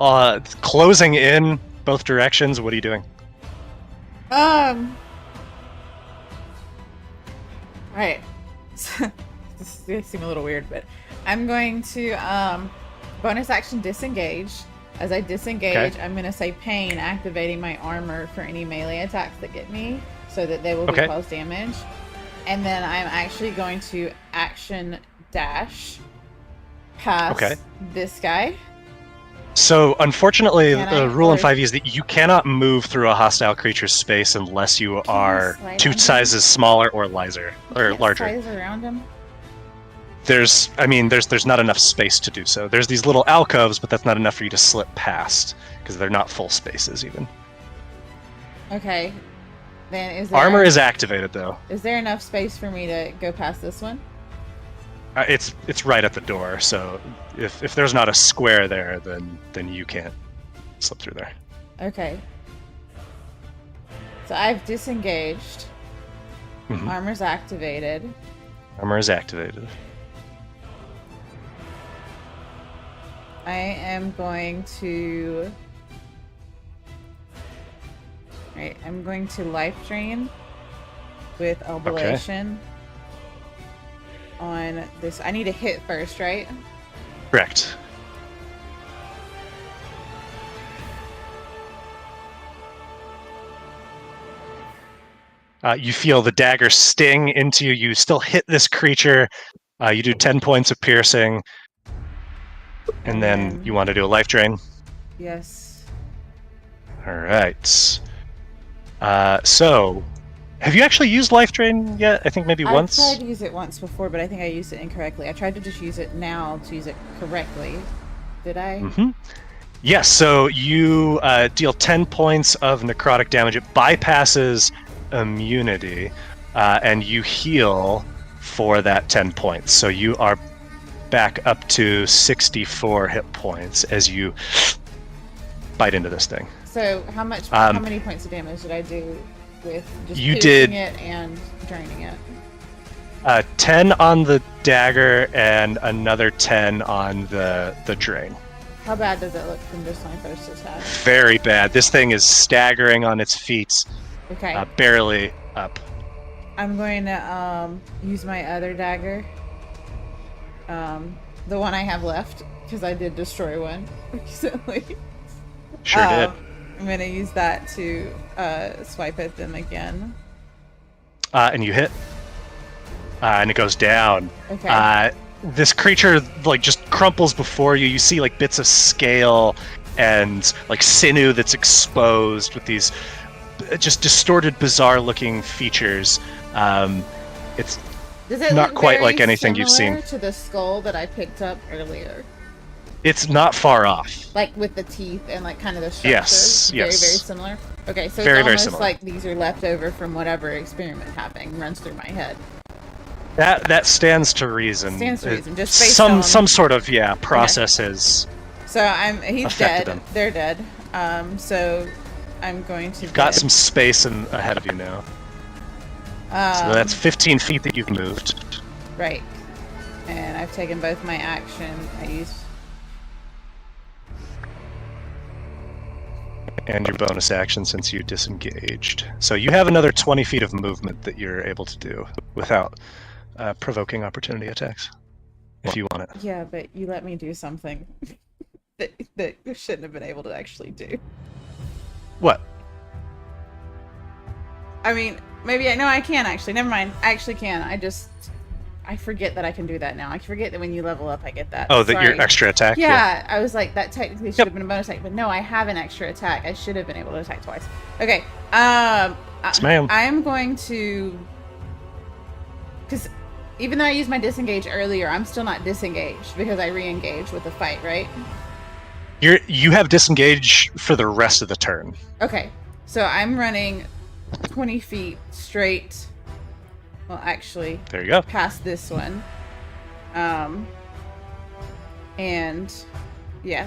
closing in both directions. What are you doing? Alright. This is gonna seem a little weird, but I'm going to bonus action disengage. As I disengage, Okay. I'm gonna say pain, activating my armor for any melee attacks that get me, so that they will Okay. be close damage. And then I'm actually going to action dash past Okay. this guy. So, unfortunately, Can the I- rule in or- 5e is that you cannot move through a hostile creature's space unless you are slide 2 on him? sizes smaller or larger. Can't Larger. size around him. There's not enough space to do so. There's these little alcoves, but that's not enough for you to slip past because they're not full spaces even. Okay. Then is there Armor is activated though. Is there enough space for me to go past this one? It's right at the door, so if there's not a square there, then you can't slip through there. Okay. So I've disengaged. Mhm. Armor's activated. Armor is activated. I am going to. Alright, I'm going to life drain with oblation on this. I need to hit first, right? Correct. You feel the dagger sting into you. You still hit this creature. You do 10 points of piercing. And then you want to do a life drain? Yes. All right. So, have you actually used life drain yet? I think maybe once. I tried to use it once before, but I think I used it incorrectly. I tried to just use it now to use it correctly. Did I? Mm-hmm. Yes, so you deal 10 points of necrotic damage. It bypasses immunity, and you heal for that 10 points. So you are back up to 64 hit points as you bite into this thing. So how many points of damage did I do with just You piercing did- it and draining it? 10 on the dagger and another 10 on the drain. How bad does it look from just my first attack? Very bad. This thing is staggering on its feet, Okay. barely up. I'm going to use my other dagger. The one I have left, because I did destroy one recently. Sure did. I'm going to use that to swipe at them again. And you hit. And it goes down. Okay. This creature just crumples before you. You see bits of scale and sinew that's exposed with these just distorted, bizarre-looking features. It's Does it not look quite very like anything you've similar seen. to the skull that I picked up earlier? It's not far off. Like with the teeth and kind of the structure. Yes, Very, yes. very similar. Okay, so Very, it's very almost similar. like these are left over from whatever experiment happening runs through my head. That stands to reason. Stands to reason. Just based some on... some sort of process is. So he's affected dead. him. They're dead. So I'm going to. You've got some space ahead of you now. So that's 15 feet that you've moved. Right. And I've taken both my action. I used. And your bonus action since you disengaged. So you have another 20 feet of movement that you're able to do without provoking opportunity attacks, if you want it. Yeah, but you let me do something that you shouldn't have been able to actually do. What? I mean, maybe I can actually. Never mind. I actually can. I forget that I can do that now. I forget that when you level up, I get that. Oh, that Sorry. your extra attack? Yeah, I was like, that technically should have been a bonus attack, but no, I have an extra attack. I should have been able to attack twice. Okay. Yes, ma'am. I'm going to, because even though I used my disengage earlier, I'm still not disengaged because I re-engage with the fight, right? You have disengage for the rest of the turn. Okay, so I'm running 20 feet straight. Well, actually, There you go. past this one. And yeah,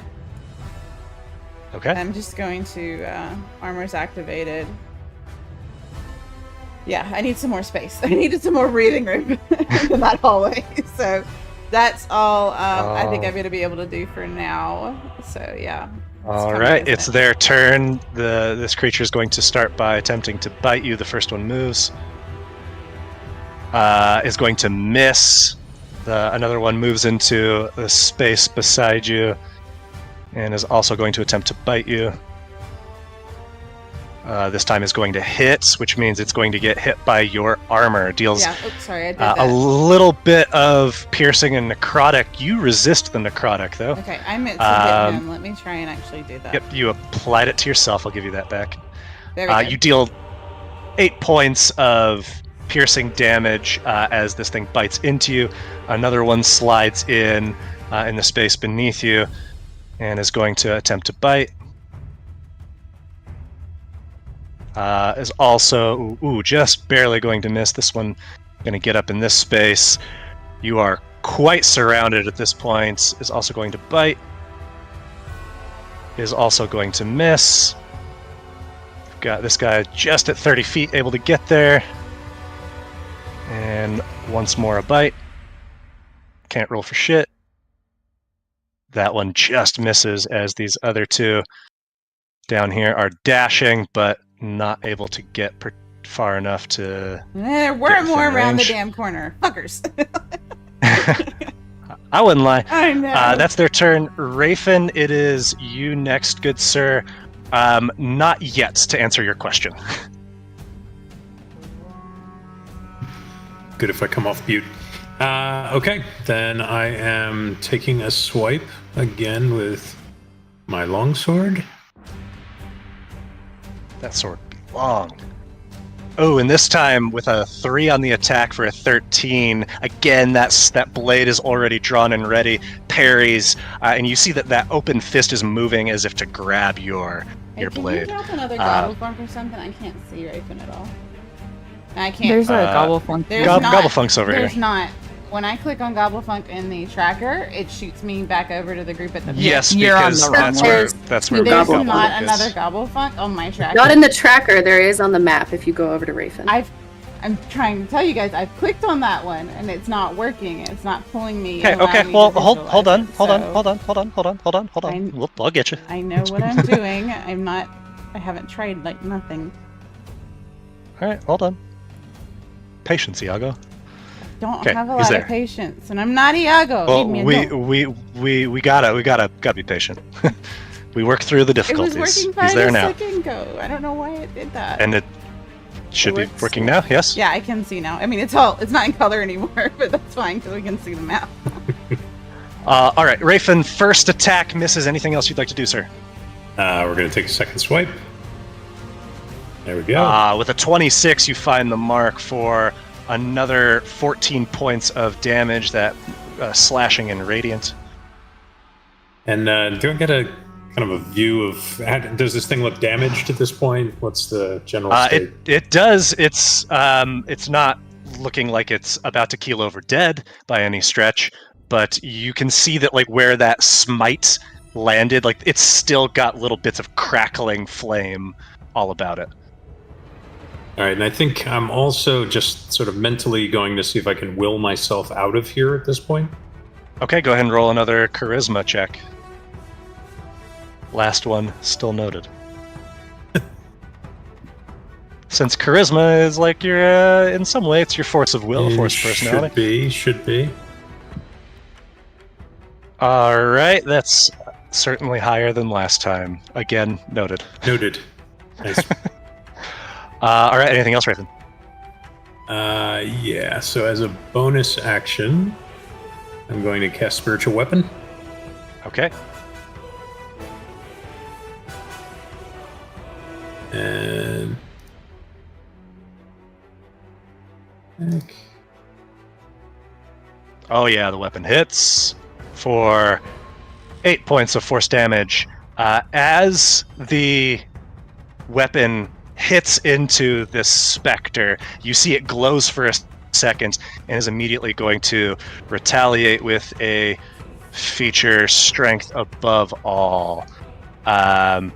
Okay. I'm just going to armor's activated. Yeah, I need some more space. I needed some more breathing room in that hallway. So that's all I think I'm going to be able to do for now. So yeah. All right, it's their turn. This creature is going to start by attempting to bite you. The first one moves. Is going to miss. Another one moves into the space beside you and is also going to attempt to bite you. This time is going to hit, which means it's going to get hit by your armor. Deals sorry, I did a little bit of piercing and necrotic. You resist the necrotic, though. Okay, I meant to hit him. Let me try and actually do that. Yep, you applied it to yourself. I'll give you that back. There we go. You deal 8 points of piercing damage as this thing bites into you. Another one slides in the space beneath you and is going to attempt to bite. Is also just barely going to miss. This one going to get up in this space. You are quite surrounded at this point. Is also going to bite. Is also going to miss. Got this guy just at 30 feet, able to get there. And once more a bite. Can't roll for shit. That one just misses, as these other two down here are dashing, but not able to get far enough to. There were more within around the range. damn corner. Fuckers. I wouldn't lie. I know. That's their turn. Rafen, it is you next, good sir. Not yet, to answer your question. Good if I come off mute. Okay, then I am taking a swipe again with my longsword. That sword be long. Oh, and this time with a 3 on the attack for a 13. Again, that blade is already drawn and ready. Parries, and you see that open fist is moving as if to grab your blade. Can you drop another gobblefunk or something? I can't see Rafen at all. I can't. There's a gobblefunk. There's not. Gobblefunk's over There's here. not. When I click on Gobblefunk in the tracker, it shoots me back over to the group at the Yes, You're on because the wrong that's where There's Gobblefunk not is. another Gobblefunk on my tracker. Not in the tracker. There is on the map if you go over to Rafen. I'm trying to tell you guys, I've clicked on that one and it's not working. It's not pulling me. Okay, and allowing okay. me Well, to hold on, visualize hold it, on, so hold on. I'll get you. I know what I'm doing. I haven't tried like nothing. All right, hold on. Patience, Iago. Don't Okay, have a he's lot there. of patience, and I'm not Iago. Well, Leave me alone. we gotta be patient. We work through the It was difficulties. working fine He's there a now, second ago. I don't know why it did that. and it should be works. working now. Yes. Yeah, I can see now. I mean, it's not in color anymore, but that's fine because we can see the map. All right, Rafen. First attack misses. Anything else you'd like to do, sir? We're going to take a second swipe. There we go. With a 26, you find the mark for another 14 points of damage. That slashing and radiant. And do I get a kind of a view of does this thing look damaged at this point? What's the general state? It does. It's not looking like it's about to keel over dead by any stretch, but you can see that like where that smite landed, like it's still got little bits of crackling flame all about it. All right, and I think I'm also just sort of mentally going to see if I can will myself out of here at this point. Okay, go ahead and roll another charisma check. Last one still noted. Since charisma is like your, in some way, it's your force of will, force of personality. Should be. All right, that's certainly higher than last time. Again, noted. Noted. Nice. All right, anything else, Raven? Yeah, so as a bonus action, I'm going to cast Spiritual Weapon. Okay. And... Oh yeah, the weapon hits for 8 points of force damage. As the weapon hits into this specter, you see it glows for a second and is immediately going to retaliate with a feature strength above all. As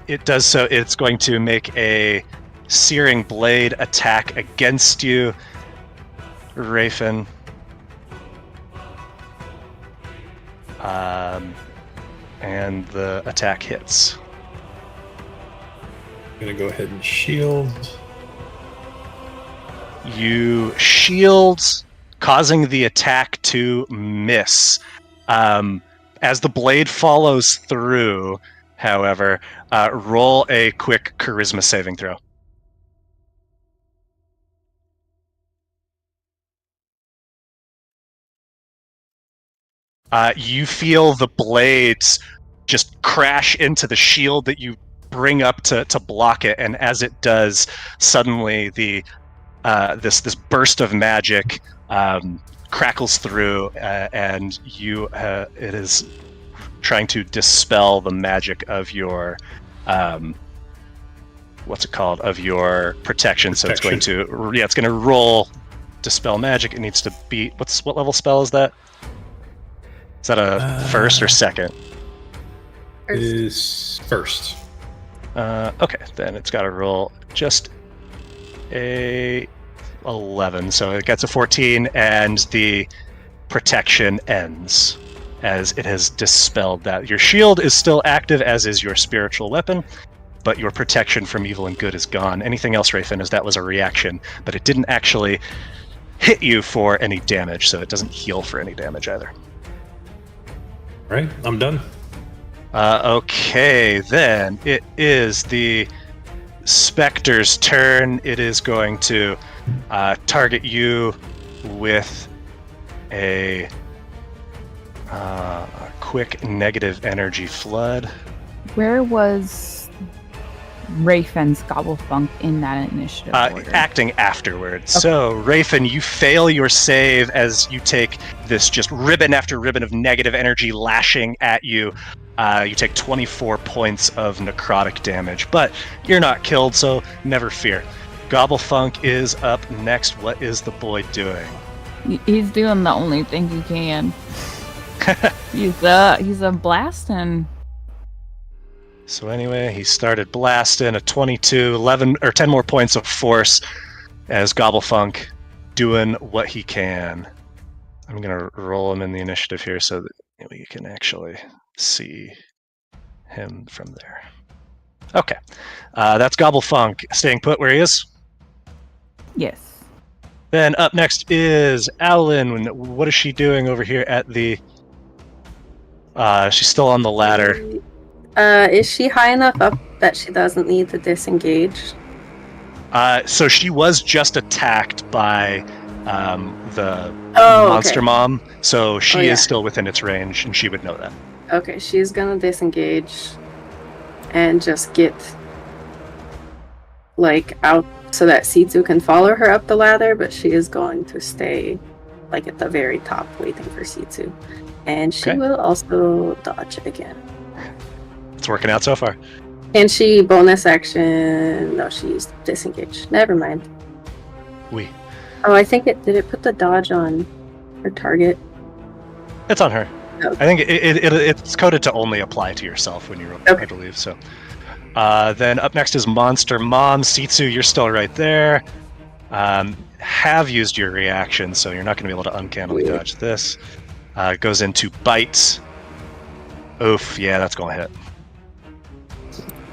it does so, it's going to make a searing blade attack against you, Rafen. And the attack hits. I'm going to go ahead and shield. You shield, causing the attack to miss. As the blade follows through, however, roll a quick charisma saving throw. You feel the blades just crash into the shield that you bring up to block it, and as it does, suddenly the this burst of magic crackles through, and you it is trying to dispel the magic of your what's it called, of your protection. So it's going to roll dispel magic. It needs to beat what level spell is that? Is that a first or second? Is first. Okay, then it's got to roll just a 11, so it gets a 14, and the protection ends as it has dispelled that. Your shield is still active, as is your spiritual weapon, but your protection from evil and good is gone. Anything else, Rafen, as that was a reaction, but it didn't actually hit you for any damage, so it doesn't heal for any damage either. All right, I'm done. Okay, then it is the Spectre's turn. It is going to target you with a quick negative energy flood. Where was Rafen's Gobblefunk in that initiative order? Acting afterwards. Okay. So, Rafen, you fail your save as you take this just ribbon after ribbon of negative energy lashing at you. You take 24 points of necrotic damage, but you're not killed, so never fear. Gobblefunk is up next. What is the boy doing? He's doing the only thing he can. He's a blasting. So anyway, he started blasting a 22, 11 or 10 more points of force as Gobblefunk doing what he can. I'm going to roll him in the initiative here so that we can actually see him from there. Okay. That's Gobblefunk staying put where he is. Yes. Then up next is Owlin. What is she doing over here at the... she's still on the ladder. Is she high enough up that she doesn't need to disengage? So she was just attacked by the monster mom, so she is still within its range, and she would know that. Okay, she's gonna disengage and just get out so that C2 can follow her up the ladder, but she is going to stay at the very top waiting for C2. And she will also dodge again. It's working out so far. And she bonus action? No, she used disengage. Never mind. We. Oh, I think it did. It put the dodge on her target. It's on her. Oh. I think it's coded to only apply to yourself when you roll, Okay. I believe. So, then up next is Monster Mom. Sitsu, you're still right there. Have used your reaction, so you're not going to be able to uncannily dodge this. Goes into Bite. Oof, yeah, that's going to hit.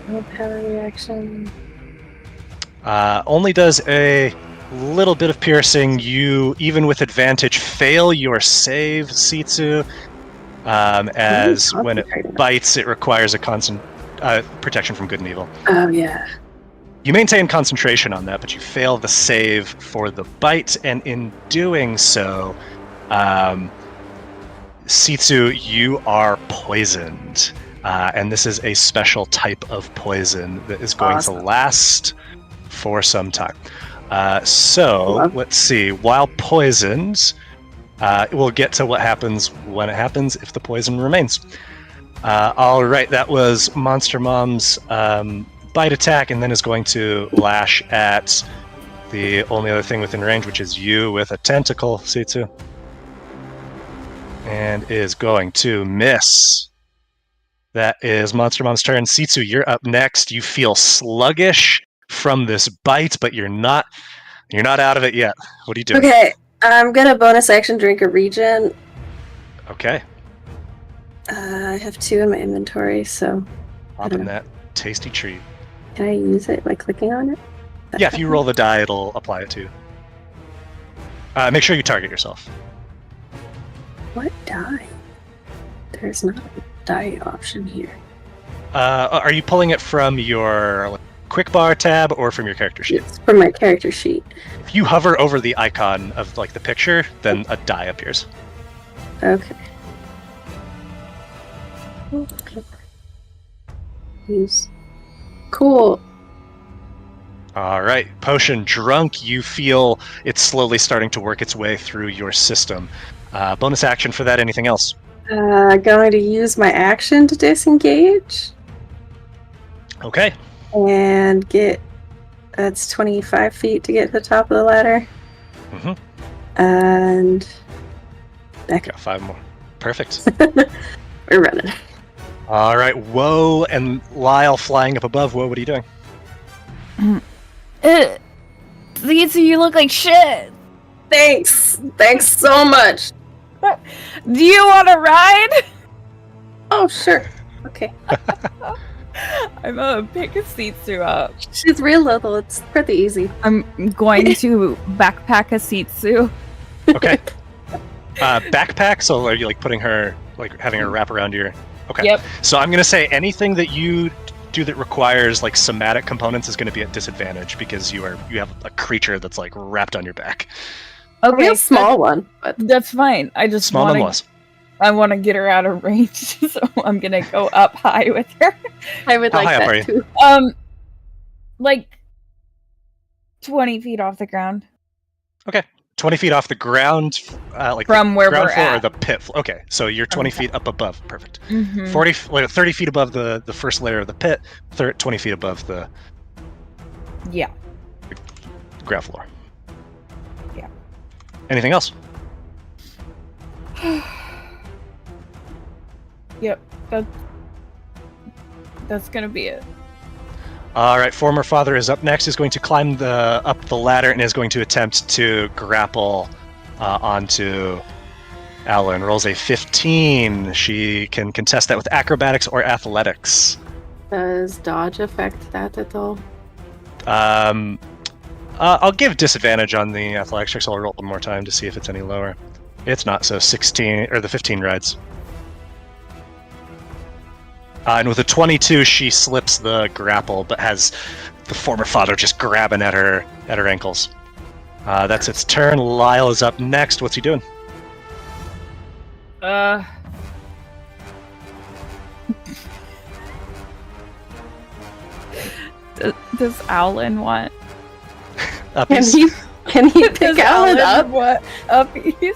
No power reaction. Only does a little bit of piercing. You, even with advantage, fail your save, Sitsu. As when it bites, it requires a constant protection from good and evil. Oh, yeah. You maintain concentration on that, but you fail the save for the bite, and in doing so, Sitsu, you are poisoned. And this is a special type of poison that is going to last for some time. Let's see. While poisoned, we'll get to what happens when it happens if the poison remains. All right, that was Monster Mom's bite attack, and then is going to lash at the only other thing within range, which is you with a tentacle, Sitsu. And is going to miss. That is Monster Mom's turn. Sitsu, you're up next. You feel sluggish from this bite, but you're not out of it yet. What are you doing? Okay, I'm gonna bonus action drink a regen. Okay. I have 2 in my inventory, so Hop in that tasty treat. can I use it by clicking on it? Yeah, if you roll the die, it'll apply it to you. Make sure you target yourself. What die? There's not a die option here. Are you pulling it from your quick bar tab or from your character sheet? It's from my character sheet. If you hover over the icon of the picture, then a die appears. Okay. Okay. Use. Cool. All right, potion drunk. You feel it's slowly starting to work its way through your system. Bonus action for that. Anything else? Going to use my action to disengage Okay. and get. That's 25 feet to get to the top of the ladder. Mm-hmm. And back Got 5 more. Perfect. We're running. All right, Woe and Lyle flying up above. Woe, what are you doing? Sitsu, you look like shit. Thanks so much. Do you want to ride? Oh, sure. Okay. I'm gonna pick Sitsu up. She's real little. It's pretty easy. I'm going to backpack a Sitsu. Okay. Backpack. So are you putting her, having her wrap around your? Okay. Yep. So I'm gonna say anything that you do that requires somatic components is going to be at disadvantage because you have a creature that's wrapped on your back. A real small one, but That's fine. I just Small nonetheless. I want to get her out of range, so I'm gonna go up high with her. I would How like high up are that you? too. Like 20 feet off the ground. 20 feet off the ground, From where ground we're floor or at. the pit floor. Okay, so you're 20 feet up above. Perfect. Mm-hmm. 30 feet above the first layer of the pit, 20 feet above the Yeah. ground floor. Yeah. Anything else? Yep. That's gonna be it. All right, former father is up next. Is going to climb up the ladder and is going to attempt to grapple onto Alan. Rolls a 15. She can contest that with acrobatics or athletics. Does dodge affect that at all? I'll give disadvantage on the athletics checks. I'll roll one more time to see if it's any lower. It's not, so 16 or the 15 rides. And with a 22, she slips the grapple, but has the former father just grabbing at her ankles. That's its turn. Lyle is up next. What's he doing? Does Alan want? Can he pick Does Alan up? What uppies?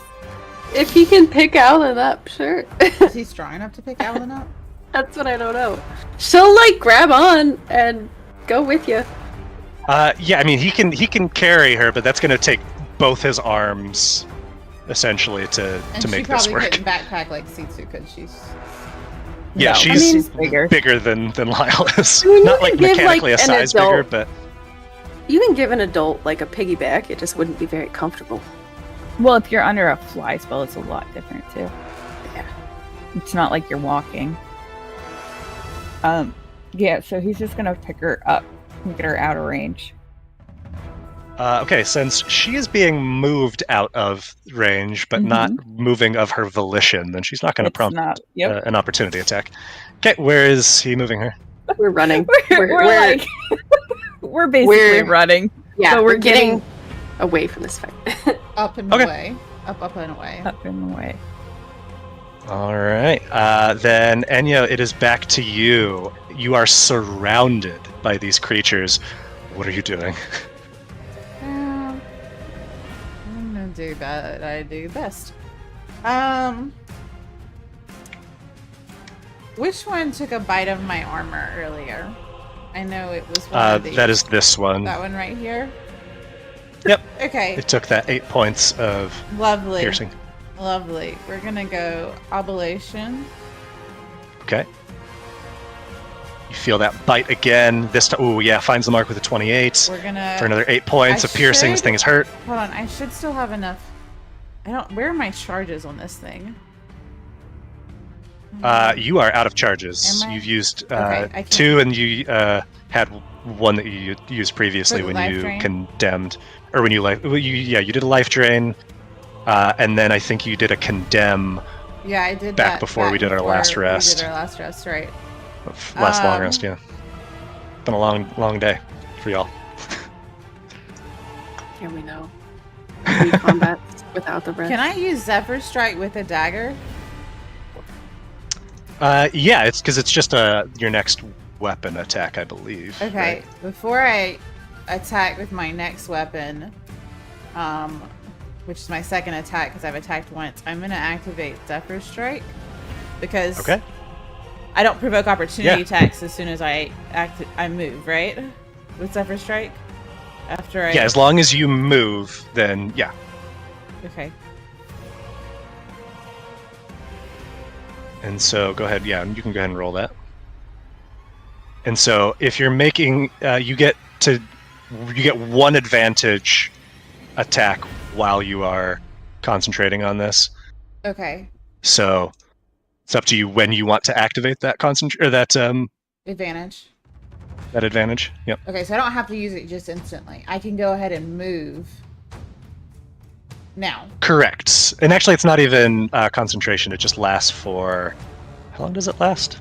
If he can pick Alan up, sure. Is he strong enough to pick Alan up? That's what I don't know. She'll like grab on and go with you. Yeah, I mean he can carry her, but that's going to take both his arms, essentially, to make this she probably work. couldn't backpack like Sitsu because she's. Yeah, No, she's bigger. than Lyle is. I mean, Not you like could give, mechanically like, a an size bigger, adult- but You can give an adult like a piggyback. It just wouldn't be very comfortable. Well, if you're under a fly spell, it's a lot different too. Yeah. It's not like you're walking. Yeah, so he's just gonna pick her up and get her out of range. okay, since she is being moved out of range, but not moving of her volition, then she's not going to It's prompt not. Yep. an opportunity attack. Okay, where is he moving her? We're running. We're like we're basically we're- running. yeah, so we're we're getting away from this fight. Up and Okay. away. Up and away. up in the way. All right, then Enya, it is back to you. You are surrounded by these creatures. What are you doing? I'm gonna do that. I do best. Which one took a bite of my armor earlier? I know it was one of these. That is this one. That one right here. Yep. Okay. It took that 8 points of Lovely. piercing. Lovely. We're gonna go oblation. Okay. You feel that bite again. This time, oh yeah, finds the mark with a 28 We're gonna. for another 8 points I of piercing. This should- thing is hurt. Hold on. I should still have enough. I don't. Where are my charges on this thing? You are out of charges. Am I? You've used Okay, I 2, and you had one that you used previously For the when life you drain? condemned, or when you you did a life drain, and then I think you did a condemn Yeah, I did back that before we did our last before rest. We did our last rest, right? Last long rest. Yeah, been a long day for y'all. Yeah, we know. We combat without the rest. Can I use Zephyr Strike with a dagger? Yeah, it's because it's just your next weapon attack, I believe. Okay, right? before I attack with my next weapon, which is my second attack because I've attacked once, I'm gonna activate Zephyr Strike because Okay. I don't provoke opportunity Yeah. attacks as soon as I move, right? With Zephyr Strike, after I Yeah, as long as you move, then yeah. okay. And so go ahead, yeah, you can go ahead and roll that. And so if you're making, you get one advantage attack while you are concentrating on this. Okay. So it's up to you when you want to activate that that Advantage. that advantage. Yep. Okay, so I don't have to use it just instantly. I can go ahead and move now. Correct. And actually, it's not even concentration. It just lasts for how long does it last?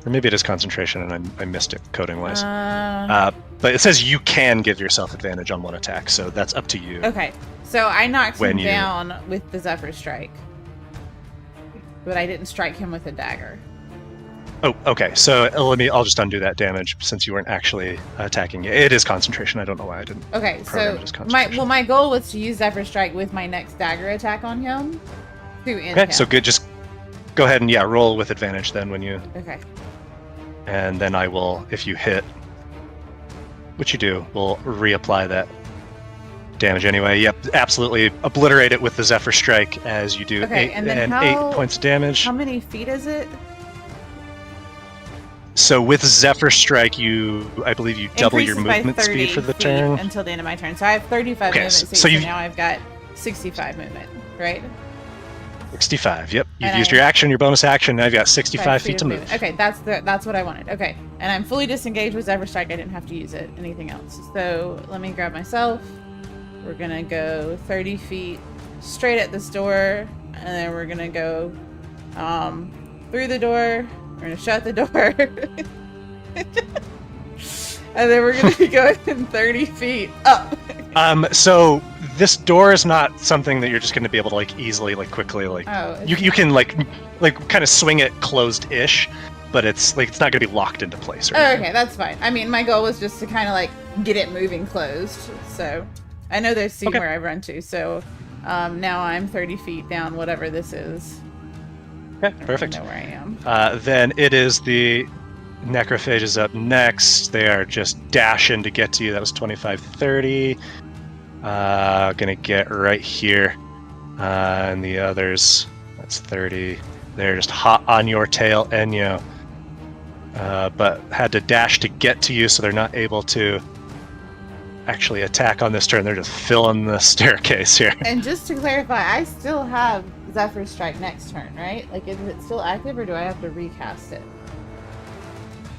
Or maybe it is concentration, and I missed it coding wise. But it says you can give yourself advantage on one attack, so that's up to you. Okay, so I knocked When him you- down with the Zephyr Strike, but I didn't strike him with a dagger. Oh, okay. So I'll just undo that damage since you weren't actually attacking it. It is concentration. I don't know why I didn't. Okay, Program so it as concentration. my goal was to use Zephyr Strike with my next dagger attack on him to end Okay, him. so good. Just go ahead and roll with advantage then when you, Okay. and then I will, if you hit, which you do, we'll reapply that damage anyway. Yep, absolutely obliterate it with the Zephyr Strike as you do Okay, 8 and then and how- 8 points of damage. How many feet is it? So with Zephyr Strike, I believe you double your Increases by movement 30 speed for the feet turn. until the end of my turn. So I have 35 Okay, movement so speed, so you've- now I've got 65 movement, right? 65. Yep, you've And used I- your action, your bonus action. Now you've got 65 feet of to move. movement. Okay, that's what I wanted. Okay, and I'm fully disengaged with Zephyr Strike. I didn't have to use it. Anything else? So let me grab myself. We're gonna go 30 feet straight at this door, and then we're gonna go through the door. We're gonna shut the door. And then we're gonna be going 30 feet up. So this door is not something that you're just going to be able to easily quickly Oh, you can kind of swing it closed-ish, but it's not going to be locked into place. Or Oh, anything. okay, that's fine. I mean, my goal was just to kind of get it moving closed. So I know there's seen Okay. where I run to. So now I'm 30 feet down, whatever this is. Okay, perfect. I know where I am. Then it is the necrophages up next. They are just dashing to get to you. That was 25, 30. Gonna get right here. And the others, that's 30. They're just hot on your tail, Enyo. But had to dash to get to you, so they're not able to actually attack on this turn. They're just filling the staircase here. And just to clarify, I still have Zephyr Strike next turn, right? Like, is it still active, or do I have to recast it?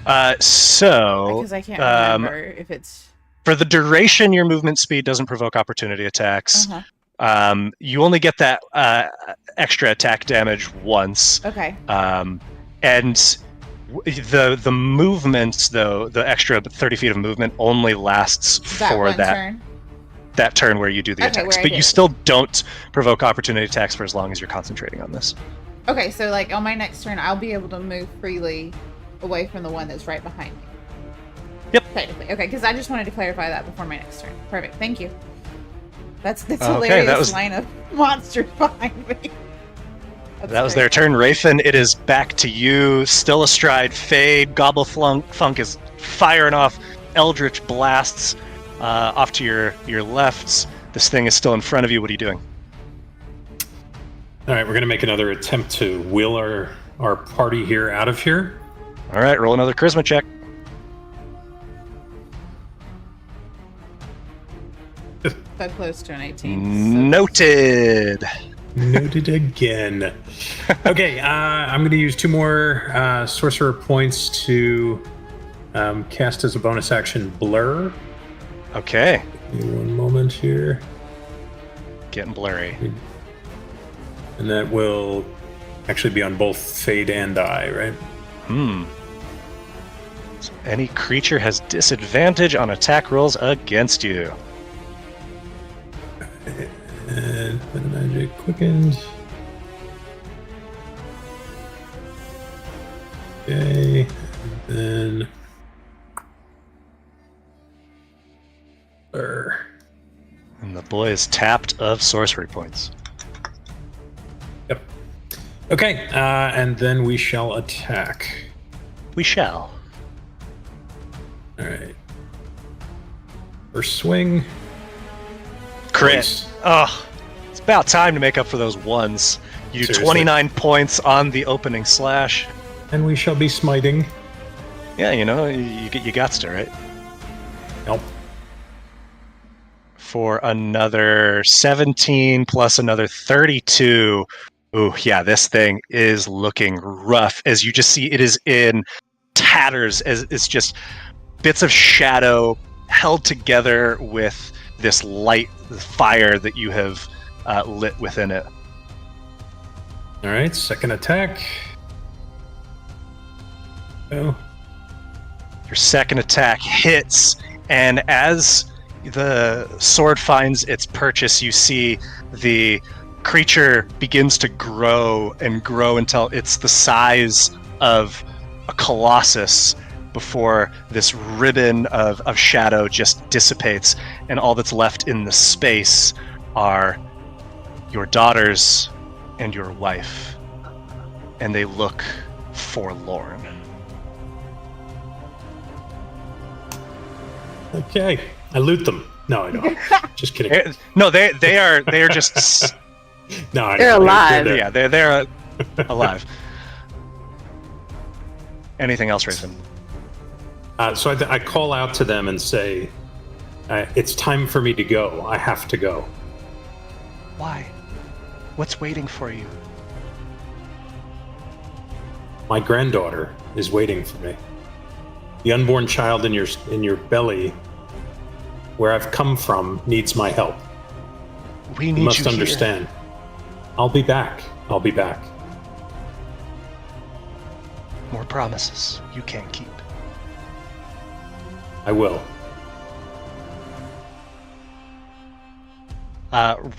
Because I can't remember if it's... For the duration, your movement speed doesn't provoke opportunity attacks. Uh-huh. You only get that extra attack damage once. Okay. And the movement, though, the extra 30 feet of movement only lasts for that turn where you do the attacks. But you still don't provoke opportunity attacks for as long as you're concentrating on this. Okay, so like on my next turn, I'll be able to move freely away from the one that's right behind me. Yep. Technically. Okay, because I just wanted to clarify that before my next turn. Perfect. Thank you. That's Okay, hilarious that was- line of monsters behind me. That was their turn. Rafen, it is back to you. Still astride Fade. Gobblefunk is firing off Eldritch blasts off to your left. This thing is still in front of you. What are you doing? All right, we're going to make another attempt to wheel our party here out of here. All right, roll another charisma check. So close to an 18. Noted. Noted again. Okay, I'm going to use 2 more sorcerer points to cast as a bonus action Blur. Okay. Give me 1 moment here. Getting blurry. And that will actually be on both Fade and I, right? So any creature has disadvantage on attack rolls against you. And the magic quickened. Okay, and then Blur. And the boy is tapped of sorcery points. Yep. Okay, and then we shall attack. We shall. All right. First swing. Crit. Nice. Oh, it's about time to make up for those ones. You do Seriously. 29 points on the opening slash. And we shall be smiting. Yeah, you know, you got to, right? Nope. For another 17 plus another 32. Ooh, yeah, this thing is looking rough. As you just see, it is in tatters. As it's just bits of shadow held together with this light fire that you have lit within it. All right, second attack. Oh. Your second attack hits, and as the sword finds its purchase, you see the creature begins to grow and grow until it's the size of a colossus before this ribbon of shadow just dissipates, and all that's left in the space are your daughters and your wife, and they look forlorn. Okay, I loot them. No, I don't. Just kidding. No, they are just No, I They're know. alive. there. yeah, they're alive. Anything else, Raven? So I call out to them and say, "It's time for me to go. I have to go." Why? What's waiting for you? My granddaughter is waiting for me. The unborn child in your belly, where I've come from, needs my help. We You need must you here. understand. I'll be back. I'll be back. More promises you can't keep. I will.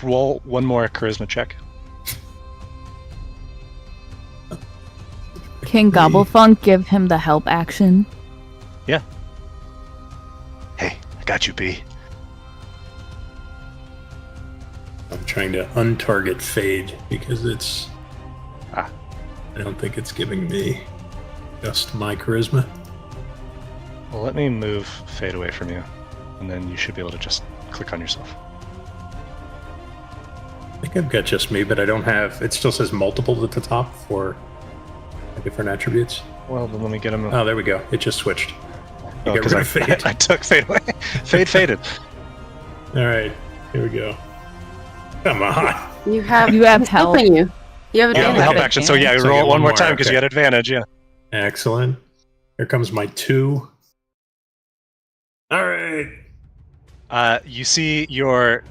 Roll one more charisma check. Can Gobblefunk give him the help action? Yeah. Hey, I got you, B. I'm trying to untarget Fade because it's I don't think it's giving me just my charisma. Well, let me move Fade away from you, and then you should be able to just click on yourself. I think I've got just me, but I don't have... It still says multiple at the top for different attributes. Well, then let me get him. Oh, there we go. It just switched. You Oh, got because rid of Fade. I took Fade away. Fade faded. All right, here we go. Come on. You have help. helping you. You have Yeah, advantage. the help action. So yeah, So I roll get one one more more, time because okay. you had advantage. Yeah. Excellent. Here comes my 2. All right. You see your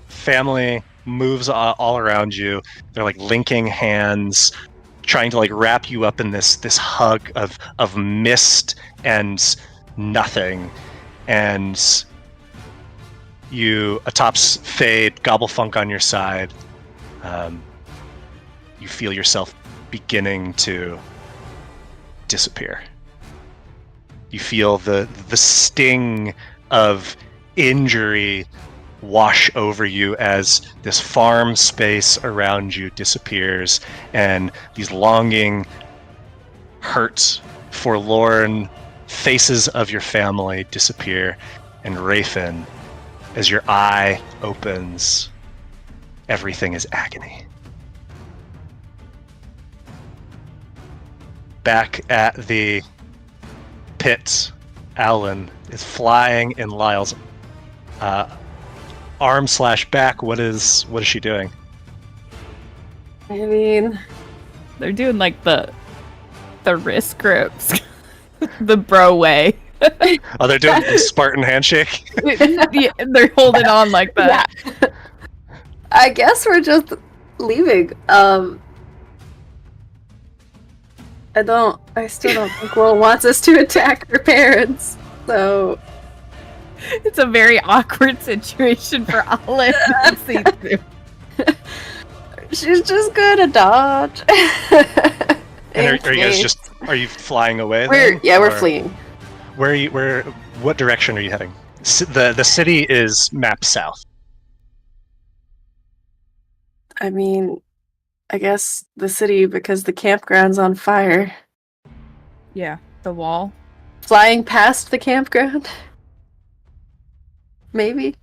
family moves all around you. They're like linking hands, trying to like wrap you up in this hug of mist and nothing. And you atops Fade, Gobblefunk on your side. You feel yourself beginning to disappear. You feel the sting of injury wash over you as this farm space around you disappears, and these longing, hurt, forlorn faces of your family disappear. And Rayfin, as your eye opens, everything is agony. Back at the pit, Alan is flying in Lyle's arm/back. What is she doing? I mean, They're doing like the wrist grips, the bro way. Oh, they're doing the Spartan handshake. Yeah, they're holding on like that. yeah. I guess we're just leaving. I still don't think Will wants us to attack her parents. So It's a very awkward situation for Alan to see through. she's just gonna dodge. And are you guys are you flying away? We're then? we're Or fleeing. what direction are you heading? The city is mapped south. I mean, I guess the city because the campground's on fire. Yeah, the wall. Flying past the campground. Maybe.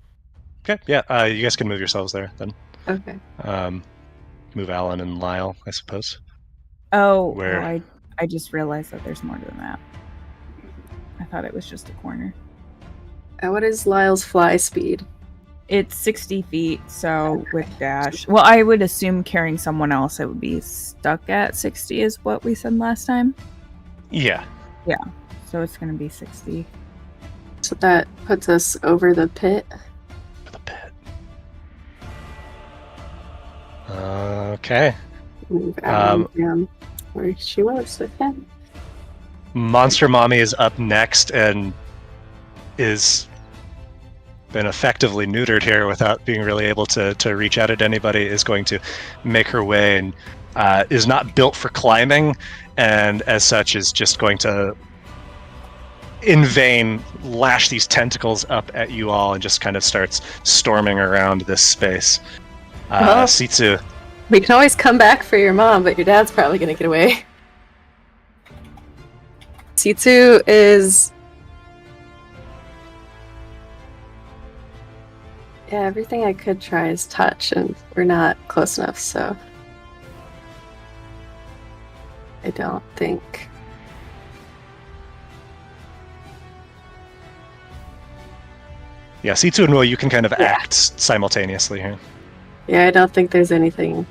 Okay, yeah, you guys can move yourselves there then. Okay. Move Alan and Lyle, I suppose. Oh, Where? well, I just realized that there's more to the map. I thought it was just a corner. What is Lyle's fly speed? It's 60 feet, so with dash. Well, I would assume carrying someone else, it would be stuck at 60 is what we said last time. Yeah. So it's going to be 60. So that puts us over the pit. For the pit. Okay. Move Alan down where she was with him. Monster Mommy is up next and is been effectively neutered here without being really able to reach out at anybody, is going to make her way and is not built for climbing, and as such is just going to in vain lash these tentacles up at you all and just kind of starts storming around this space. Sitsu. We can always come back for your mom, but your dad's probably gonna get away. Sitsu is... Yeah, everything I could try is touch, and we're not close enough, so... I don't think... Yeah, Sitsu and Will, you can kind of act simultaneously here. Yeah, I don't think there's anything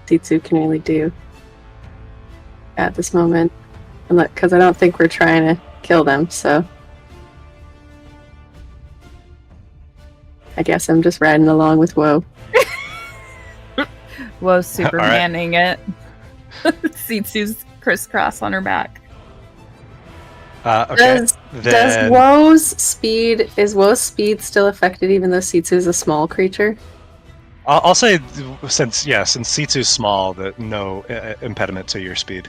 Sitsu can really do at this moment. Because I don't think we're trying to kill them, so... I guess I'm just riding along with Woe. Woe's Supermaning it. Sitsu's crisscross on her back. Okay. Does Woe's speed... Is Woe's speed still affected even though Sitsu's a small creature? I'll say since Sitsu's small, that no impediment to your speed.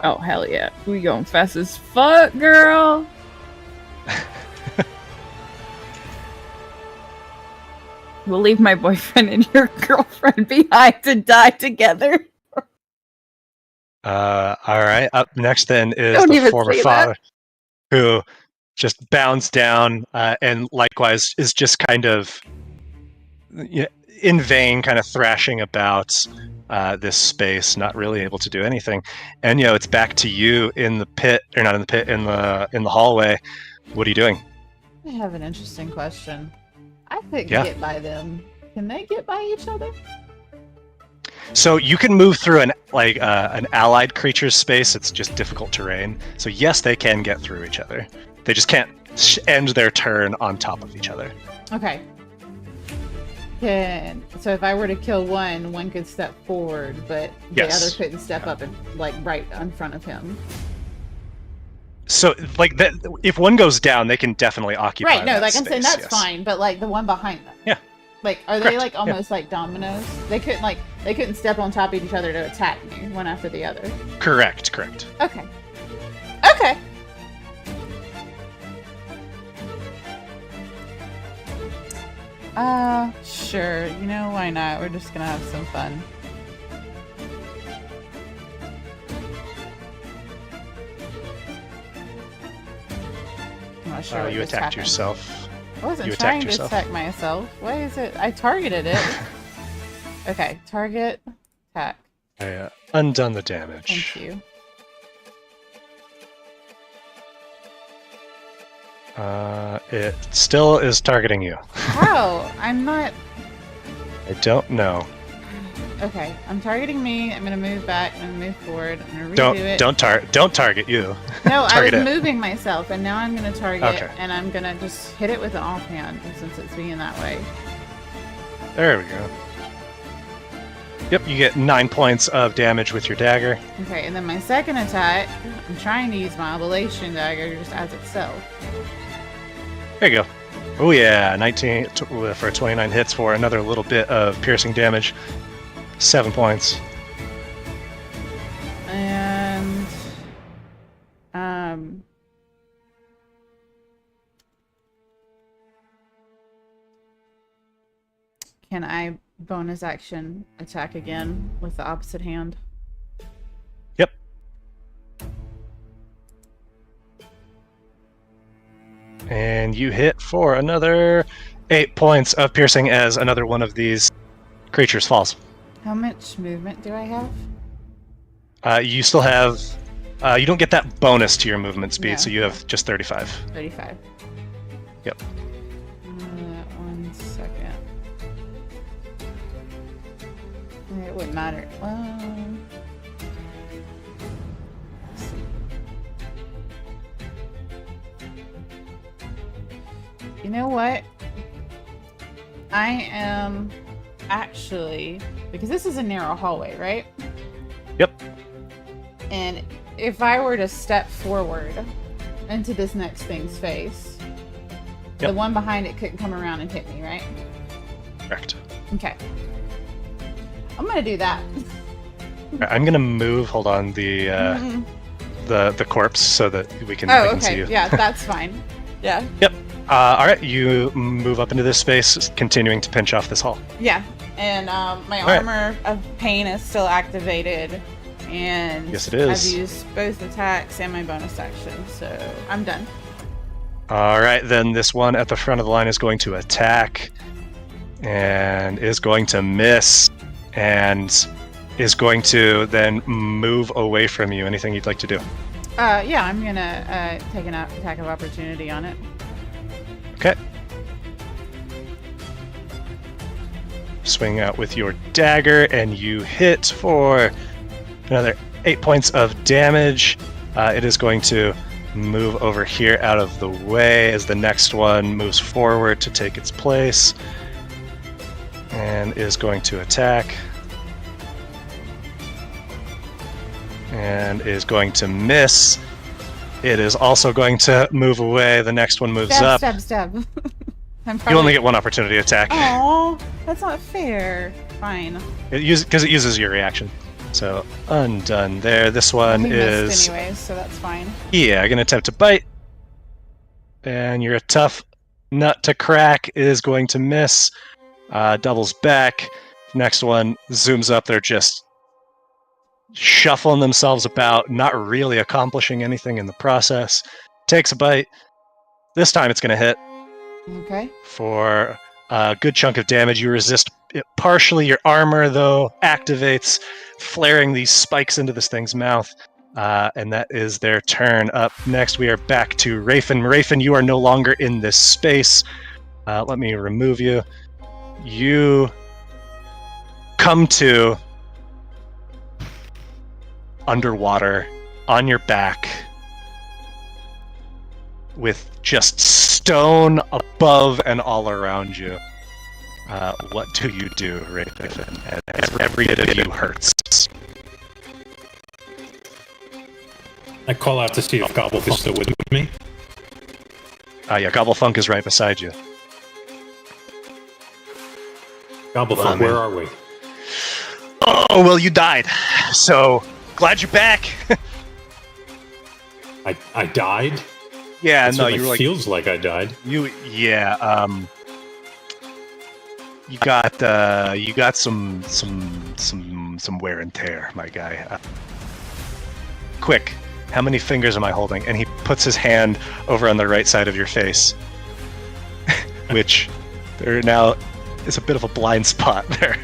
Oh, hell yeah. We going fast as fuck, girl. We'll leave my boyfriend and your girlfriend behind to die together. All right. Up next then is Don't the even former say that. father, who just bounds down and likewise is just kind of in vain, kind of thrashing about this space, not really able to do anything. And it's back to you in the pit, or not in the pit, in the hallway. What are you doing? I have an interesting question. I couldn't Yeah. get by them. Can they get by each other? So you can move through an allied creature's space. It's just difficult terrain. So yes, they can get through each other. They just can't end their turn on top of each other. Okay. So if I were to kill one could step forward, but the Yes. other couldn't step up and right in front of him. So that, if one goes down, they can definitely occupy. Right. No, that like I'm saying, space, that's yes. fine. But the one behind them. Yeah. Are they Correct, almost like dominoes? They couldn't step on top of each other to attack me one after the other. Correct. Okay. Okay. Sure. Why not? We're just gonna have some fun. I'm not sure. what You just attacked happened. yourself. I wasn't You trying attacked to yourself. attack myself. Why is it? I targeted it. Okay, target, attack. I undone the damage. Thank you. It still is targeting you. How? I'm not. I don't know. Okay, I'm targeting me. I'm gonna move back. I'm gonna move forward. I'm gonna redo it. Don't target you. No, I target was it. moving myself, and now I'm gonna target, Okay. and I'm gonna just hit it with an offhand since it's being that way. There we go. Yep, you get 9 points of damage with your dagger. Okay, and then my second attack, I'm trying to use my ablation dagger just as itself. There you go. Oh yeah, 19 for 29 hits for another little bit of piercing damage. 7 points. And can I bonus action attack again with the opposite hand? Yep. And you hit for another 8 points of piercing as another one of these creatures falls. How much movement do I have? You still have... you don't get that bonus to your movement speed, Yeah. so you have just 35. 35. Yep. 1 second. It wouldn't matter. Well... let's see. You know what? I am actually... because this is a narrow hallway, right? Yep. And if I were to step forward into this next thing's face, the Yep. one behind it couldn't come around and hit me, right? Correct. Okay. I'm gonna do that. I'm gonna move. Hold on the Mhm. the corpse so that we can, Oh, we can see okay. you. Yeah, that's fine. Yeah. All right, you move up into this space, continuing to pinch off this hall. Yeah. And my All right. armor of pain is still activated. And Yes, it is. I've used both attacks and my bonus action, so I'm done. All right, then this one at the front of the line is going to attack and is going to miss and is going to then move away from you. Anything you'd like to do? Yeah, I'm gonna take an attack of opportunity on it. Okay. Swing out with your dagger and you hit for another 8 points of damage. It is going to move over here out of the way as the next one moves forward to take its place and is going to attack and is going to miss. It is also going to move away. The next one moves up. Stab. I'm You only get one opportunity attack. Oh, that's not fair. Fine. Because it uses your reaction. So undone there. This one He missed is anyways, so that's fine. gonna attempt to bite. And you're a tough nut to crack. Is going to miss. Doubles back. Next one zooms up. They're just shuffling themselves about, not really accomplishing anything in the process. Takes a bite. This time it's going to hit Okay. for a good chunk of damage. You resist it partially. Your armor, though, activates, flaring these spikes into this thing's mouth. And that is their turn. Up next, we are back to Rafin. Rafin, you are no longer in this space. Let me remove you. You come to underwater on your back with just stone above and all around you. What do you do, Rafin? As every bit of you hurts. I call out to see if Gobblefunk is still with me. Yeah, Gobblefunk is right beside you. Gobblefunk, where are we? Oh, well, you died. So, glad you're back. I died? Yeah, It no, certainly you were like... feels like I died. You got some wear and tear, my guy. Quick, how many fingers am I holding? And he puts his hand over on the right side of your face, which there now is a bit of a blind spot there.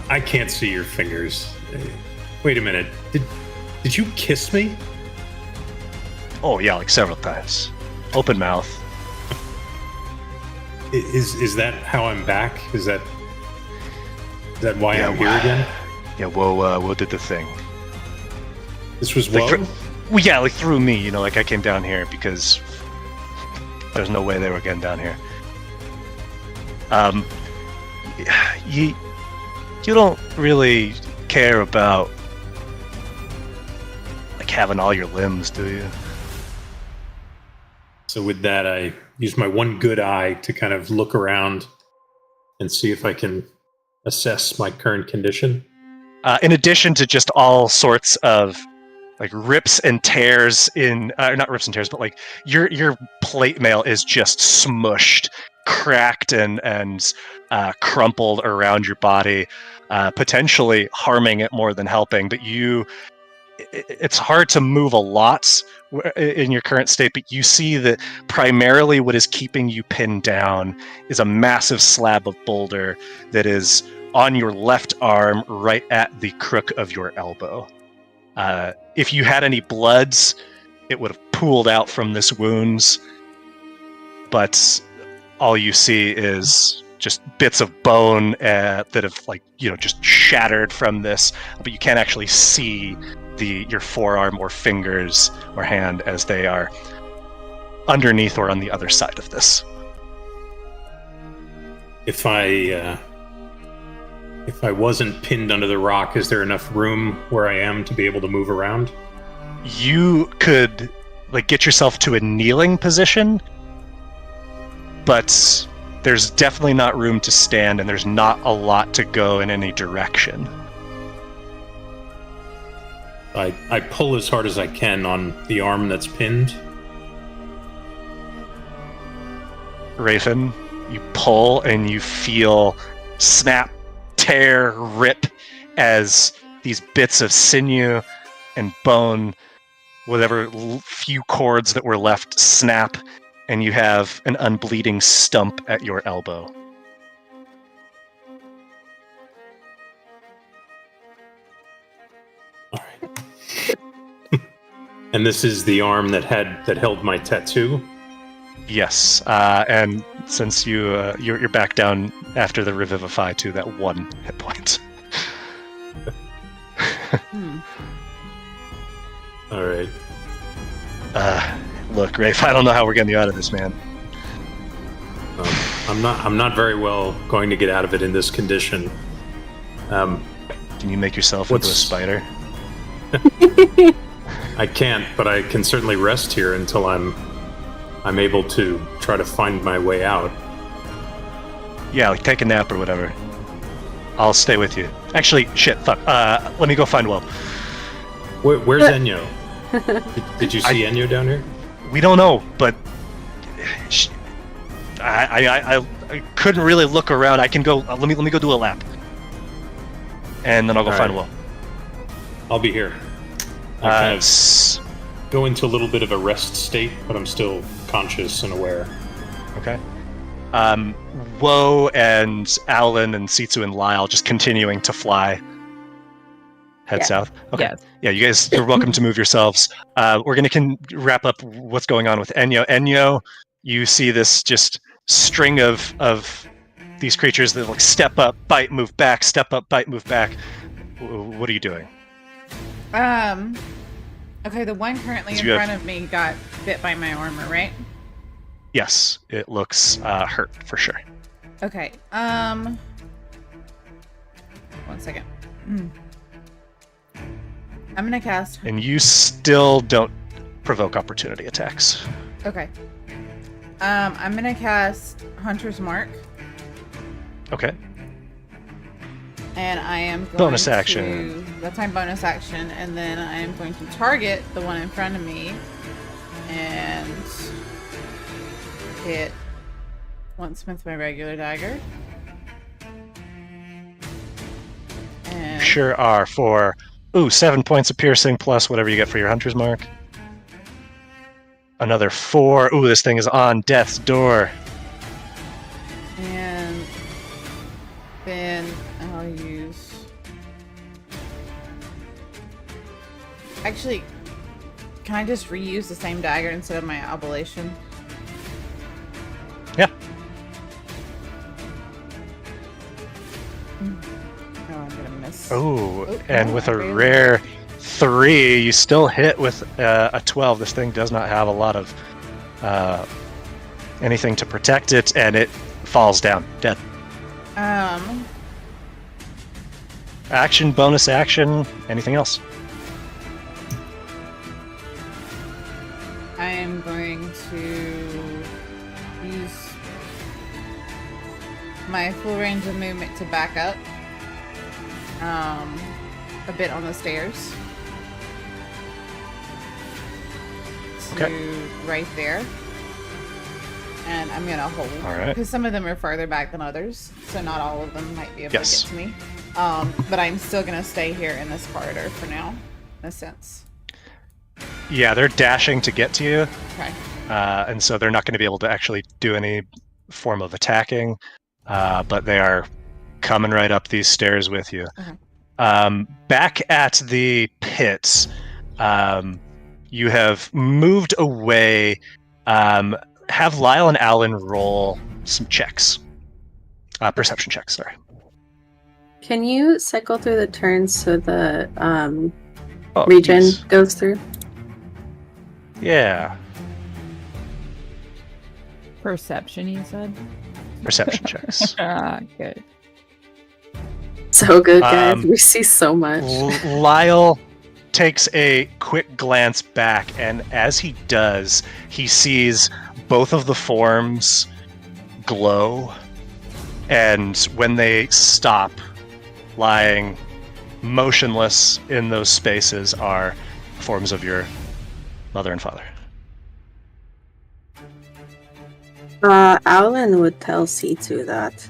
I can't see your fingers. Wait a minute. Did you kiss me? Oh yeah, like several times. Open mouth. Is that how I'm back? Is that why I'm here again? Yeah, Woe did the thing. This was Like, Woe? well, yeah, like through me, you know, like I came down here because there's no way they were getting down here. You don't really care about like having all your limbs, do you? So with that, I use my one good eye to kind of look around and see if I can assess my current condition. In addition to just all sorts of like rips and tears in, not rips and tears, but like your plate mail is just smushed, cracked, and crumpled around your body, potentially harming it more than helping. But it's hard to move a lot in your current state, but you see that primarily what is keeping you pinned down is a massive slab of boulder that is on your left arm, right at the crook of your elbow. If you had any bloods, it would have pooled out from this wounds, but all you see is just bits of bone that have, like, you know, just shattered from this, but you can't actually see your forearm or fingers or hand as they are underneath or on the other side of this. If I wasn't pinned under the rock, is there enough room where I am to be able to move around? You could like get yourself to a kneeling position, but there's definitely not room to stand, and there's not a lot to go in any direction. I pull as hard as I can on the arm that's pinned. Raven, you pull and you feel snap, tear, rip as these bits of sinew and bone, whatever few cords that were left, snap, and you have an unbleeding stump at your elbow. All right. And this is the arm that held my tattoo. Yes, and since you're back down after the revivify to that 1 hit point. All right. Look, Rafe, I don't know how we're getting you out of this, man. I'm not very well going to get out of it in this condition. Can you make yourself into a spider? I can't, but I can certainly rest here until I'm able to try to find my way out. Yeah, like take a nap or whatever. I'll stay with you. Actually, shit, fuck. Let me go find Will. Where's Enyo? Did you see Enyo down here? We don't know, but I couldn't really look around. I can go. Let me go do a lap. and then I'll go All find right. Will. I'll be here. I kind of go into a little bit of a rest state, but I'm still conscious and aware. Okay. Woe and Alan and Sitsu and Lyle just continuing to fly. Head Yeah. south. Okay. Yes. Yeah, you guys are welcome to move yourselves. We're going to wrap up what's going on with Enyo. Enyo, you see this just string of these creatures that like step up, bite, move back, step up, bite, move back. What are you doing? Okay, the one currently in You front of me got bit by my armor, right? Yes, it looks hurt for sure. Okay, 1 second. I'm gonna cast. And you still don't provoke opportunity attacks. Okay. I'm gonna cast Hunter's Mark, Okay. and I am going Bonus to, action. That's my bonus action, and then I am going to target the one in front of me, and hit once with my regular dagger. And Sure are for 7 points of piercing plus whatever you get for your hunter's mark. Another 4. This thing is on death's door. And then I'll use. Actually, can I just reuse the same dagger instead of my oblation? Yeah. Oh, I'm gonna miss. And with a rare 3, you still hit with a 12. This thing does not have a lot of anything to protect it, and it falls down dead. Action, bonus action, anything else? I am going to use my full range of movement to back up a bit on the stairs. To right there. And I'm gonna hold. All right. Because some of them are farther back than others, so not all of them might be able Yes. to get to me. But I'm still gonna stay here in this corridor for now, in a sense. Yeah, they're dashing to get to you. Okay. And so they're not going to be able to actually do any form of attacking, but they are coming right up these stairs with you. Okay. Back at the pits, you have moved away. Have Lyle and Alan roll some checks. Perception checks, sorry. Can you cycle through the turns so the Oh, regen yes. goes through? Yeah, Perception, you said? perception checks. Good. So good, guys. Um, We see so much. Lyle takes a quick glance back, and as he does, he sees both of the forms glow, and when they stop, lying motionless in those spaces are forms of your mother and father. Alan would tell C2 that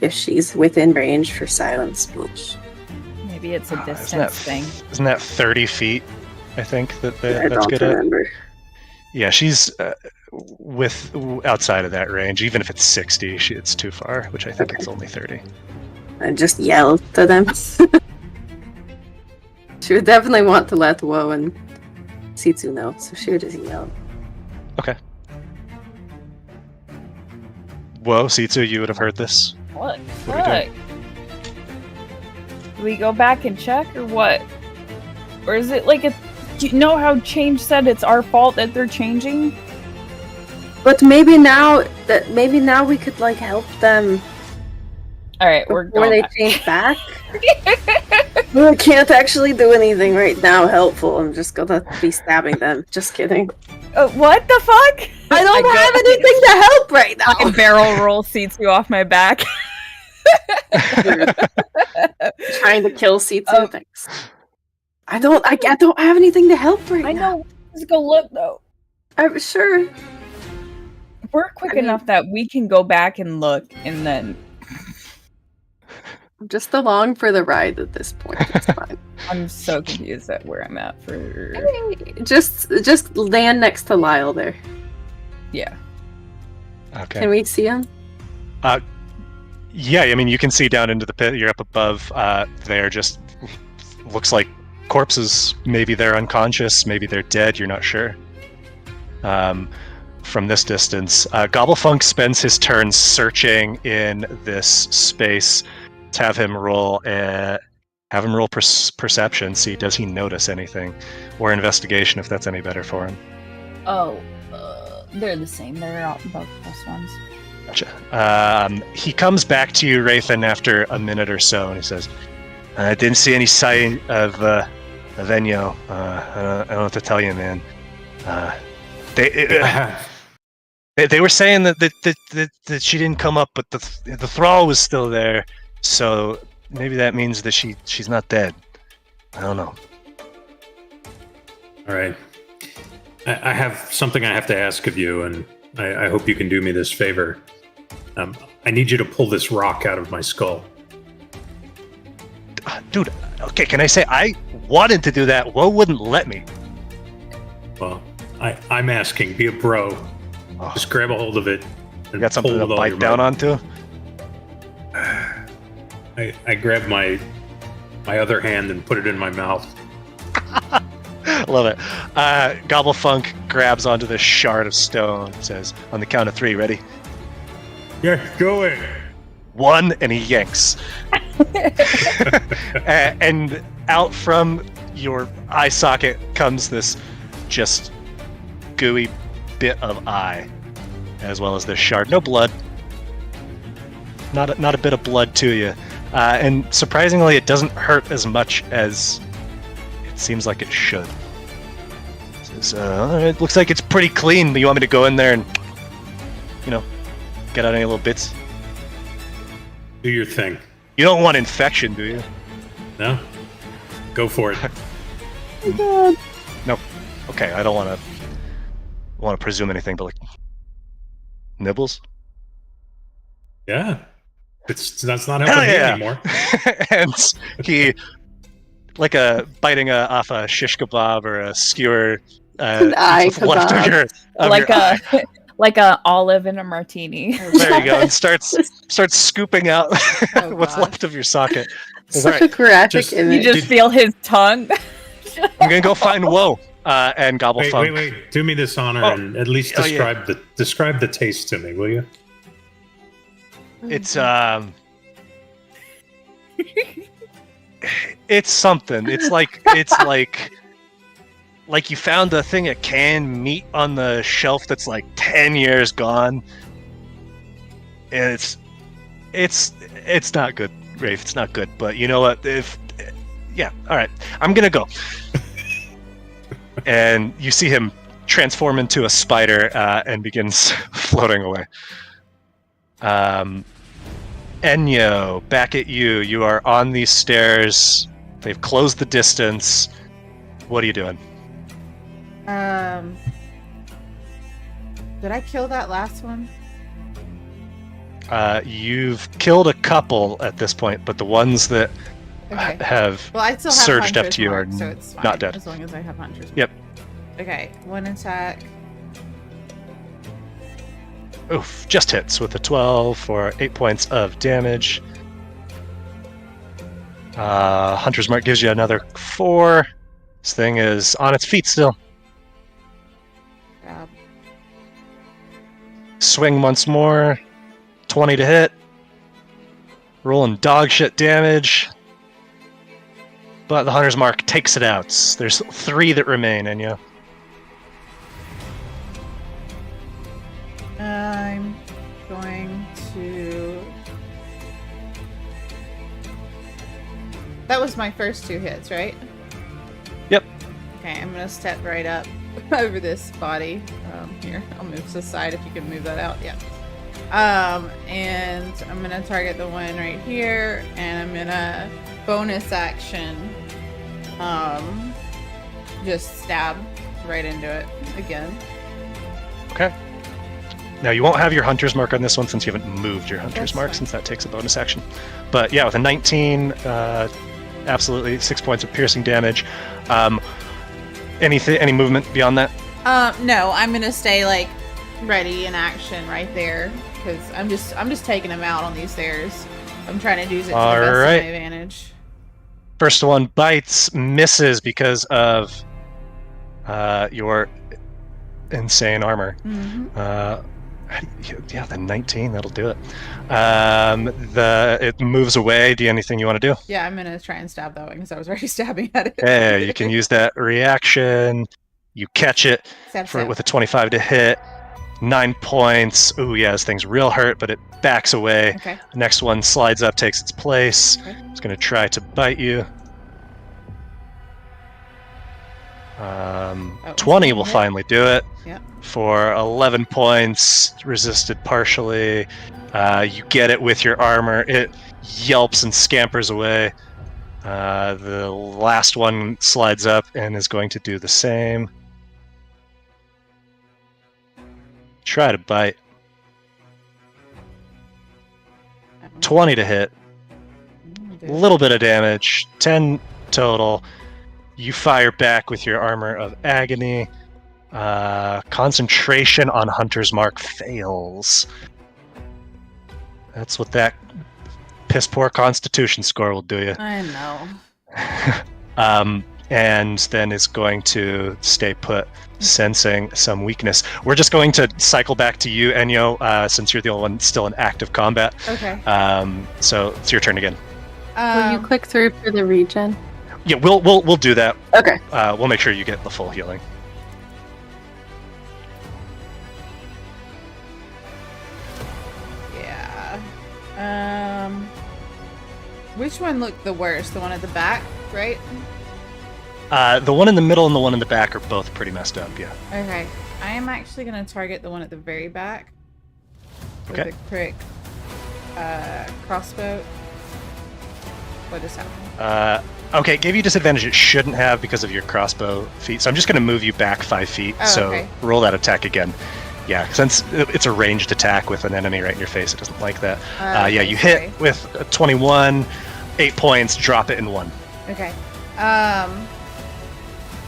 if she's within range for silent speech. Maybe it's a Isn't that, distance thing. isn't that 30 feet? I think I that's don't good at. remember. Yeah, she's outside of that range. Even if it's 60, it's too far, which I think Okay. it's only 30. I just yelled to them. She would definitely want to let Woe and C2 know, so she would just yell. Okay. Whoa, C2, you would have heard this. What? What are we Do we go back and check or what? Or is it like do you know how Change said it's our fault that they're changing? But maybe now we could like help them Alright, we're before going they back. change back. I can't actually do anything right now helpful. I'm just gonna be stabbing them. Just kidding. What the fuck? I don't I have go- anything to help right I now. barrel roll C2 off my back. Trying to kill C2. Oh. Thanks. I don't have anything to help right I now. know. Let's go look though. I'm sure. We're quick I mean- enough that we can go back and look and then just along for the ride at this point. It's fine. I'm so confused at where I'm at for. Just land next to Lyle there. Yeah. Okay. Can we see him? Yeah, I mean, you can see down into the pit. You're up above. They're just looks like corpses. Maybe they're unconscious. Maybe they're dead. You're not sure. From this distance, Gobblefunk spends his turn searching in this space. To have him roll perception. See, does he notice anything, or investigation if that's any better for him. Oh, they're the same. They're all both +1s. Gotcha. He comes back to you, Rathan, after a minute or so, and he says, "I didn't see any sign of Enyo. I don't know what to tell you, man. They were saying that she didn't come up, but the thrall was still there. So maybe that means that she's not dead. I don't know." All right. I have something I have to ask of you, and I hope you can do me this favor. I need you to pull this rock out of my skull. Dude, okay, can I say I wanted to do that? Woe wouldn't let me. Well, I'm asking. Be a bro. Oh, Just grab a hold of it. you got something to bite down onto? I grabbed my other hand and put it in my mouth. Love it. Gobblefunk grabs onto this shard of stone. Says, on the count of 3, ready? Yeah, go in. 1, and he yanks. And out from your eye socket comes this just gooey bit of eye, as well as this shard. No blood. Not a bit of blood to you. And surprisingly, it doesn't hurt as much as it seems like it should. It looks like it's pretty clean. Do you want me to go in there and, get out any little bits? Do your thing. You don't want infection, do you? No? Go for it. Nope. Okay, I don't want to presume anything, but nibbles? Yeah. That's not happening anymore. And he, biting off a shish kebab or a skewer, what's left of your like a olive in a martini. There you go, and starts scooping out what's left of your socket. Such a graphic image. You just feel his tongue. I'm gonna go find Woe and Gobblefunk. Wait. Do me this honor and at least describe the taste to me, will you? It's it's something. It's like you found a thing of canned meat on the shelf that's like 10 years gone, and it's not good, Rafe. It's not good. But you know what? All right. I'm gonna go. And you see him transform into a spider and begins floating away. Enyo, back at you. You are on these stairs. They've closed the distance. What are you doing? Did I kill that last one? You've killed a couple at this point, but the ones that have I still have surged up Hunter's to you Mark, are so it's fine, not dead. as long as I have Hunter's Mark. Yep. Okay, 1 attack. Oof, just hits with a 12 for 8 points of damage. Hunter's Mark gives you another 4. This thing is on its feet still. Grab. Swing once more. 20 to hit. Rolling dog shit damage. But the Hunter's Mark takes it out. There's 3 that remain, Enya. I'm going to... That was my first 2 hits, right? Yep. Okay, I'm gonna step right up over this body. Here, I'll move to the side if you can move that out. Yeah. And I'm gonna target the one right here, and I'm gonna bonus action, just stab right into it again. Okay. Now you won't have your hunter's mark on this one since you haven't moved your hunter's That's mark, fine. since that takes a bonus action. But yeah, with a 19, absolutely 6 points of piercing damage. Any movement beyond that? No, I'm gonna stay like ready in action right there because I'm just taking him out on these stairs. I'm trying to use it to the best of my advantage. First one bites, misses because of your insane armor. Yeah, the 19, that'll do it. It moves away. Do you anything you want to do? Yeah, I'm gonna try and stab that one because I was already stabbing at it. Hey, you can use that reaction. You catch it with a 25 to hit. 9 points. Ooh, yeah, this thing's real hurt, but it backs away. Okay. Next one slides up, takes its place. Okay. It's going to try to bite you. 20 will finally do it. Yep. For 11 points, resisted partially. You get it with your armor. It yelps and scampers away. The last one slides up and is going to do the same. Try to bite. 20 to hit. A little bit of damage. 10 total. You fire back with your armor of agony. Concentration on Hunter's Mark fails. That's what that piss poor Constitution score will do you. I know. And then is going to stay put, sensing some weakness. We're just going to cycle back to you, Enyo, since you're the only one still in active combat. Okay. So it's your turn again. Will you click through for the regen? Yeah, we'll do that. Okay. We'll make sure you get the full healing. Yeah. Which one looked the worst? The one at the back, right? The one in the middle and the one in the back are both pretty messed up, yeah. Okay. I am actually going to target the one at the very back. With Okay. a quick crossbow. What just happened? Okay, gave you disadvantage it shouldn't have because of your crossbow feat, so I'm just going to move you back 5 feet, so okay. roll that attack again. Yeah, since it's a ranged attack with an enemy right in your face, it doesn't like that. Yeah, you hit with a 21, 8 points, drop it in 1. Okay.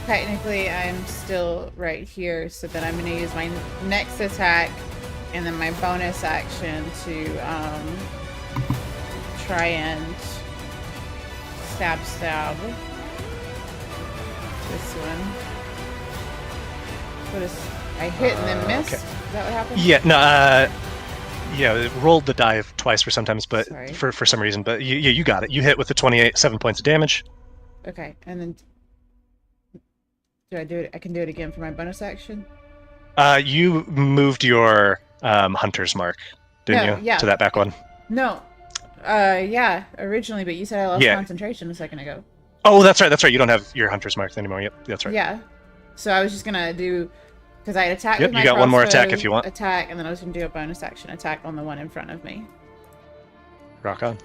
Technically, I'm still right here, so then I'm going to use my next attack and then my bonus action to try and stab this one. What is? I hit and then miss. Okay. Is that what happened? Yeah, no, yeah, it rolled the die twice for sometimes, but Sorry. for some reason, but you got it. You hit with the 28, 7 points of damage. Okay, and then do I do it? I can do it again for my bonus action. You moved your hunter's mark, didn't No, you? yeah. To that back one. No. Yeah, originally, but you said I lost Yeah. concentration a second ago. Oh, that's right. That's right. You don't have your hunter's mark anymore. Yep, that's right. Yeah. So I was just gonna do because I had attacked. Yep, with my you got one more attack crossbow if you want. Attack, and then I was gonna do a bonus action attack on the one in front of me. Rock on.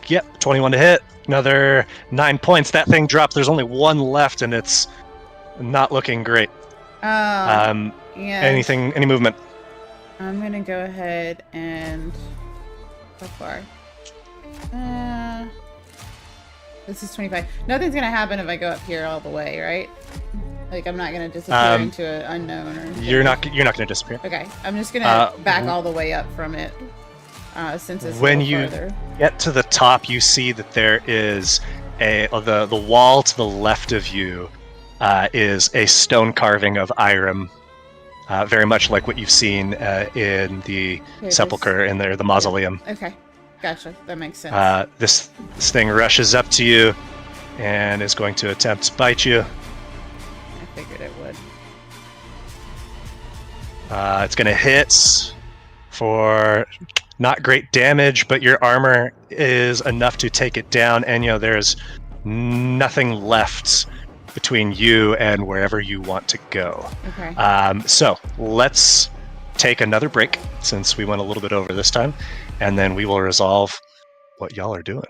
Yep, 21 to hit. Another 9 points. That thing dropped. There's only one left, and it's not looking great. Yeah. Any movement? I'm gonna go ahead and how far? This is 25. Nothing's gonna happen if I go up here all the way, right? Like I'm not gonna disappear into an unknown or anything. You're not gonna disappear. Okay, I'm just gonna back all the way up from it. Since it's When a little you further. get to the top, you see that there is the wall to the left of you is a stone carving of Irem, very much like what you've seen in the sepulcher in there, the mausoleum. Okay, gotcha. That makes sense. This thing rushes up to you and is going to attempt to bite you. I figured it would. It's going to hit for not great damage, but your armor is enough to take it down. And there's nothing left between you and wherever you want to go. Okay. So let's take another break since we went a little bit over this time, and then we will resolve what y'all are doing.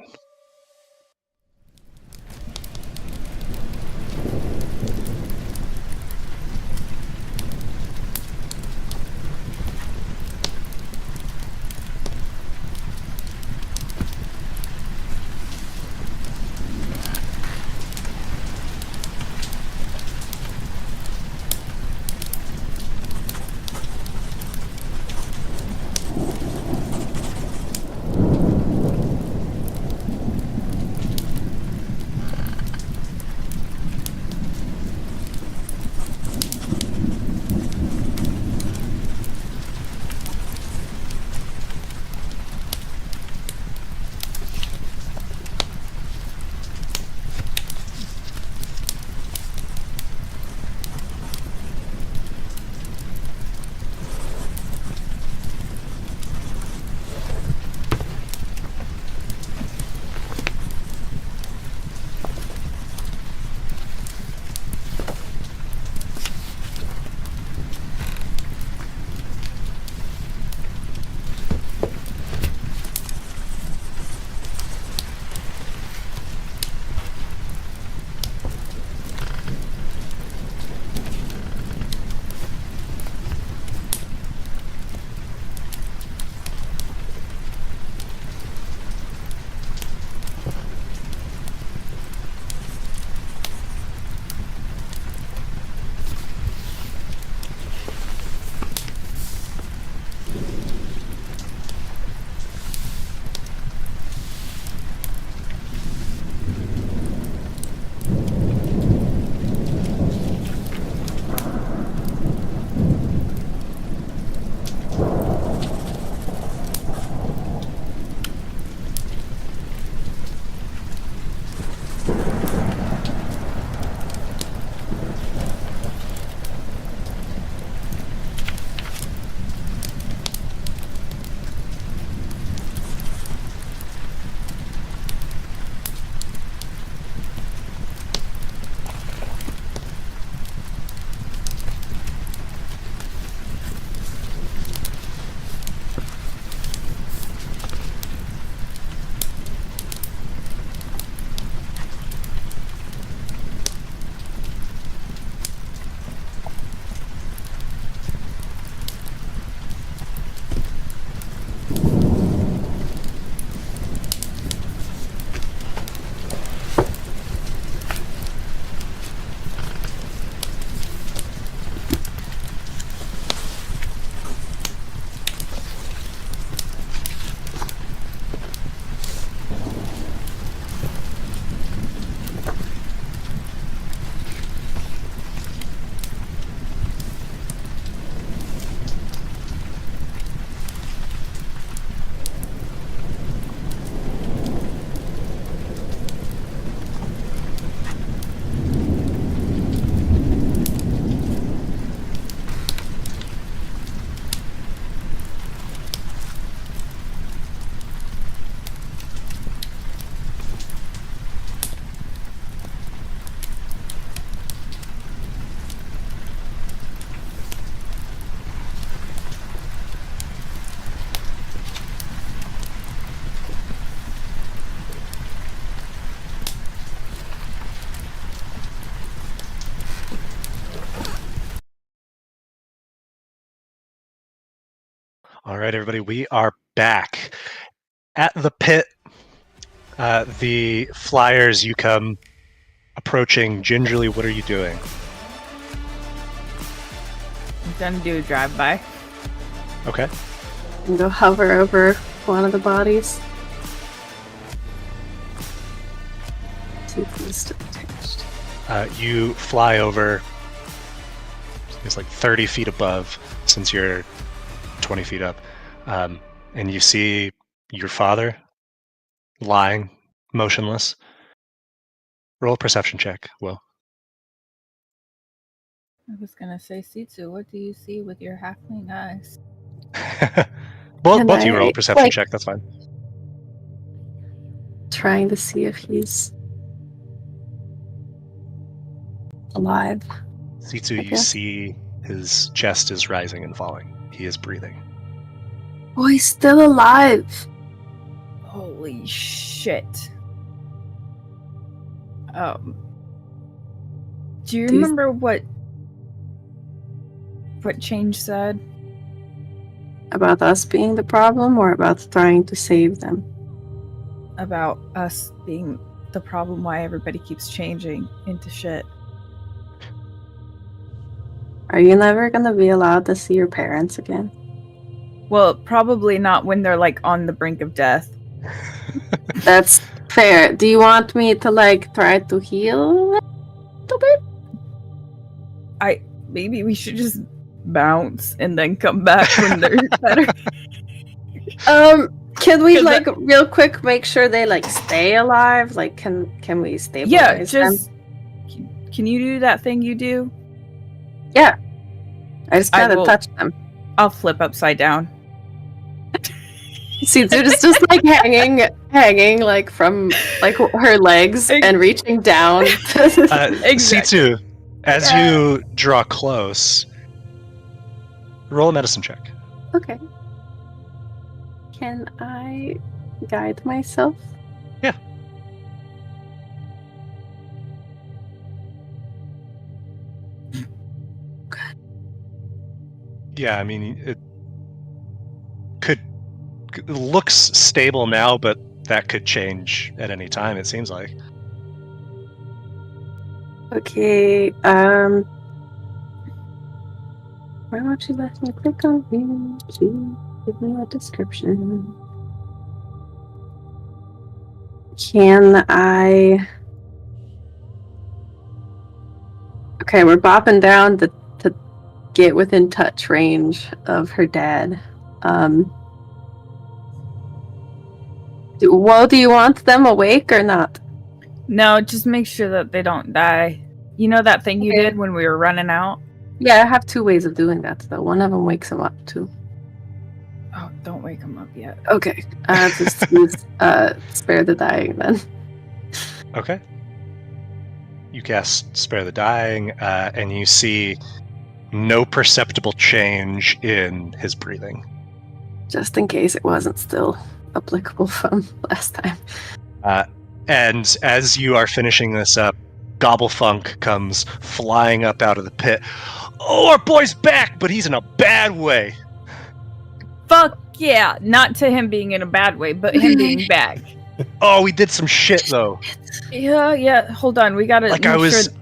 All right, everybody, we are back at the pit. The flyers, you come approaching gingerly. What are you doing? I'm gonna do a drive-by. Okay. And go hover over one of the bodies. See if it's still attached. You fly over. It's like 30 feet above, since you're 20 feet up, and you see your father lying motionless. Roll a perception check, Will. I was gonna say, Sitsu, what do you see with your halfling eyes? both And you roll a I, perception like- check. That's fine. Trying to see if he's alive. Sitsu, you guess. see his chest is rising and falling. He is breathing. Oh, he's still alive. Holy shit. Do you Do you- remember what Change said? About us being the problem or about trying to save them? About us being the problem, why everybody keeps changing into shit. Are you never gonna be allowed to see your parents again? Well, probably not when they're like on the brink of death. That's fair. Do you want me to like try to heal a little bit? Maybe we should just bounce and then come back when they're better. Can we 'Cause like real quick make sure they like stay alive? Like, can we stabilize Yeah, them? just can you do that thing you do? Yeah. I just I gotta will- touch them. I'll flip upside down. See, they're just like hanging like from like her legs and reaching down. Exactly. Sitsu, as you draw close, roll a medicine check. Okay. Can I guide myself? Yeah. Yeah, I mean, it looks stable now, but that could change at any time, it seems like. Okay, why don't you let me click on here to give me a description? Can I... Okay, we're bopping down to get within touch range of her dad. Do you want them awake or not? No, just make sure that they don't die. You know that thing you Okay. did when we were running out? Yeah, I have two ways of doing that, though. One of them wakes him up, too. Oh, don't wake them up yet. Okay. Just use Spare the Dying, then. Okay. You cast Spare the Dying, and you see no perceptible change in his breathing. Just in case it wasn't still applicable from last time. And as you are finishing this up, Gobblefunk comes flying up out of the pit. Oh, our boy's back, but he's in a bad way. Fuck yeah! Not to him being in a bad way, but him being back. Oh, we did some shit, though. Yeah. Hold on, we gotta. Like, make I was Sure...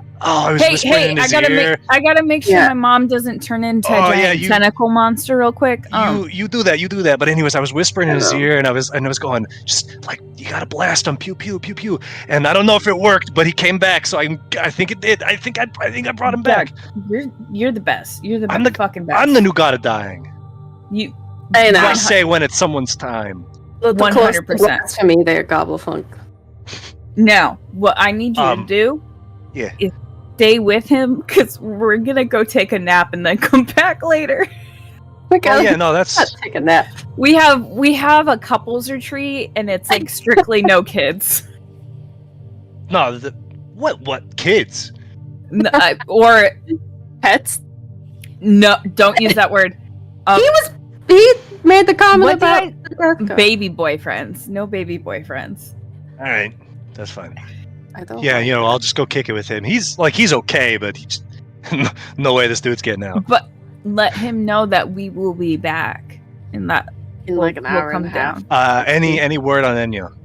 whispering in his ear. I gotta make sure Yeah. my mom doesn't turn into Oh, a yeah, giant tentacle monster real quick. You do that. But anyways, I was whispering in his Hello. ear, and I was going, just like, you gotta blast him, pew pew pew pew. And I don't know if it worked, but he came back, so I think it did. I think I brought him back. You're the best. You're the I'm the- fucking best. I'm the new god of dying. You. I know. I say when it's someone's time. The 100%. blasphemy there, Gobblefunk. No, what I need you to do Yeah. is stay with him because we're gonna go take a nap and then come back later. Oh yeah, no, that's Take a nap. We have a couples retreat and it's like strictly no kids. no. What kids? Or Pets. no, don't use that word. He made the comment What did about the Dorko. Baby boyfriends. No baby boyfriends. All right, that's fine. I don't Yeah, like you know, that. I'll just go kick it with him. He's okay, but he's no way this dude's getting out. But let him know that we will be back. And in like an hour come and a half. down. Any word on Enyo?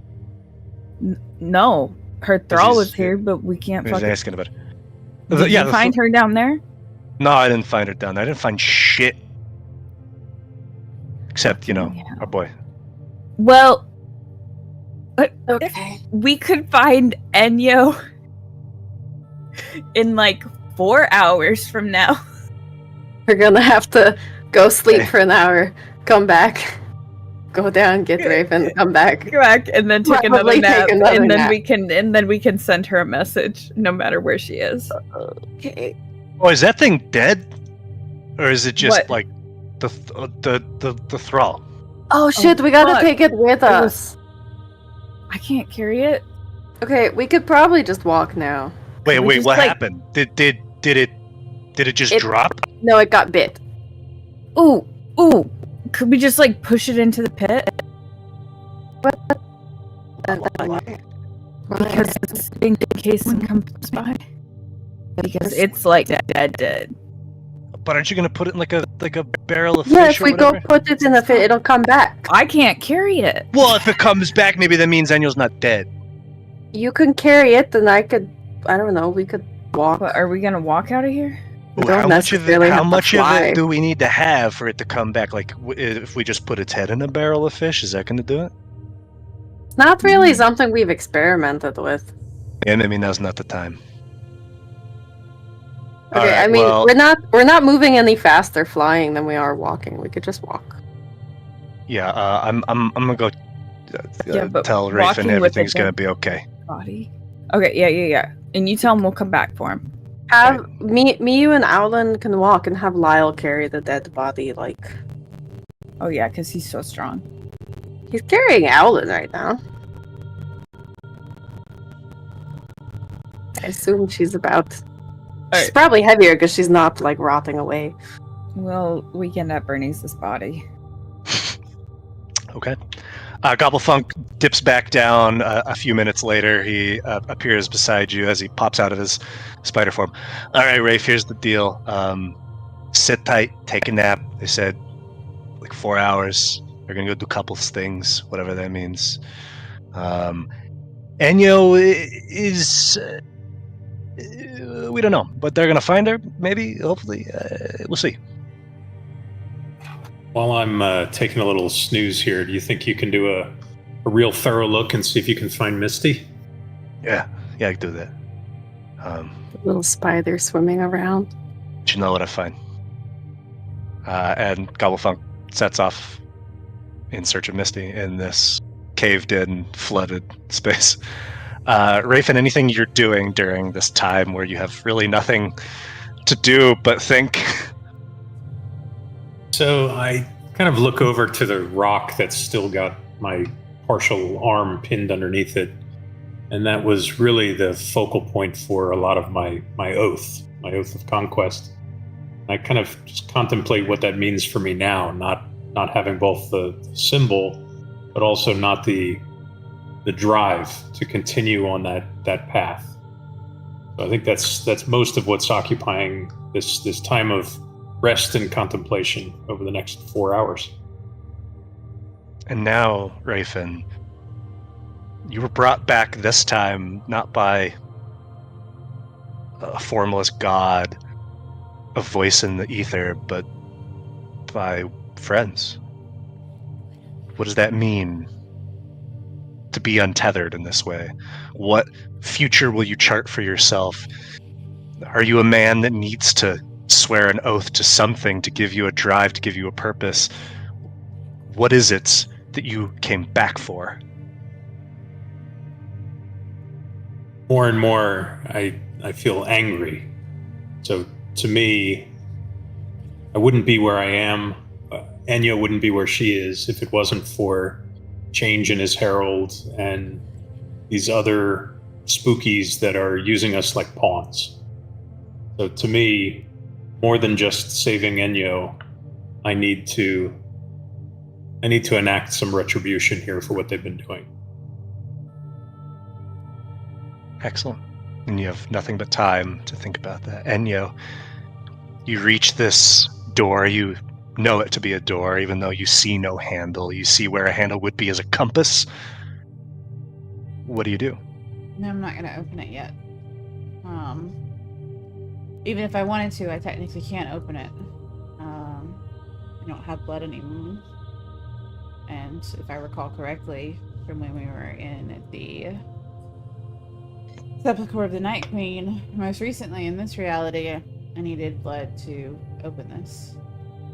No, her thrall he's- was here, but we can't I was fucking. asking about it. Did you find her down there? No, I didn't find her down there. I didn't find shit. Except, Yeah. our boy. Well, Okay. we could find Enyo in like 4 hours from now. We're gonna have to go sleep for an hour, come back, go down, get Raven, come back. Correct, and then take another Probably nap, take another and then nap. we can send her a message, no matter where she is. Okay. Oh, is that thing dead? Or is it just What? like the thrall? Oh shit, we gotta fuck. take it with It us. I can't carry it. Okay, we could probably just walk now. Wait, we just, what like- happened? Did it just It- drop? No, it got bit. Ooh, could we just like push it into the pit? Because it's in case someone comes by. Because it's like dead. But aren't you gonna put it in like a barrel of Yeah, fish if or we whatever? go put it in the pit, it'll come back. I can't carry it. Well, if it comes back, maybe that means Enyo's not dead. You can carry it, then I don't know, we could walk. But are we gonna walk out of here? We Ooh, don't how much of it? necessarily How have to much of fly. it do we need to have for it to come back? Like, if we just put its head in a barrel of fish, is that going to do it? It's not really something we've experimented with. Yeah, maybe now's not the time. Okay, Alright, I mean, well- we're not moving any faster flying than we are walking. We could just walk. Yeah, I'm gonna go Yeah, but tell walking Rafen with everything's it gonna then- be okay. Body. Okay, yeah. And you tell him we'll come back for him. Have me, you, and Owlin can walk, and have Lyle carry the dead body. Like Oh yeah, because he's so strong. he's carrying Owlin right now. I assume she's about. She's Alright. probably heavier because she's not like rotting away. Well, we can at Bernie's body. Okay. Gobblefunk dips back down. A few minutes later, he appears beside you as he pops out of his spider form. All right, Rafe, here's the deal. Sit tight, take a nap. They said like 4 hours. They're going to go do couples things, whatever that means. Enyo is... we don't know, but they're going to find her, maybe, hopefully. We'll see. While I'm taking a little snooze here, do you think you can do a real thorough look and see if you can find Misty? Yeah, I can do that. Little spider swimming around. But you know what I find. And Gobblefunk sets off in search of Misty in this caved-in, flooded space. Rafen, anything you're doing during this time where you have really nothing to do but think? So I kind of look over to the rock that's still got my partial arm pinned underneath it. And that was really the focal point for a lot of my oath of conquest. I kind of just contemplate what that means for me now, not having both the symbol, but also not the drive to continue on that path. So I think that's most of what's occupying this time of rest and contemplation over the next 4 hours. And now, Rafen, you were brought back this time not by a formless god, a voice in the ether, but by friends. What does that mean to be untethered in this way? What future will you chart for yourself? Are you a man that needs to swear an oath to something to give you a drive, to give you a purpose? What is it that you came back for? More and more, I feel angry. So to me, I wouldn't be where I am. Enyo wouldn't be where she is if it wasn't for change in his Herald and these other spookies that are using us like pawns. So to me, more than just saving Enyo, I need to enact some retribution here for what they've been doing. Excellent. And you have nothing but time to think about that. Enyo, you reach this door, you know it to be a door, even though you see no handle. You see where a handle would be as a compass. What do you do? No, I'm not going to open it yet. Even if I wanted to, I technically can't open it. I don't have blood anymore. And if I recall correctly, from when we were in the Sepulchre of the Night Queen, most recently in this reality, I needed blood to open this.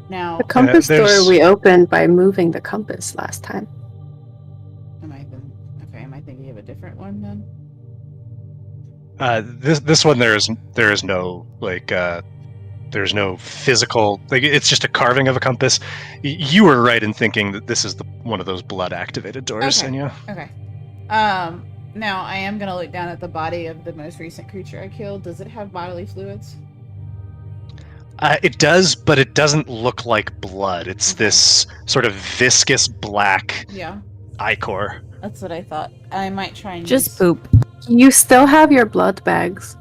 Now, The compass door we opened by moving the compass last time. am I thinking of a different one then? This one there is no there's no physical, it's just a carving of a compass. You were right in thinking that this is one of those blood activated doors, Okay. Enya. Okay. Now I am gonna look down at the body of the most recent creature I killed. Does it have bodily fluids? It does, but it doesn't look like blood. It's this sort of viscous black ichor. That's what I thought. I might try and Just use... poop. You still have your blood bags.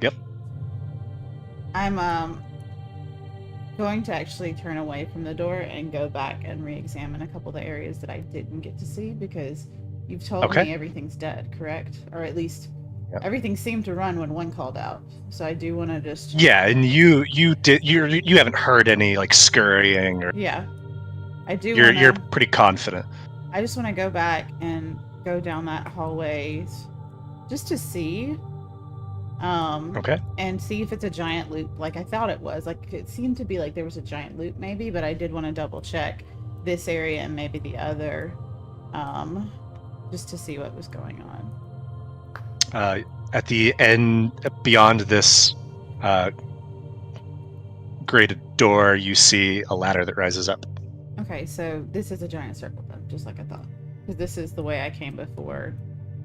Yep. I'm going to actually turn away from the door and go back and re-examine a couple of the areas that I didn't get to see, because you've told me everything's dead, correct? Or at least everything seemed to run when one called out. So I do want to just... Yeah, and you haven't heard any scurrying or... Yeah. I do You're pretty confident. I just want to go back and go down that hallway just to see. And see if it's a giant loop like I thought it was. Like, it seemed to be like there was a giant loop maybe, but I did want to double check this area and maybe the other, just to see what was going on. At the end, beyond this grated door, you see a ladder that rises up. Okay, so this is a giant circle then, just like I thought. Because this is the way I came before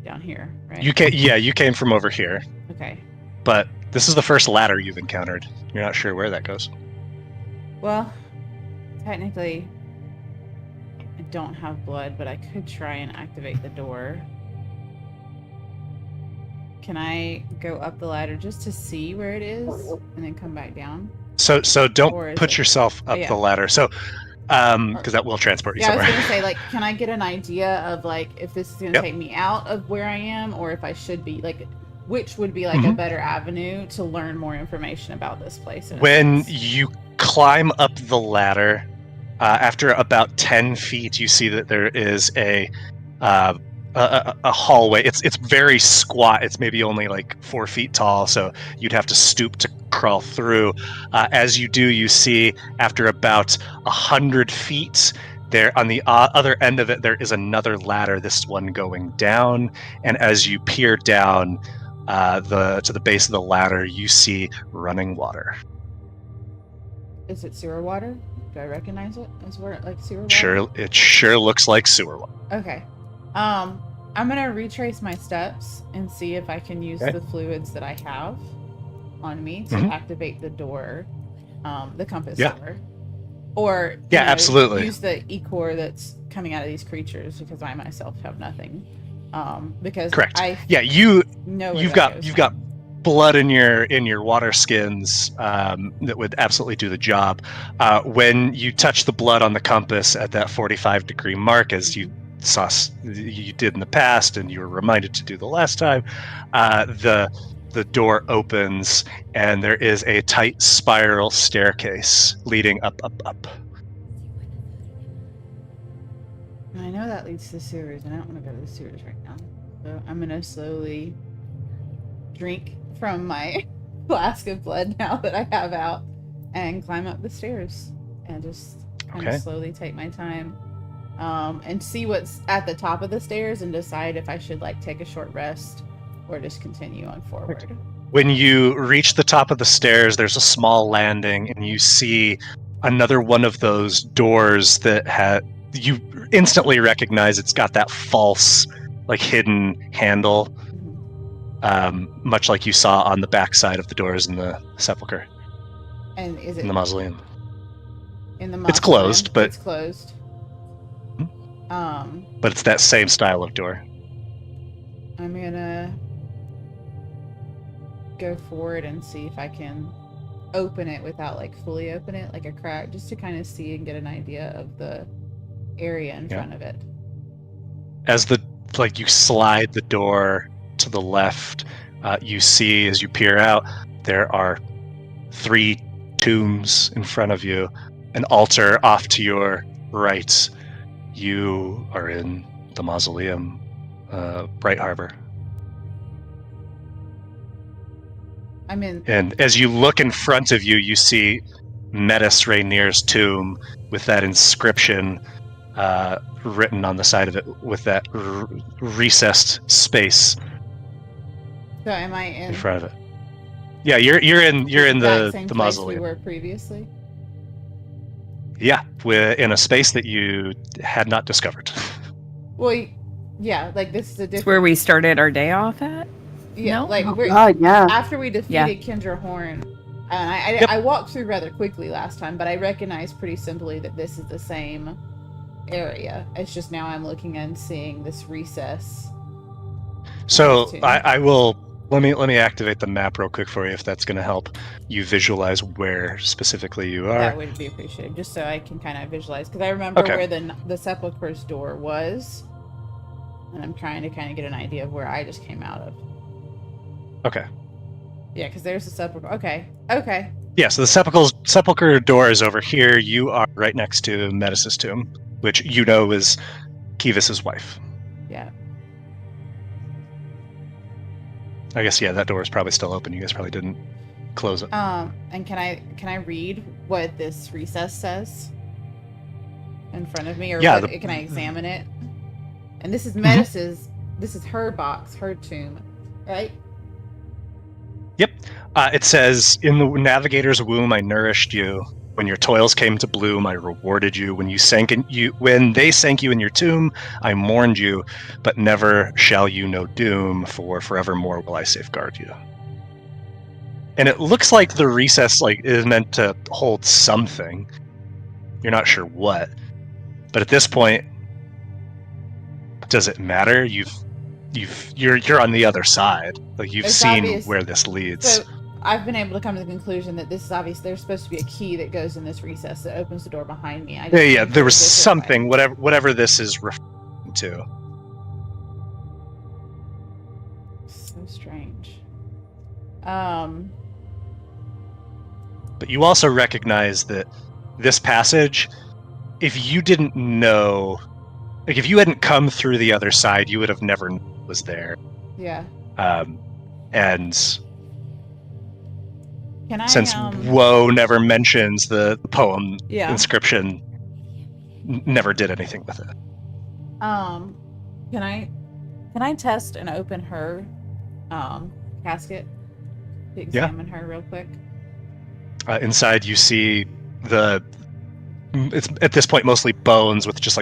down here, right? You came from over here. Okay. But this is the first ladder you've encountered. You're not sure where that goes. Well, technically, I don't have blood, but I could try and activate the door. Can I go up the ladder just to see where it is and then come back down? So don't put yourself up the ladder. So, because that will transport you somewhere. I was going to say, like, can I get an idea of, like, if this is going to take me out of where I am, or if I should be, like, which would be, like, a better avenue to learn more information about this place? When you climb up the ladder, after about 10 feet, you see that there is a hallway. It's very squat. It's maybe only like 4 feet tall, so you'd have to stoop to crawl through. As you do, you see after about 100 feet, there on the other end of it, there is another ladder. This one going down, and as you peer down to the base of the ladder, you see running water. Is it sewer water? Do I recognize it as like sewer water? Sure, it sure looks like sewer water. Okay. I'm gonna retrace my steps and see if I can use the fluids that I have on me to activate the door, the compass door, or absolutely use the ichor that's coming out of these creatures, because I myself have nothing. Because correct. You've got blood in your water skins that would absolutely do the job. When you touch the blood on the compass at that 45-degree mark, as you did in the past, and you were reminded to do the last time, the door opens, and there is a tight spiral staircase leading up. I know that leads to the sewers, and I don't want to go to the sewers right now. So I'm gonna slowly drink from my flask of blood now that I have out, and climb up the stairs, and just kind of slowly take my time. And see what's at the top of the stairs and decide if I should like take a short rest or just continue on forward. When you reach the top of the stairs, there's a small landing, and you see another one of those doors that you instantly recognize. It's got that false, like, hidden handle, much like you saw on the backside of the doors in the sepulcher. And is it in the mausoleum? In the mausoleum, it's closed, but it's closed. But it's that same style of door. I'm gonna go forward and see if I can open it without like fully open it, like a crack, just to kind of see and get an idea of the area in front of it. As you slide the door to the left, you see as you peer out, there are 3 tombs in front of you, an altar off to your right. You are in the mausoleum, Bright Harbor. I'm in. And as you look in front of you, you see Metis Rainier's tomb with that inscription written on the side of it with that recessed space. So am I in front of it? Yeah, you're in exact same the place mausoleum. we were previously? Yeah, we're in a space that you had not discovered. Well, yeah, like this is a different. It's where we started our day off at. Yeah, No? like Oh we're God, yeah. after we defeated Kendra Horn, and I walked through rather quickly last time, but I recognized pretty simply that this is the same area. It's just now I'm looking and seeing this recess. So I will let me activate the map real quick for you if that's going to help you visualize where specifically you are. That would be appreciated, just so I can kind of visualize, because I remember where the sepulchre's door was, and I'm trying to kind of get an idea of where I just came out of. Okay. Yeah, because there's the sepulchre. Okay. Yeah, so the sepulchre door is over here. You are right next to Metis' tomb, which you know is Kivas' wife. Yeah. I guess that door is probably still open. You guys probably didn't close it. And can I read what this recess says in front of me, or can I examine it? And this is Metis's. This is her box, her tomb, right? Yep. It says, "In the navigator's womb, I nourished you. When your toils came to bloom, I rewarded you. When they sank you in your tomb, I mourned you. But never shall you know doom, for forevermore will I safeguard you." And it looks like the recess is meant to hold something. You're not sure what, but at this point, does it matter? You're on the other side. You've It's seen obvious. where this leads. So I've been able to come to the conclusion that this is obvious. There's supposed to be a key that goes in this recess that opens the door behind me. Yeah. There was something. Whatever this is referring to. So strange. But you also recognize that this passage, if you didn't know, if you hadn't come through the other side, you would have never known it was there. Yeah. And since I, Woe never mentions the poem inscription, never did anything with it. Can I test and open her casket to examine her real quick? Inside you see it's at this point mostly bones with just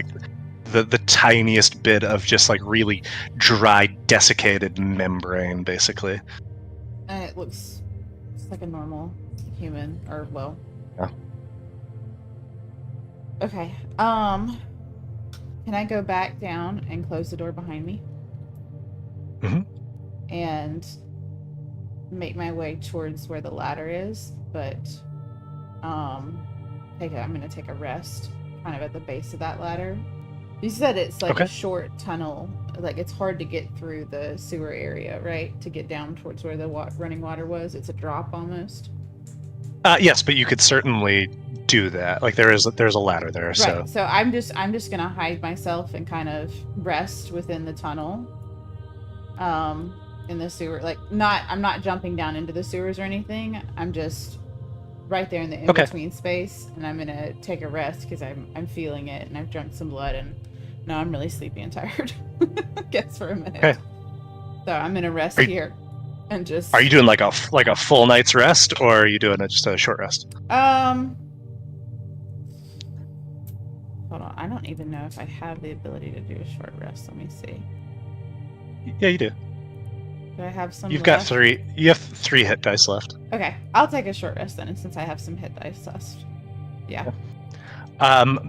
the tiniest bit of just really dry, desiccated membrane, basically. And it looks just like a normal human, or Yeah. Okay. Can I go back down and close the door behind me? Mm-hmm. And make my way towards where the ladder is, but I'm gonna take a rest kind of at the base of that ladder. You said it's a short tunnel, it's hard to get through the sewer area, right? To get down towards where the running water was. It's a drop almost. Yes, but you could certainly do that. There's a ladder there. Right. So I'm just gonna hide myself and kind of rest within the tunnel. In the sewer, I'm not jumping down into the sewers or anything. I'm just right there in the in-between space, and I'm gonna take a rest because I'm feeling it, and I've drunk some blood, and now I'm really sleepy and tired. Guess for a minute. Okay. So I'm gonna rest here, and just. Are you doing like a full night's rest, or are you doing just a short rest? Hold on. I don't even know if I have the ability to do a short rest. Let me see. Yeah, you do. Do I have some? You have 3 hit dice left. Okay, I'll take a short rest then, since I have some hit dice left. Yeah.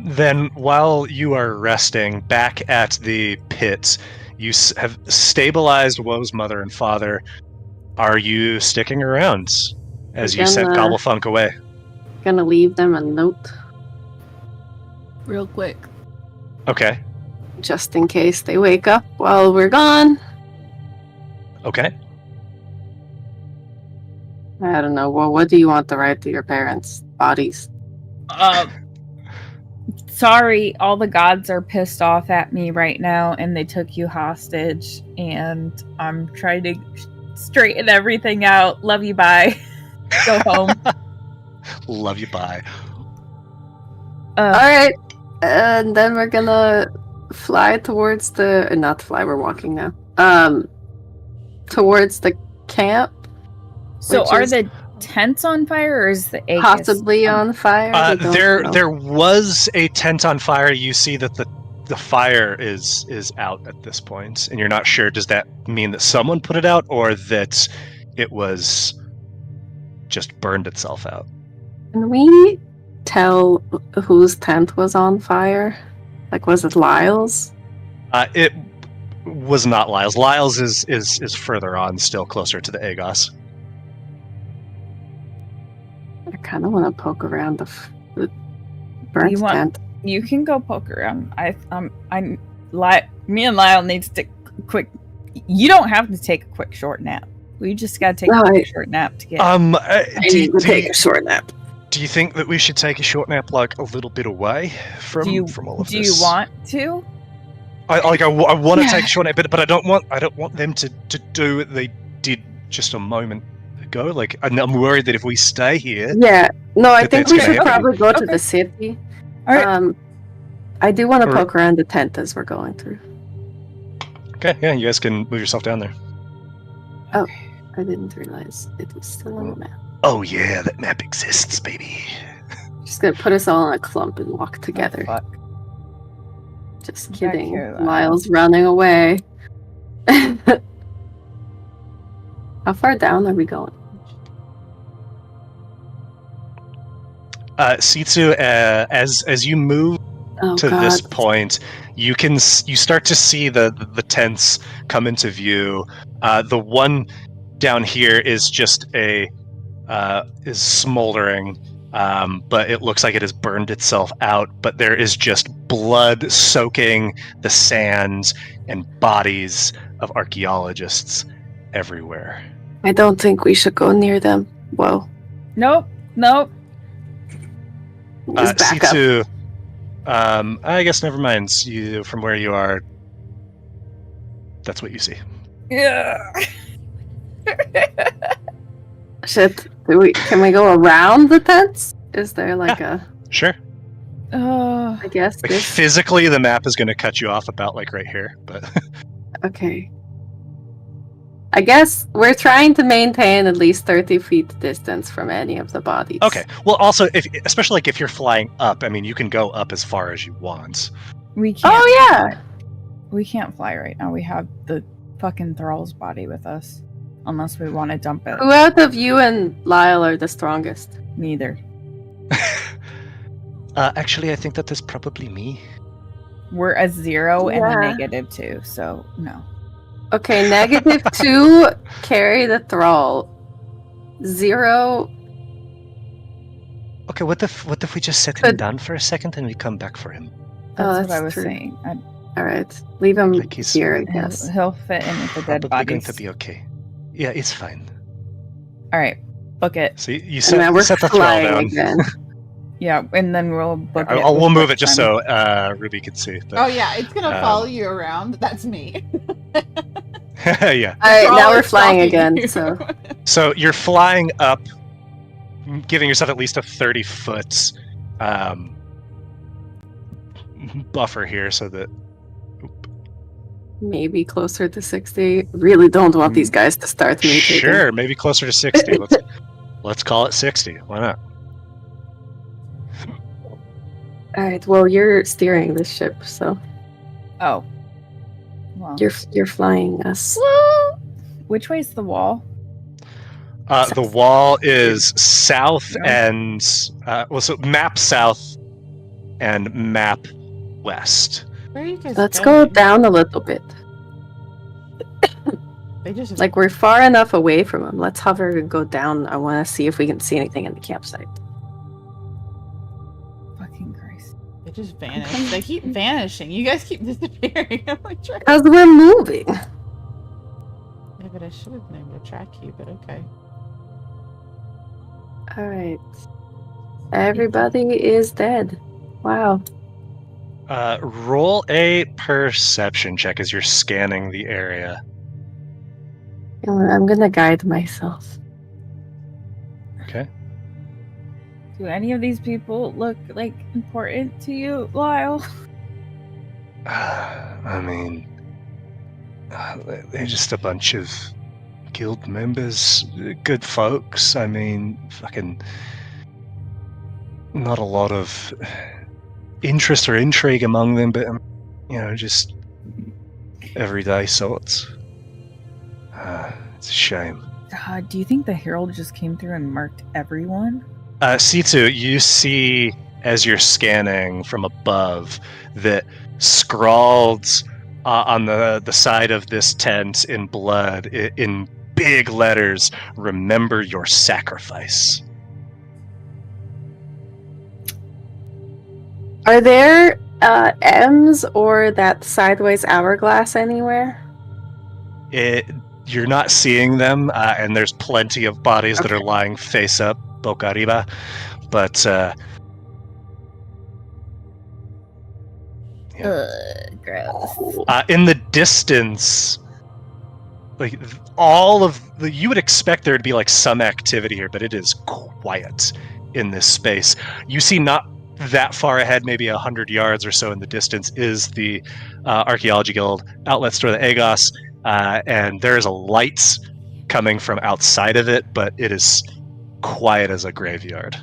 Then while you are resting back at the pit, you have stabilized Woe's mother and father. Are you sticking around as you sent Gobblefunk away. Gonna leave them a note Real quick. Okay. just in case they wake up while we're gone. Okay. I don't know. Well, what do you want to write to your parents' bodies? Sorry, all the gods are pissed off at me right now, and they took you hostage, and I'm trying to straighten everything out. Love you, bye. Go home. Love you, bye. All right, and then we're gonna fly towards the not fly. We're walking now. Towards the camp. So Which are is the tents on fire, or is the Aegis possibly on fire? We don't know. There was a tent on fire. You see that the fire is out at this point, and you're not sure. Does that mean that someone put it out, or that it was just burned itself out? Can we tell whose tent was on fire? Like, was it Lyle's? It was not Lyle's. Lyle's is further on, still closer to the Aegis. I kind of want to poke around the burnt tent. You can go poke around. Me and Lyle needs to quick. You don't have to take a quick short nap. We just gotta take a quick short nap to get. I need to take a short nap. Do you think that we should take a short nap, like a little bit away from all of this? Do you want to? I want to take a short nap, but I don't want them to do what they did just a moment ago. Like, I'm worried that if we stay here, I think we should happen. probably go to the city. All right. I do want to poke around the tent as we're going through. Okay, yeah, you guys can move yourself down there. Oh, I didn't realize it was still on the map. Oh yeah, that map exists, baby. Just gonna put us all in a clump and walk together. Oh, fuck. Just Back kidding. here, Lyle. Lyle's running away. How far down are we going? Sitsu, as you move to this point, you start to see the tents come into view. The one down here is just is smoldering, but it looks like it has burned itself out. But there is just blood soaking the sands and bodies of archaeologists everywhere. I don't think we should go near them. Whoa. Nope. Just back up. Sitsu, I guess never mind. You, from where you are, that's what you see. Yeah. Shit. Can we go around the tents? Is there like a... Sure. I guess Like, physically, the map is going to cut you off about like right here, but... Okay. I guess we're trying to maintain at least 30 feet distance from any of the bodies. Okay. Well, also, especially like if you're flying up, I mean, you can go up as far as you want. We can't. Oh, yeah! We can't fly right now. We have the fucking Thrall's body with us. Unless we want to dump it. Who out of you and Lyle are the strongest? Neither. Actually, I think that is probably me. We're a 0 and a Yeah. -2, so no. Okay, -2, carry the Thrall. 0... Okay, what if we just set him down for a second and we come back for him? That's what I was true. saying. Alright, leave him Like he's- here, I guess. He'll fit in with the dead Probably going bodies. to be okay. Yeah, it's fine. All right, book it. So you And now we're set the thrall flying down. again. Yeah, and then we'll book it. We'll with move book it just time. so Ruby can see. But, Oh yeah, it's gonna follow you around. That's me. yeah. Alright, now we're Always flying stalking again, you. so... So you're flying up, giving yourself at least a 30-foot buffer here, so that. Maybe closer to 60. Really don't want these guys to start mutating. Sure, maybe closer to 60. Let's call it 60. Why not? Alright, well, you're steering this ship, so... Oh. Well. You're flying us. Which way's the wall? The wall is south Yeah. and so map south and map west. Where are you guys Let's going? go down a little bit. They just Like, we're far enough away from them. Let's hover and go down. I want to see if we can see anything in the campsite. Fucking Christ. they just vanish. They keep vanishing. You guys keep disappearing. I'm like trying. Because we're moving. Yeah, but I should have been able to track you. But okay. Alright. Everybody is dead. Wow. Roll a perception check as you're scanning the area. I'm gonna guide myself. Okay. Do any of these people look like important to you, Lyle? I mean, they're just a bunch of guild members, good folks. I mean, fucking not a lot of interest or intrigue among them, but just everyday sorts. It's a shame. Do you think the Herald just came through and marked everyone? C2, you see as you're scanning from above that scrawled on the side of this tent in blood, in big letters, "Remember your sacrifice." Are there M's or that sideways hourglass anywhere? You're not seeing them, and there's plenty of bodies that are lying face up, boca arriba, but Gross. in the distance, like all of you would expect there to be like some activity here, but it is quiet in this space. You see not that far ahead, maybe 100 yards or so in the distance, is the Archaeology Guild outlet store, the Agos, and there is a light coming from outside of it, but it is quiet as a graveyard.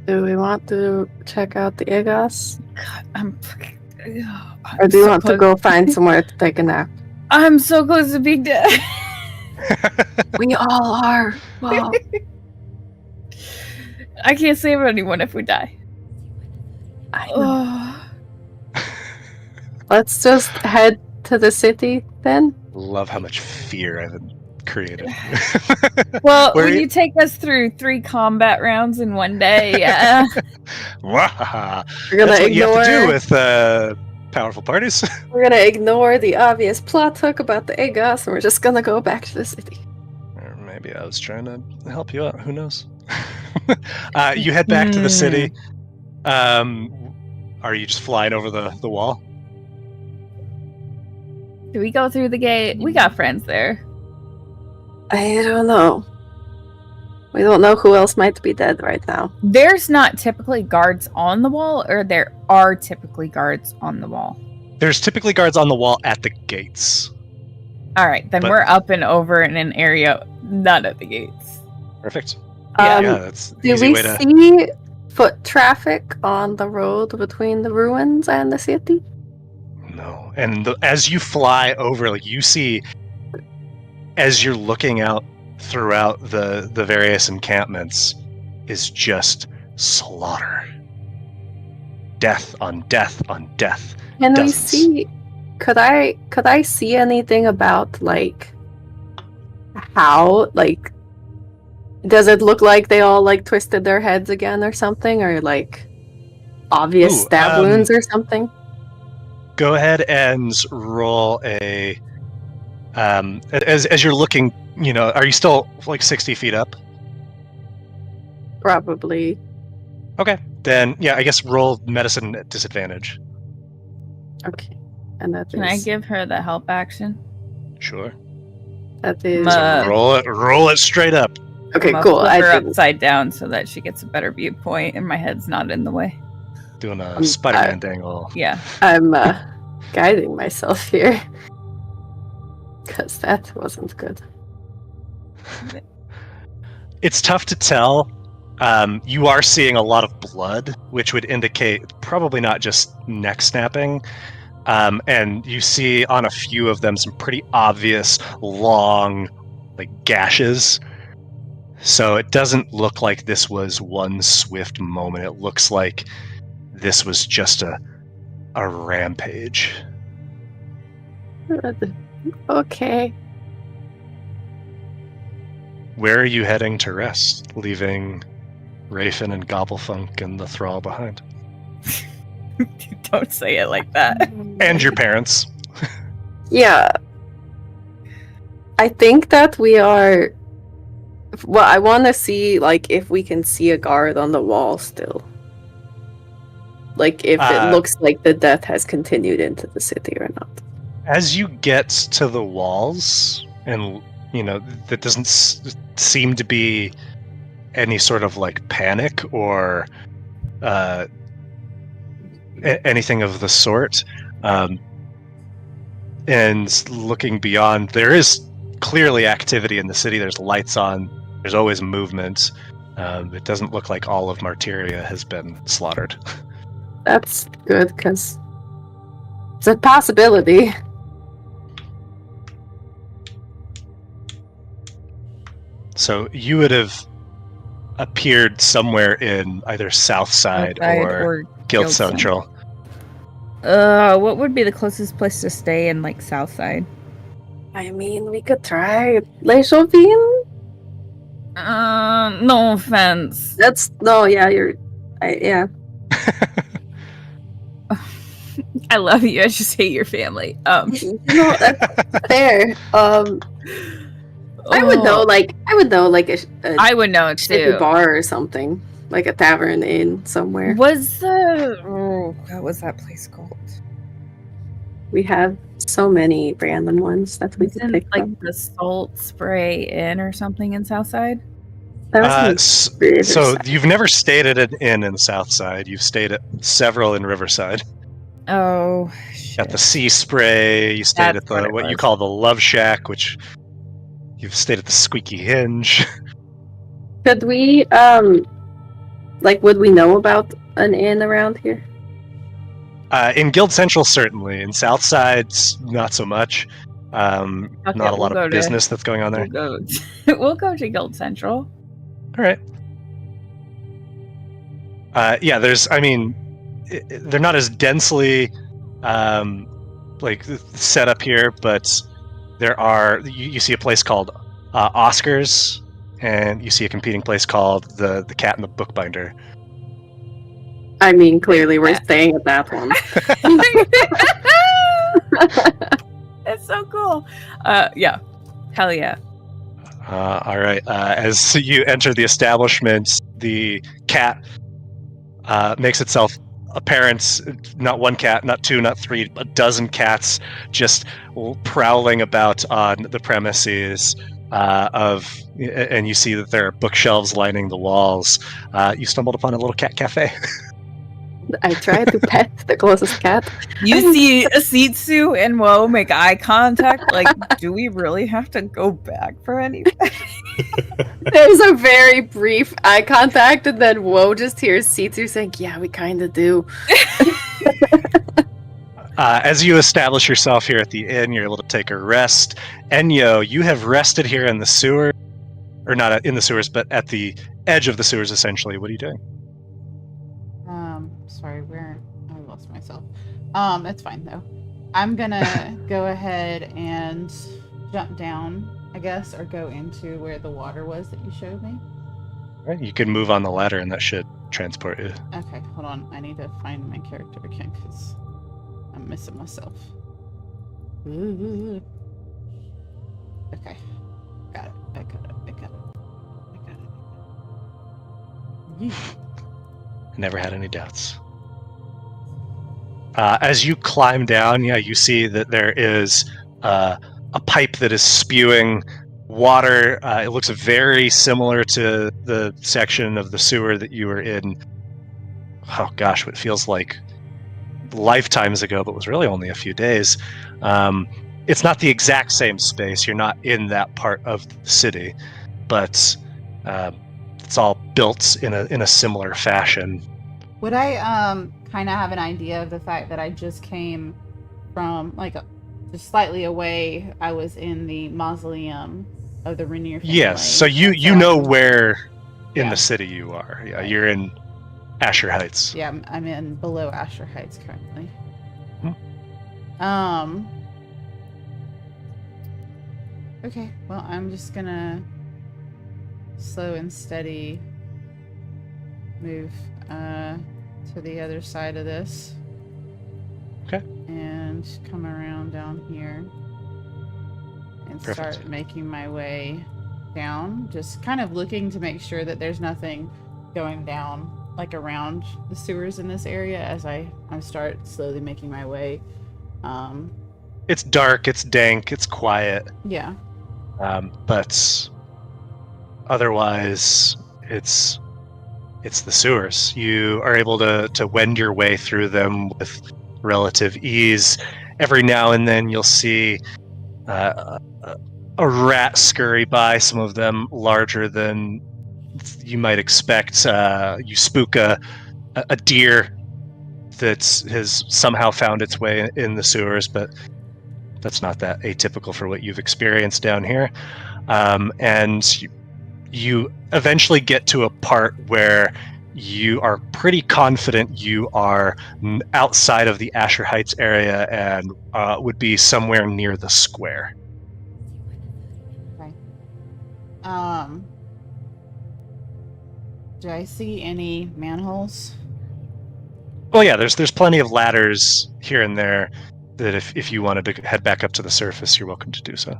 Do we want to check out the Agos? God, I'm Or do you want to go find somewhere to take a nap? I'm so close to being dead. We all are. Wow. I can't save anyone if we die. I know. Oh. Let's just head to the city then. Love how much fear I've created. Well, Where when you- you take us through 3 combat rounds in one day, yeah. Wahaha. We're gonna That's what you ignore. have to do with powerful parties. We're gonna ignore the obvious plot hook about the Agos, and we're just gonna go back to the city. Or maybe I was trying to help you out. Who knows? You head back to the city. Are you just flying over the wall? Do we go through the gate? We got friends there. I don't know. We don't know who else might be dead right now. There's not typically guards on the wall, or there are typically guards on the wall? There's typically guards on the wall at the gates. All right, then But- we're up and over in an area not at the gates. Perfect. Yeah. Yeah, that's an Do easy we way to. see foot traffic on the road between the ruins and the city? No. And as you fly over, like you see, as you're looking out throughout the various encampments, is just slaughter. Death on death on death. Can we Dozens. see? Could I see anything about like how like? Does it look like they all like twisted their heads again or something, or like obvious Ooh, stab wounds or something? Go ahead and roll a. As you're looking, are you still like 60 feet up? Probably. Okay, then yeah, I guess roll medicine at disadvantage. Okay, and that Can I is give her the help action? Sure. that is Ma- Roll it straight up. okay. I'm gonna Cool. flip I her didn't. upside down so that she gets a better viewpoint and my head's not in the way. Doing a Spider-Man dangle. Yeah. I'm guiding myself here because that wasn't good. It's tough to tell. You are seeing a lot of blood, which would indicate probably not just neck snapping. And you see on a few of them some pretty obvious long like gashes. So it doesn't look like this was one swift moment. It looks like this was just a a rampage. Okay. Where are you heading to rest, leaving Rafin and Gobblefunk and the thrall behind? Don't say it like that. And your parents. Yeah. I think that we are... Well, I want to see, like, if we can see a guard on the wall still. Like, if it looks like the death has continued into the city or not. As you get to the walls, and, that doesn't seem to be any sort of, like, panic or anything of the sort. And looking beyond, there is clearly activity in the city. There's lights on. There's always movement. It doesn't look like all of Martyria has been slaughtered. That's good, because it's a possibility. So you would have appeared somewhere in either Southside or Guild Central. What would be the closest place to stay in, like, Southside? I mean, we could try Le Chauvin? No offense. Yeah. I love you. I just hate your family. That's fair. I would know like I would know too. Bar or something, like a tavern inn somewhere. What was that place called? We have so many random ones that we could pick like from. the Salt Spray Inn or something in Southside. So you've never stayed at an inn in Southside. You've stayed at several in Riverside. Oh, shit. At the Sea Spray. You stayed at what you call the Love Shack, which you've stayed at the Squeaky Hinge. Could we, would we know about an inn around here? In Guild Central, certainly. In Southside, not so much. Not a lot of business that's going on there. We'll go to Guild Central. All right. Yeah, they're not as densely set up here, but there are. You see a place called Oscars, and you see a competing place called the Cat and the Bookbinder. I mean, clearly we're staying at that one. It's so cool. Yeah. Hell yeah. All right. As you enter the establishment, the cat makes itself apparent. Not one cat, not two, not three, a dozen cats just prowling about on the premises and you see that there are bookshelves lining the walls. You stumbled upon a little cat cafe. I tried to pet the closest cat. You see Asitsu and Woe make eye contact. Like, do we really have to go back for anything? There's a very brief eye contact, and then Woe just hears Sitsu saying, "Yeah, we kind of do." As you establish yourself here at the inn, you're able to take a rest. Enyo, you have rested here in the sewer, or not in the sewers, but at the edge of the sewers, essentially. What are you doing? Sorry, I lost myself. It's fine though. I'm gonna go ahead and jump down, I guess, or go into where the water was that you showed me. All right, you can move on the ladder, and that should transport you. Okay, hold on. I need to find my character again because I'm missing myself. Ooh. Okay, got it. I got it. Yeah. Never had any doubts. As you climb down, you see that there is a pipe that is spewing water. It looks very similar to the section of the sewer that you were in. Oh gosh, what feels like lifetimes ago, but was really only a few days. It's not the exact same space. You're not in that part of the city, but it's all built in a similar fashion. Would I kind of have an idea of the fact that I just came from just slightly away? I was in the mausoleum of the Rainier family. Yes, so you know where in the city you are. Yeah, you're in Asher Heights. Yeah, I'm in below Asher Heights currently. Okay, well, I'm just gonna slow and steady move to the other side of this. Okay. And come around down here and Perfect. start making my way down, just kind of looking to make sure that there's nothing going down like around the sewers in this area as I start slowly making my way. It's dark, it's dank, it's quiet, Yeah. but otherwise it's the sewers. You are able to wend your way through them with relative ease. Every now and then you'll see a rat scurry by, some of them larger than you might expect. You spook a deer that has somehow found its way in the sewers, but that's not that atypical for what you've experienced down here. And you eventually get to a part where you are pretty confident you are outside of the Asher Heights area and would be somewhere near the square. Okay. Do I see any manholes? Well, yeah, there's plenty of ladders here and there that if you wanted to head back up to the surface, you're welcome to do so.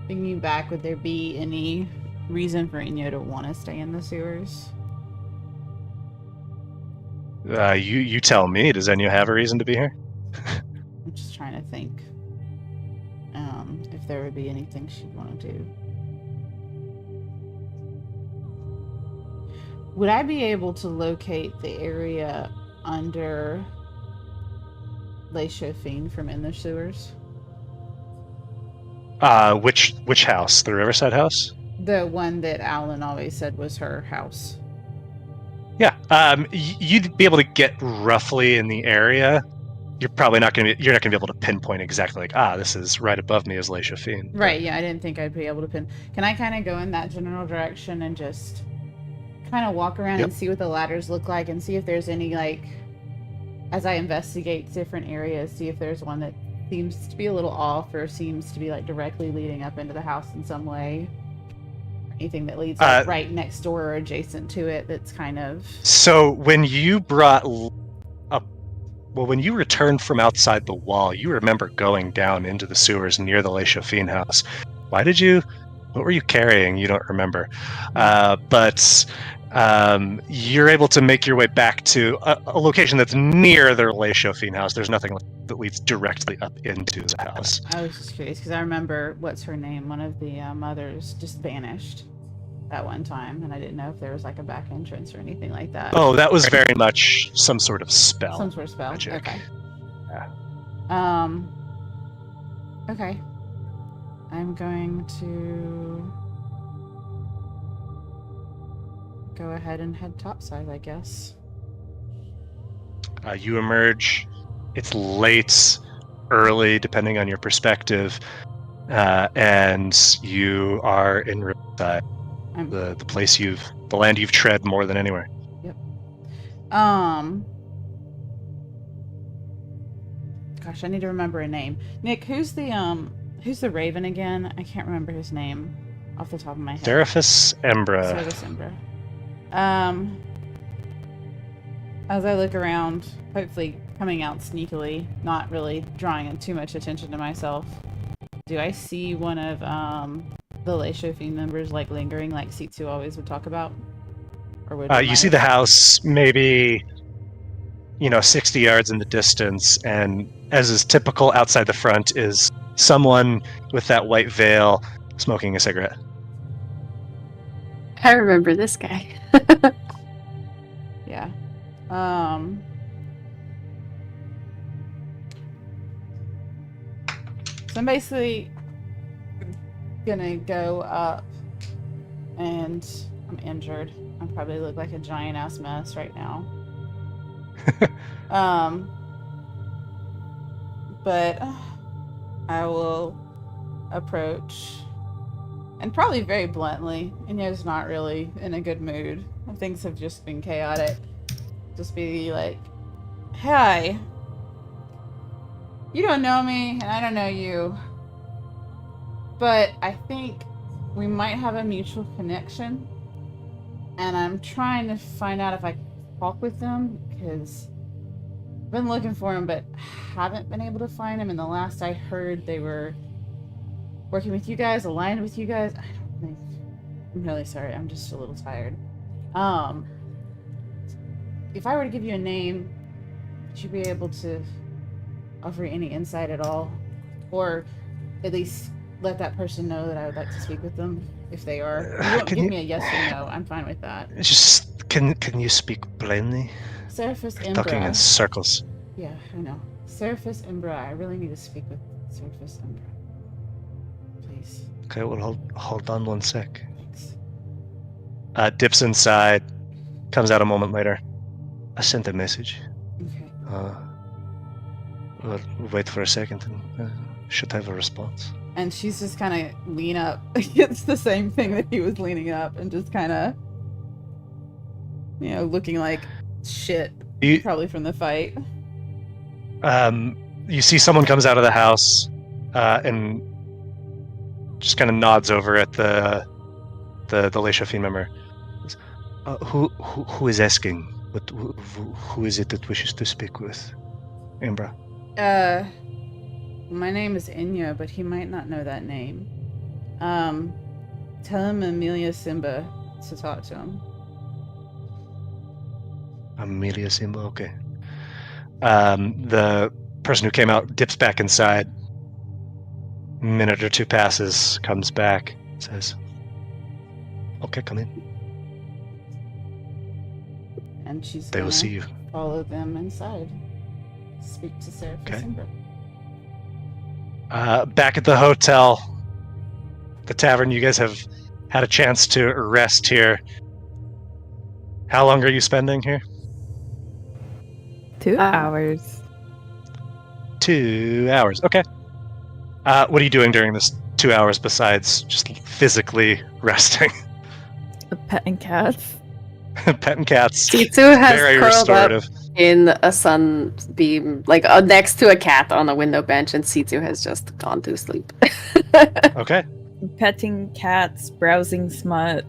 Thinking back, would there be any reason for Inyo to want to stay in the sewers? You tell me. Does Enya have a reason to be here? I'm just trying to think if there would be anything she'd want to do. Would I be able to locate the area under Les Chauffines from in the sewers? Which house? The Riverside house? The one that Alan always said was her house. Yeah. You'd be able to get roughly in the area. You're probably not going to. You're not going to be able to pinpoint exactly like, this is right above me is Les Chauffines. Right. Yeah, I didn't think I'd be able to pin. Can I kind of go in that general direction and just kind of walk around and see what the ladders look like and see if there's any, like, as I investigate different areas, see if there's one that seems to be a little off or seems to be like directly leading up into the house in some way. Anything that leads like, right next door or adjacent to it that's kind of... So when you when you returned from outside the wall, you remember going down into the sewers near the Les Chauffines house. What were you carrying? You don't remember. But you're able to make your way back to a location that's near the Les Chauffines house. There's nothing that leads directly up into the house. I was just curious because I remember, what's her name? One of the mothers just vanished that one time, and I didn't know if there was like a back entrance or anything like that. Oh, that was very much some sort of spell. Some sort of spell. Magic. Okay. Yeah. Okay. I'm going to go ahead and head topside, I guess. You emerge. It's late, early, depending on your perspective, and you are in Riverside, the land you've tread more than anywhere. Yep. Gosh, I need to remember a name. Nick, who's the Raven again? I can't remember his name off the top of my head. Seraphis Embra. Seraphis Embra. As I look around, hopefully coming out sneakily, not really drawing too much attention to myself, do I see one of the Les Chauffines members like lingering, like Sitsu always would talk about? Or would you see the house maybe 60 yards in the distance, and as is typical outside the front is someone with that white veil smoking a cigarette. I remember this guy. Yeah. So I'm basically gonna go up, and I'm injured. I probably look like a giant ass mess right now. But I will approach, and probably very bluntly. Inyo's not really in a good mood. Things have just been chaotic. Just be like, Hi. You don't know me, and I don't know you. But I think we might have a mutual connection. And I'm trying to find out if I can talk with them, because I've been looking for them, but haven't been able to find them. And the last I heard, they were working with you guys, aligned with you guys. I don't think... I'm really sorry. I'm just a little tired. If I were to give you a name, would you be able to offer any insight at all? Or at least let that person know that I would like to speak with them, if they are. You won't give me a yes or no. I'm fine with that. Just, can you speak plainly? Surface Imbra. Talking in circles. Yeah, I know. Surface Imbra. I really need to speak with Surface Imbra. Please. Okay, well, hold on one sec. Thanks. Dips inside, comes out a moment later. I sent a message. Okay. We'll wait for a second and should have a response. And she's just kind of lean up against the same thing that he was leaning up and just kind of, looking like shit, probably from the fight. You see someone comes out of the house and just kind of nods over at the Le Chafin member. Who is asking? Who is it that wishes to speak with? Imbra. My name is Inya, but he might not know that name. Tell him Amelia Simba to talk to him. Amelia Simba, okay. The person who came out dips back inside. A minute or two passes, comes back, says, okay, come in. And she's They will see you. Follow them inside. Speak to Sarah Simba. Back at the hotel, the tavern, you guys have had a chance to rest here. How long are you spending here? 2 hours. 2 hours, okay. What are you doing during this 2 hours besides just physically resting? Petting cats. Petting cats. Situ has Very curled restorative. up in a sunbeam, like next to a cat on a window bench, and Situ has just gone to sleep. Okay. Petting cats, browsing smut.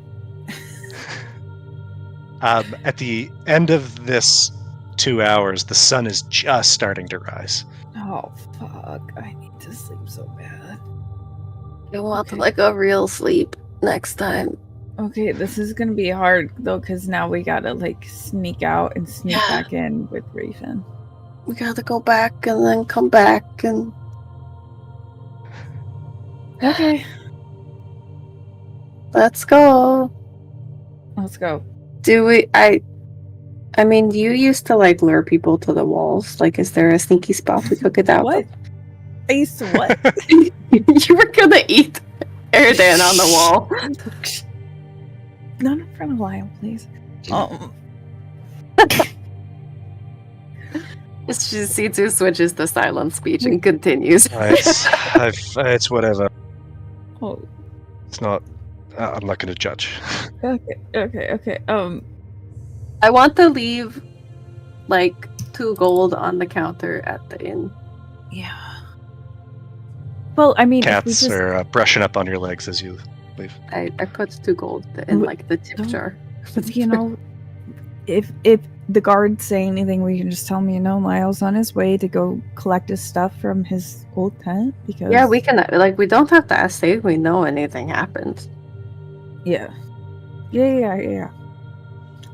At the end of this 2 hours, the sun is just starting to rise. Oh, fuck. I need to sleep so bad. I want like a real sleep next time. Okay, this is gonna be hard though, because now we gotta like sneak out and sneak back in with Raven. We gotta go back and then come back and... Okay. Let's go. Let's go. Do we... I mean, you used to like lure people to the walls. Like, is there a sneaky spot we could get out? What? I used to what? You were gonna eat Erdan on the wall. Not in front of Lion, please. It's just Situ switches to silent speech and continues. It's whatever. Oh. It's not. I'm not going to judge. Okay. I want to leave like 2 gold on the counter at the inn. Yeah. Well, I mean, Cats are brushing up on your legs as you leave. I put 2 gold in like the tip jar. You know, if the guards say anything, we can just tell them, Miles on his way to go collect his stuff from his old tent. Because yeah, we can we don't have to ask if we know anything happened. Yeah.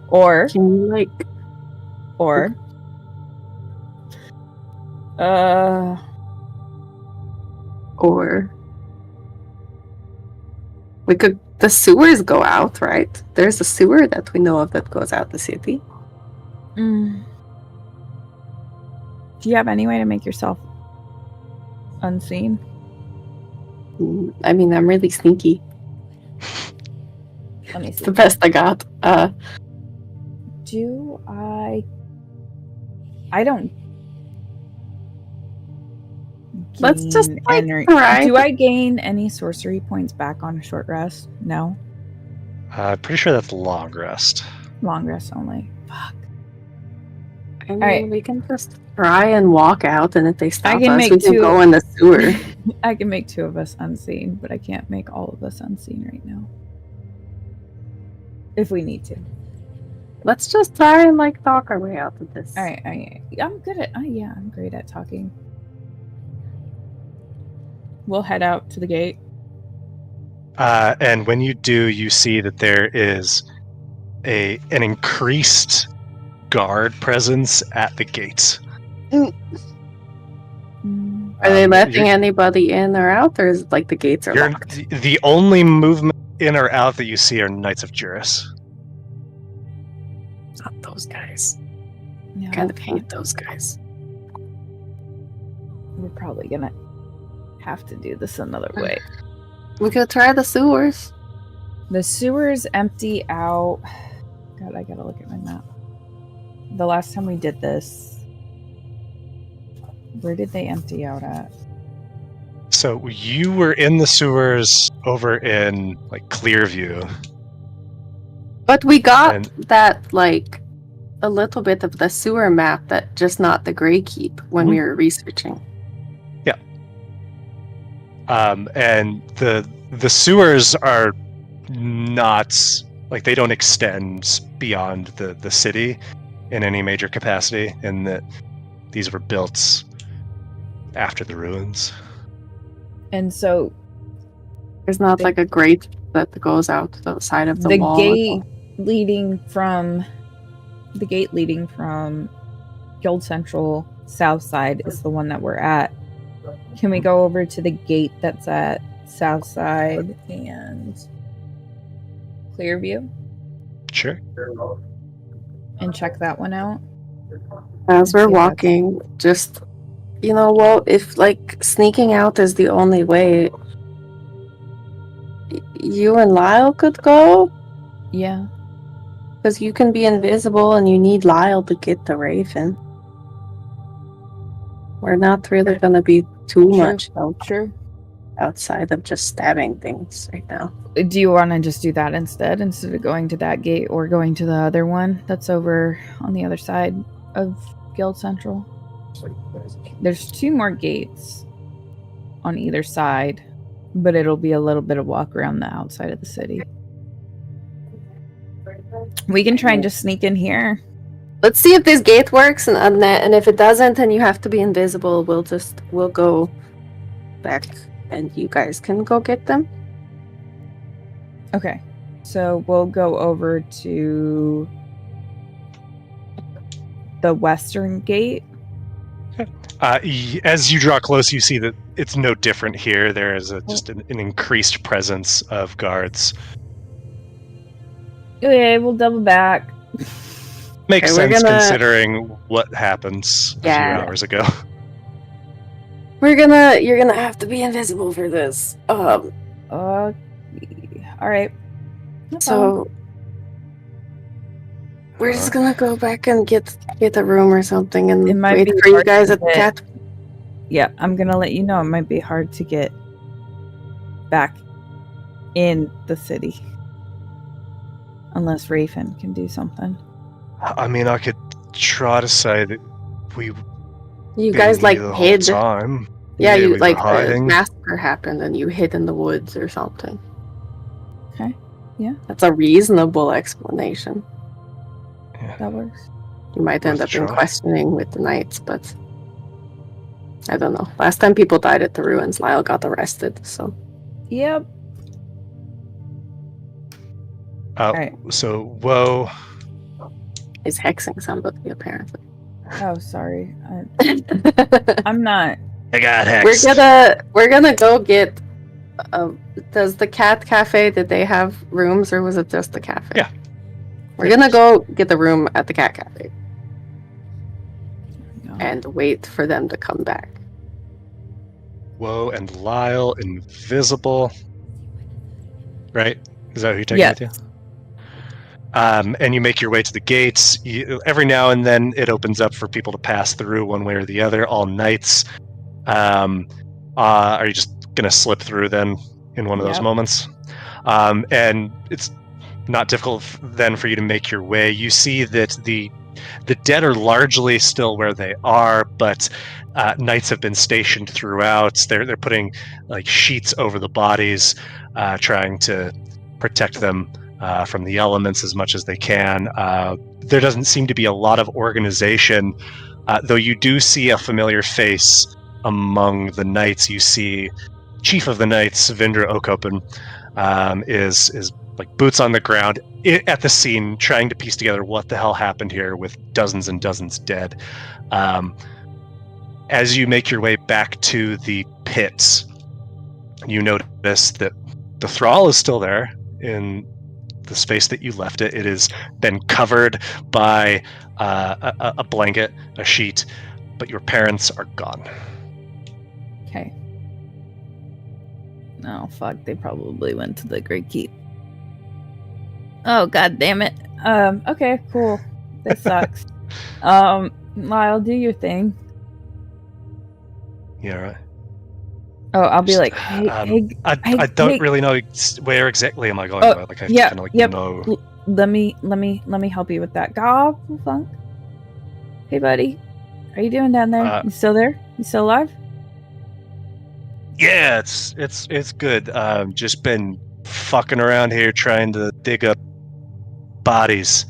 Or can you or we could... The sewers go out, right? There's a sewer that we know of that goes out the city. Do you have any way to make yourself unseen? I mean, I'm really sneaky. Let me see. It's the best I got. Do I don't. Let's just gain try. Do I gain any sorcery points back on a short rest? No. Pretty sure that's long rest. Long rest only. Fuck. I mean, Alright. we can just try and walk out, and if they stop can us, make we can two- go in the sewer. I can make 2 of us unseen, but I can't make all of us unseen right now. If we need to. Let's just try and like talk our way out of this. Alright, I'm good at I'm great at talking. We'll head out to the gate. And when you do, you see that there is an increased guard presence at the gates. Mm. Are they letting you're- anybody in or out, or is it like the gates are You're locked? the only movement in or out that you see are Knights of Juris. Not those guys. Yeah, Kind of hate those guys. we're probably gonna have to do this another way. We could try the sewers. The sewers empty out. God, I gotta look at my map. The last time we did this, where did they empty out at? So you were in the sewers over in like Clearview. But we got And- that, like, a little bit of the sewer map, that just not the Grey Keep when we were researching. And the sewers are not like they don't extend beyond the city in any major capacity, in that these were built after the ruins. And so There's not like a grate that goes out to the side of the the wall. gate leading from Guild Central South Side is the one that we're at. Can we go over to the gate that's at South Side and Clearview Sure. and check that one out? As we're See, that's- walking, just, well, if like sneaking out is the only way, you and Lyle could go, Yeah. because you can be invisible and you need Lyle to get the Raven. We're not really going to be too True. much Sure. outside of just stabbing things right now. Do you want to just do that instead of going to that gate or going to the other one that's over on the other side of Guild Central? There's 2 more gates on either side, but it'll be a little bit of walk around the outside of the city. We can try and just sneak in here. Let's see if this gate works, and if it doesn't, and you have to be invisible, we'll go back, and you guys can go get them. Okay. So we'll go over to the western gate. As you draw close, you see that it's no different here. There is just an increased presence of guards. Okay, we'll double back. Makes Okay, we're sense gonna- considering what happens a Yeah. few hours ago. You're gonna have to be invisible for this. All right. No problem. So we're just gonna go back and get a room or something, and It might wait be for you hard guys to at the get- cat. Yeah, I'm gonna let you know it might be hard to get back in the city. Unless Raven can do something. I mean, I could try to say that we You been guys here like the whole hid. time. Yeah, we you were like the hiding. massacre happened and you hid in the woods or something. Okay, yeah. That's a reasonable explanation. That works. You might end Worth up a in try. questioning with the knights, but I don't know. Last time people died at the ruins, Lyle got arrested, so Yep. Alright. So, whoa. he's hexing somebody apparently. Oh, sorry. I'm not. I got hexed. We're gonna go get. Does the cat cafe? Did they have rooms, or was it just the cafe? Yeah. We're gonna go get the room at the cat cafe No. and wait for them to come back. Whoa and Lyle invisible. Right? Is that who you're taking Yeah. with you? And you make your way to the gates. Every now and then it opens up for people to pass through one way or the other, all nights. Are you just going to slip through then in one of those Yep. moments? And it's not difficult then for you to make your way. You see that the The dead are largely still where they are, but knights have been stationed throughout. They're putting like sheets over the bodies, trying to protect them from the elements as much as they can. There doesn't seem to be a lot of organization, though you do see a familiar face among the knights. You see Chief of the Knights, Vindra Okopen, is like boots on the ground at the scene, trying to piece together what the hell happened here with dozens and dozens dead. As you make your way back to the pits, you notice that the thrall is still there in the space that you left it. It has been covered by a blanket, a sheet, but your parents are gone. Okay. Oh, fuck. They probably went to the Great Keep. Oh, god damn it. Okay, cool. This sucks. Lyle, do your thing. Yeah, right. Oh, I'll be like, hey, I don't really know where exactly am I going. Oh, like I yeah, kind of like yep. know. Let me help you with that. Gobblefunk. Hey, buddy. How you doing down there? You still there? You still alive? Yeah, it's good. Just been fucking around here trying to dig up bodies.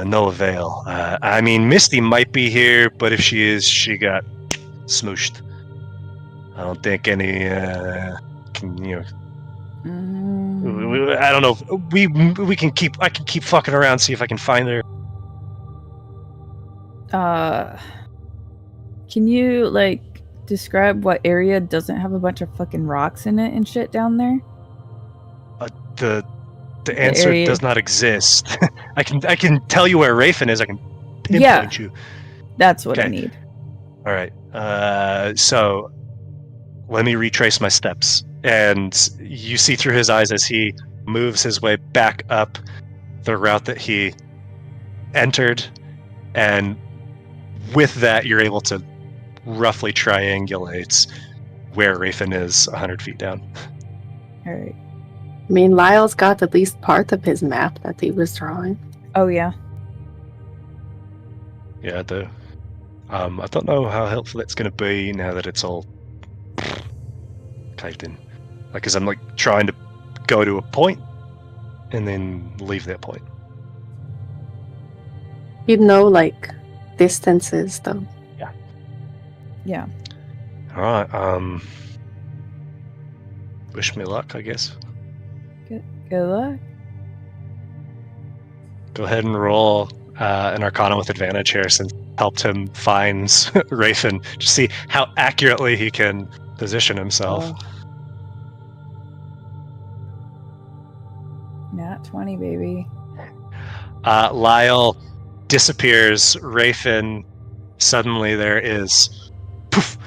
No avail. I mean, Misty might be here, but if she is, she got smooshed. I don't think any. I don't know. We can keep. I can keep fucking around, see if I can find her. Can you like describe what area doesn't have a bunch of fucking rocks in it and shit down there? The answer area does not exist. I can tell you where Rafen is. I can pinpoint you. That's what I need. All right. So let me retrace my steps, and you see through his eyes as he moves his way back up the route that he entered, and with that, you're able to roughly triangulate where Rafen is 100 feet down. All right. I mean, Lyle's got at least part of his map that he was drawing. Oh, yeah. Yeah, I don't know how helpful it's going to be now that it's all caved in. Like, because I'm like trying to go to a point and then leave that point. You'd know, like, distances, though. Yeah. All right. Wish me luck, I guess. Good luck. Go ahead and roll an Arcana with advantage here, since helped him find Rafen, to see how accurately he can position himself. Nat 20, baby. Lyle disappears. Rafen, suddenly there is poof.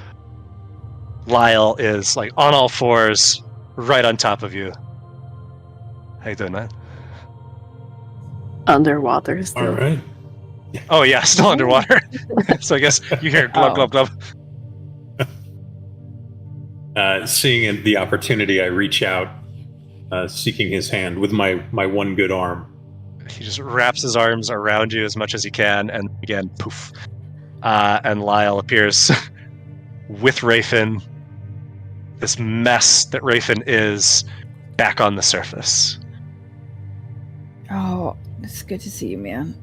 Lyle is like on all fours, right on top of you. How you doing, man? Underwater still. All right. Oh yeah, still underwater. So I guess you hear glub glub glub. Seeing the opportunity, I reach out, seeking his hand with my one good arm. He just wraps his arms around you as much as he can, and again, poof. And Lyle appears with Rafen. This mess that Rafen is back on the surface. Oh, it's good to see you, man.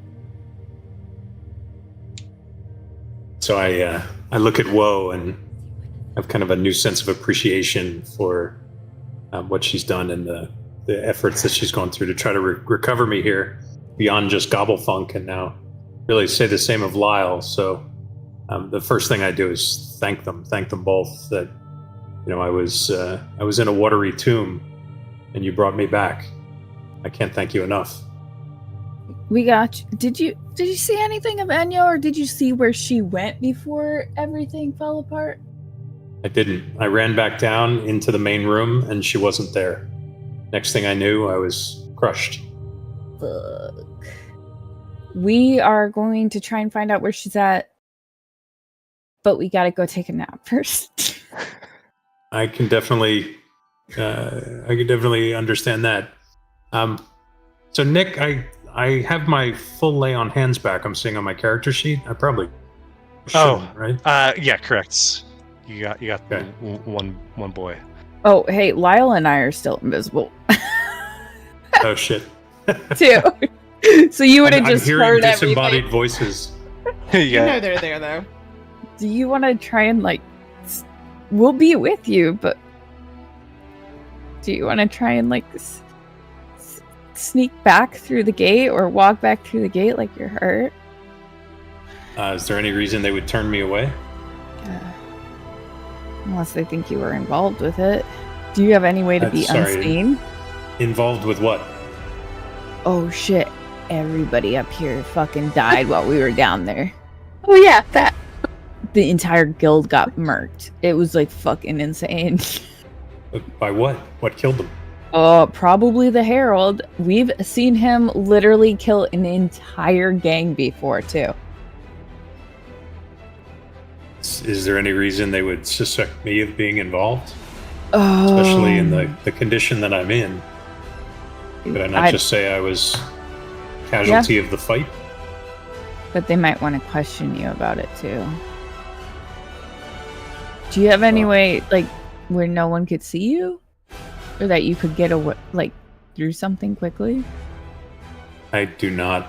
So I look at Woe and have kind of a new sense of appreciation for what she's done and the efforts that she's gone through to try to recover me here beyond just Gobblefunk, and now really say the same of Lyle. So the first thing I do is thank them both. That I was in a watery tomb, and you brought me back. I can't thank you enough. We got you. Did you see anything of Enya, or did you see where she went before everything fell apart? I didn't. I ran back down into the main room, and she wasn't there. Next thing I knew, I was crushed. Fuck. We are going to try and find out where she's at, but we gotta go take a nap first. I can definitely understand that. So Nick, I have my full lay on hands back. I'm seeing on my character sheet. I probably shouldn't, right? Yeah, correct. You got Okay. one boy. Oh, hey, Lyle and I are still invisible Oh shit! too. So you would have I'm just hearing heard disembodied everything. voices. You know Yeah. they're there though. Do you want to try and we'll be with you, but do you want to try and sneak back through the gate or walk back through the gate like you're hurt? Is there any reason they would turn me away? Unless they think you were involved with it. Do you have any way to be Sorry. unseen? Involved with what? Oh shit. Everybody up here fucking died while we were down there. Oh yeah, that. The entire guild got murked. It was fucking insane. By what? What killed them? Probably the Herald. We've seen him literally kill an entire gang before too. Is there any reason they would suspect me of being involved? Oh, Especially in the condition that I'm in. Could I not just say I was casualty of the fight? But they might want to question you about it too. Do you have any way, where no one could see you, or that you could get away, through something quickly? I do not.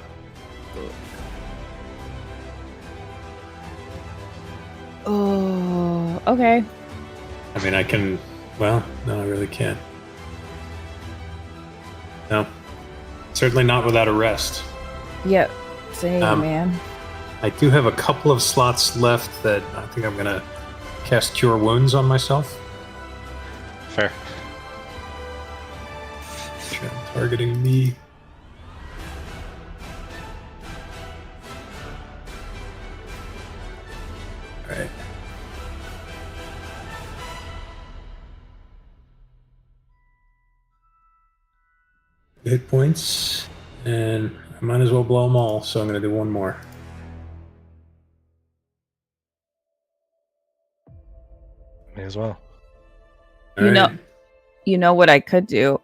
Oh, okay. I mean, I can. Well, no, I really can't. No. Certainly not without a rest. Yep. Same, man. I do have a couple of slots left that I think I'm going to cast Cure Wounds on myself. Fair. Sure, targeting me. Alright. Hit points, and I might as well blow them all, so I'm going to do one more. May as well. You know what I could do?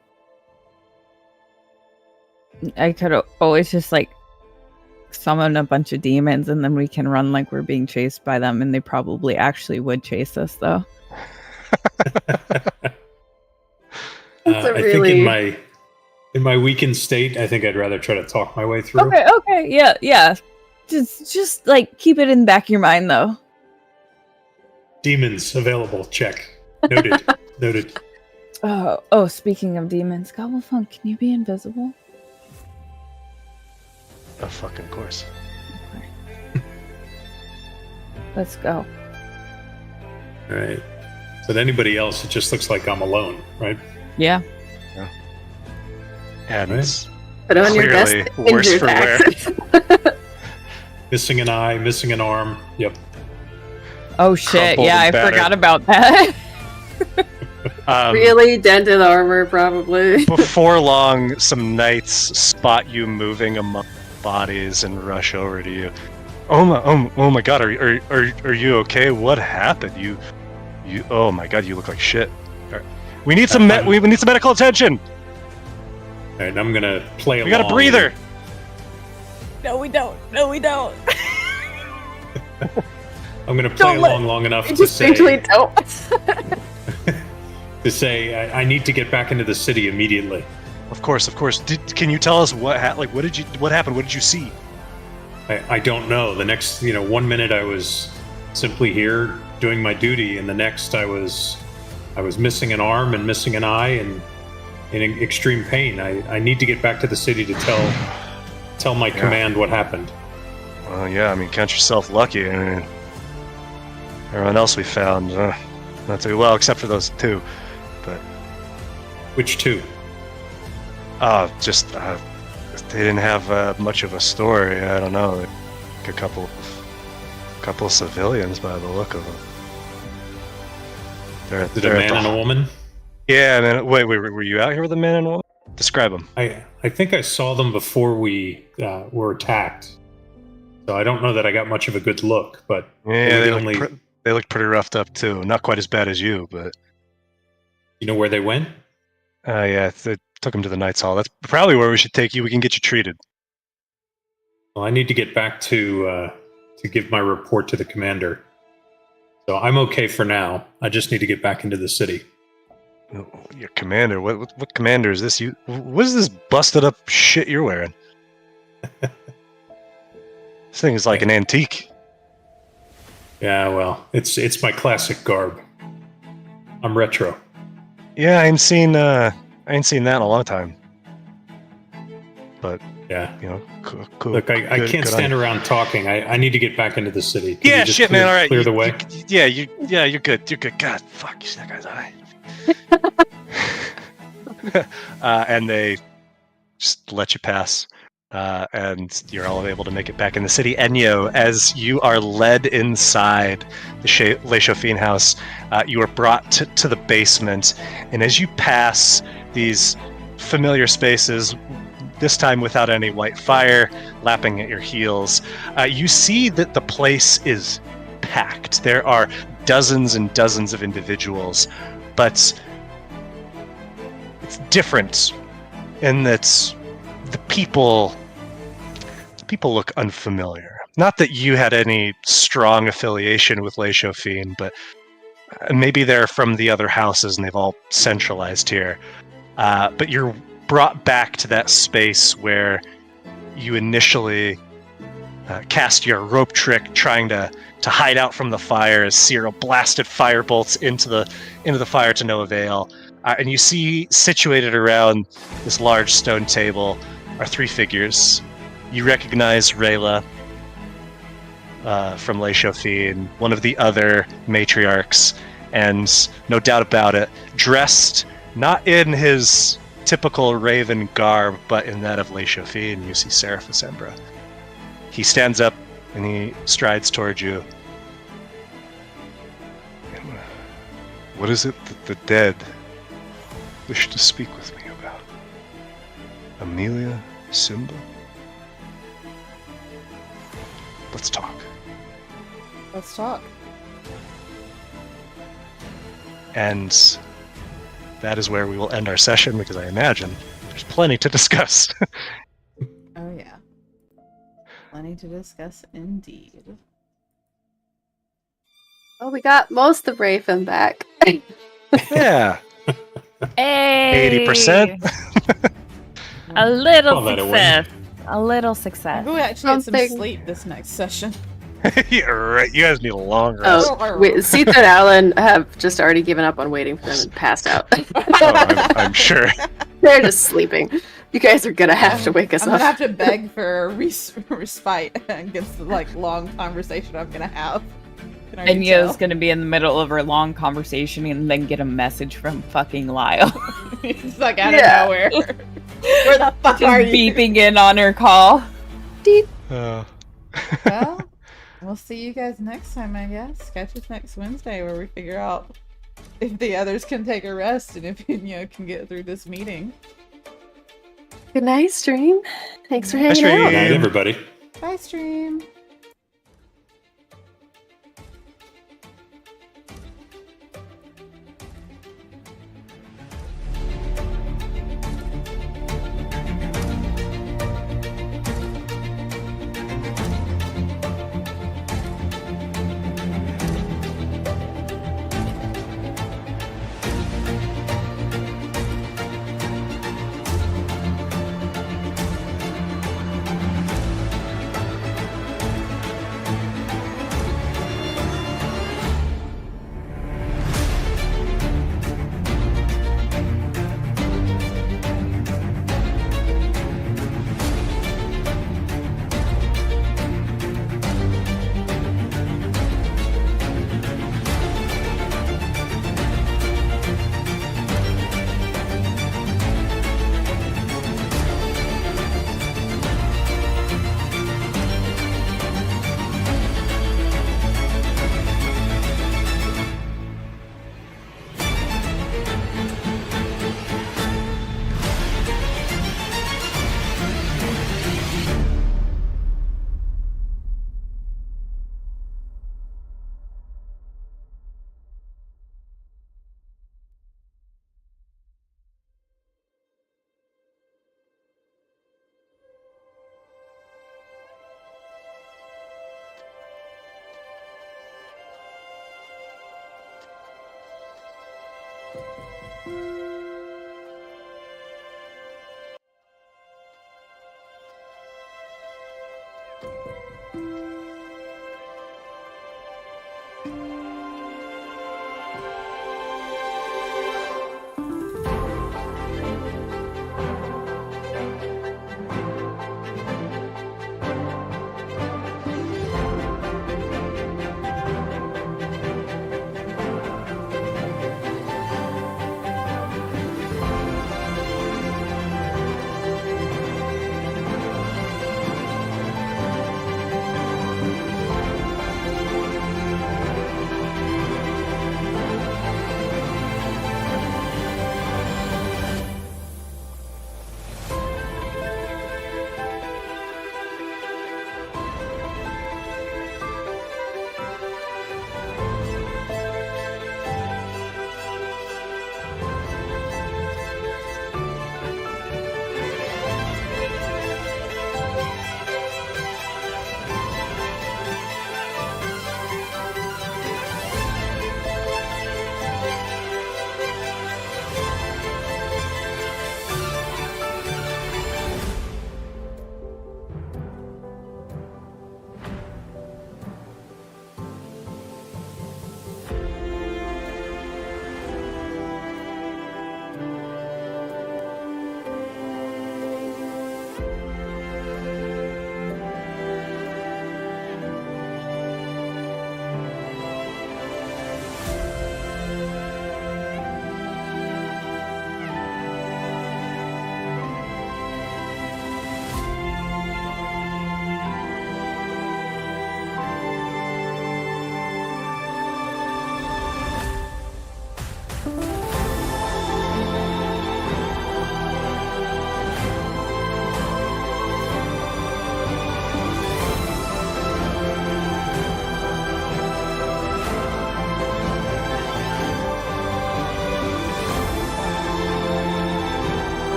I could always just summon a bunch of demons and then we can run like we're being chased by them, and they probably actually would chase us though. I think in my weakened state, I think I'd rather try to talk my way through. Okay, yeah. Just keep it in the back of your mind though. Demons available, check. Noted. Noted. Oh, speaking of demons, Gobblefunk, can you be invisible? Of fucking course. Let's go. Alright. So to anybody else, it just looks like I'm alone, right? Yeah. And Right. Put on your best clearly worse injured for wear. accent. Missing an eye, missing an arm. Yep. Oh shit, Crumpled yeah, I and battered. forgot about that. Really dented armor, probably. Before long, some knights spot you moving among bodies and rush over to you. Oh my god, are you okay? What happened? You oh my god, you look like shit. All right. We need some we need some medical attention. Alright, I'm gonna play along. We got a breather. No, we don't. I'm gonna play along long enough to Just say usually don't. I need to get back into the city immediately. Of course. Can you tell us what happened? What did you see? I don't know. The next 1 minute I was simply here doing my duty, and the next I was missing an arm and missing an eye and in extreme pain. I need to get back to the city to tell my command what happened. Well, yeah. I mean, count yourself lucky. I mean, everyone else we found, not too well, except for those two. But Which two? just they didn't have much of a story. I don't know, like a couple of civilians by the look of them. Is it a man and a woman? Yeah, man. Wait, were you out here with a man and a woman? Describe them. I think I saw them before we were attacked. So I don't know that I got much of a good look, but Yeah, they were they looked pretty roughed up too. Not quite as bad as you, but you know where they went? yeah, they took him to the Knights Hall. That's probably where we should take you. We can get you treated. Well, I need to get back to give my report to the commander. So I'm okay for now. I just need to get back into the city. Your commander? What commander is this? What is this busted up shit you're wearing? This thing is like an antique. Yeah, well, it's my classic garb. I'm retro. Yeah, I ain't seen that in a long time. But Yeah. Cool. Look, I can't stand around talking. I need to get back into the city. Yeah, shit, man. All right, clear the way. You're good. You're good. God, fuck, you see that guy's eye. And they just let you pass, and you're all able to make it back in the city. Enyo, as you are led inside the Le Chauffin house, you are brought to the basement, and as you pass these familiar spaces, this time without any white fire lapping at your heels, you see that the place is packed. There are dozens and dozens of individuals, but it's different in that the people look unfamiliar. Not that you had any strong affiliation with Le Chauffin, but maybe they're from the other houses and they've all centralized here. But you're brought back to that space where you initially cast your rope trick, trying to hide out from the fire as Cyril blasted fire bolts into the fire to no avail. And you see situated around this large stone table are three figures. You recognize Rayla from Le Chauffin, one of the other matriarchs, and no doubt about it, dressed not in his typical raven garb, but in that of Le Chauffin, you see Seraphis Embra. He stands up and he strides towards you. What is it that the dead wish to speak with me about? Amelia, Simba? Let's talk. Let's talk. And that is where we will end our session, because I imagine there's plenty to discuss. Oh yeah. Plenty to discuss indeed. Well, we got most of Raven back. Yeah. Hey! 80%. A little Call that a success. A little success. Maybe we actually get some Something- sleep this next session. Yeah, right. You guys need a long rest. Oh, wait, Sita and Alan have just already given up on waiting for them and passed out. I'm sure. They're just sleeping. You guys are gonna have to wake us I'm up. gonna have to beg for a respite against the long conversation I'm gonna have. Can I And already Yo's tell? gonna be in the middle of her long conversation and then get a message from fucking Lyle. It's like out Yeah. of nowhere. Where the fuck are Just you? beeping in on her call. Well, we'll see you guys next time, I guess. Catch us next Wednesday where we figure out if the others can take a rest and if Inyo can get through this meeting. Good night, stream. Thanks for Bye, hanging stream. out. Good night, everybody. Bye, stream.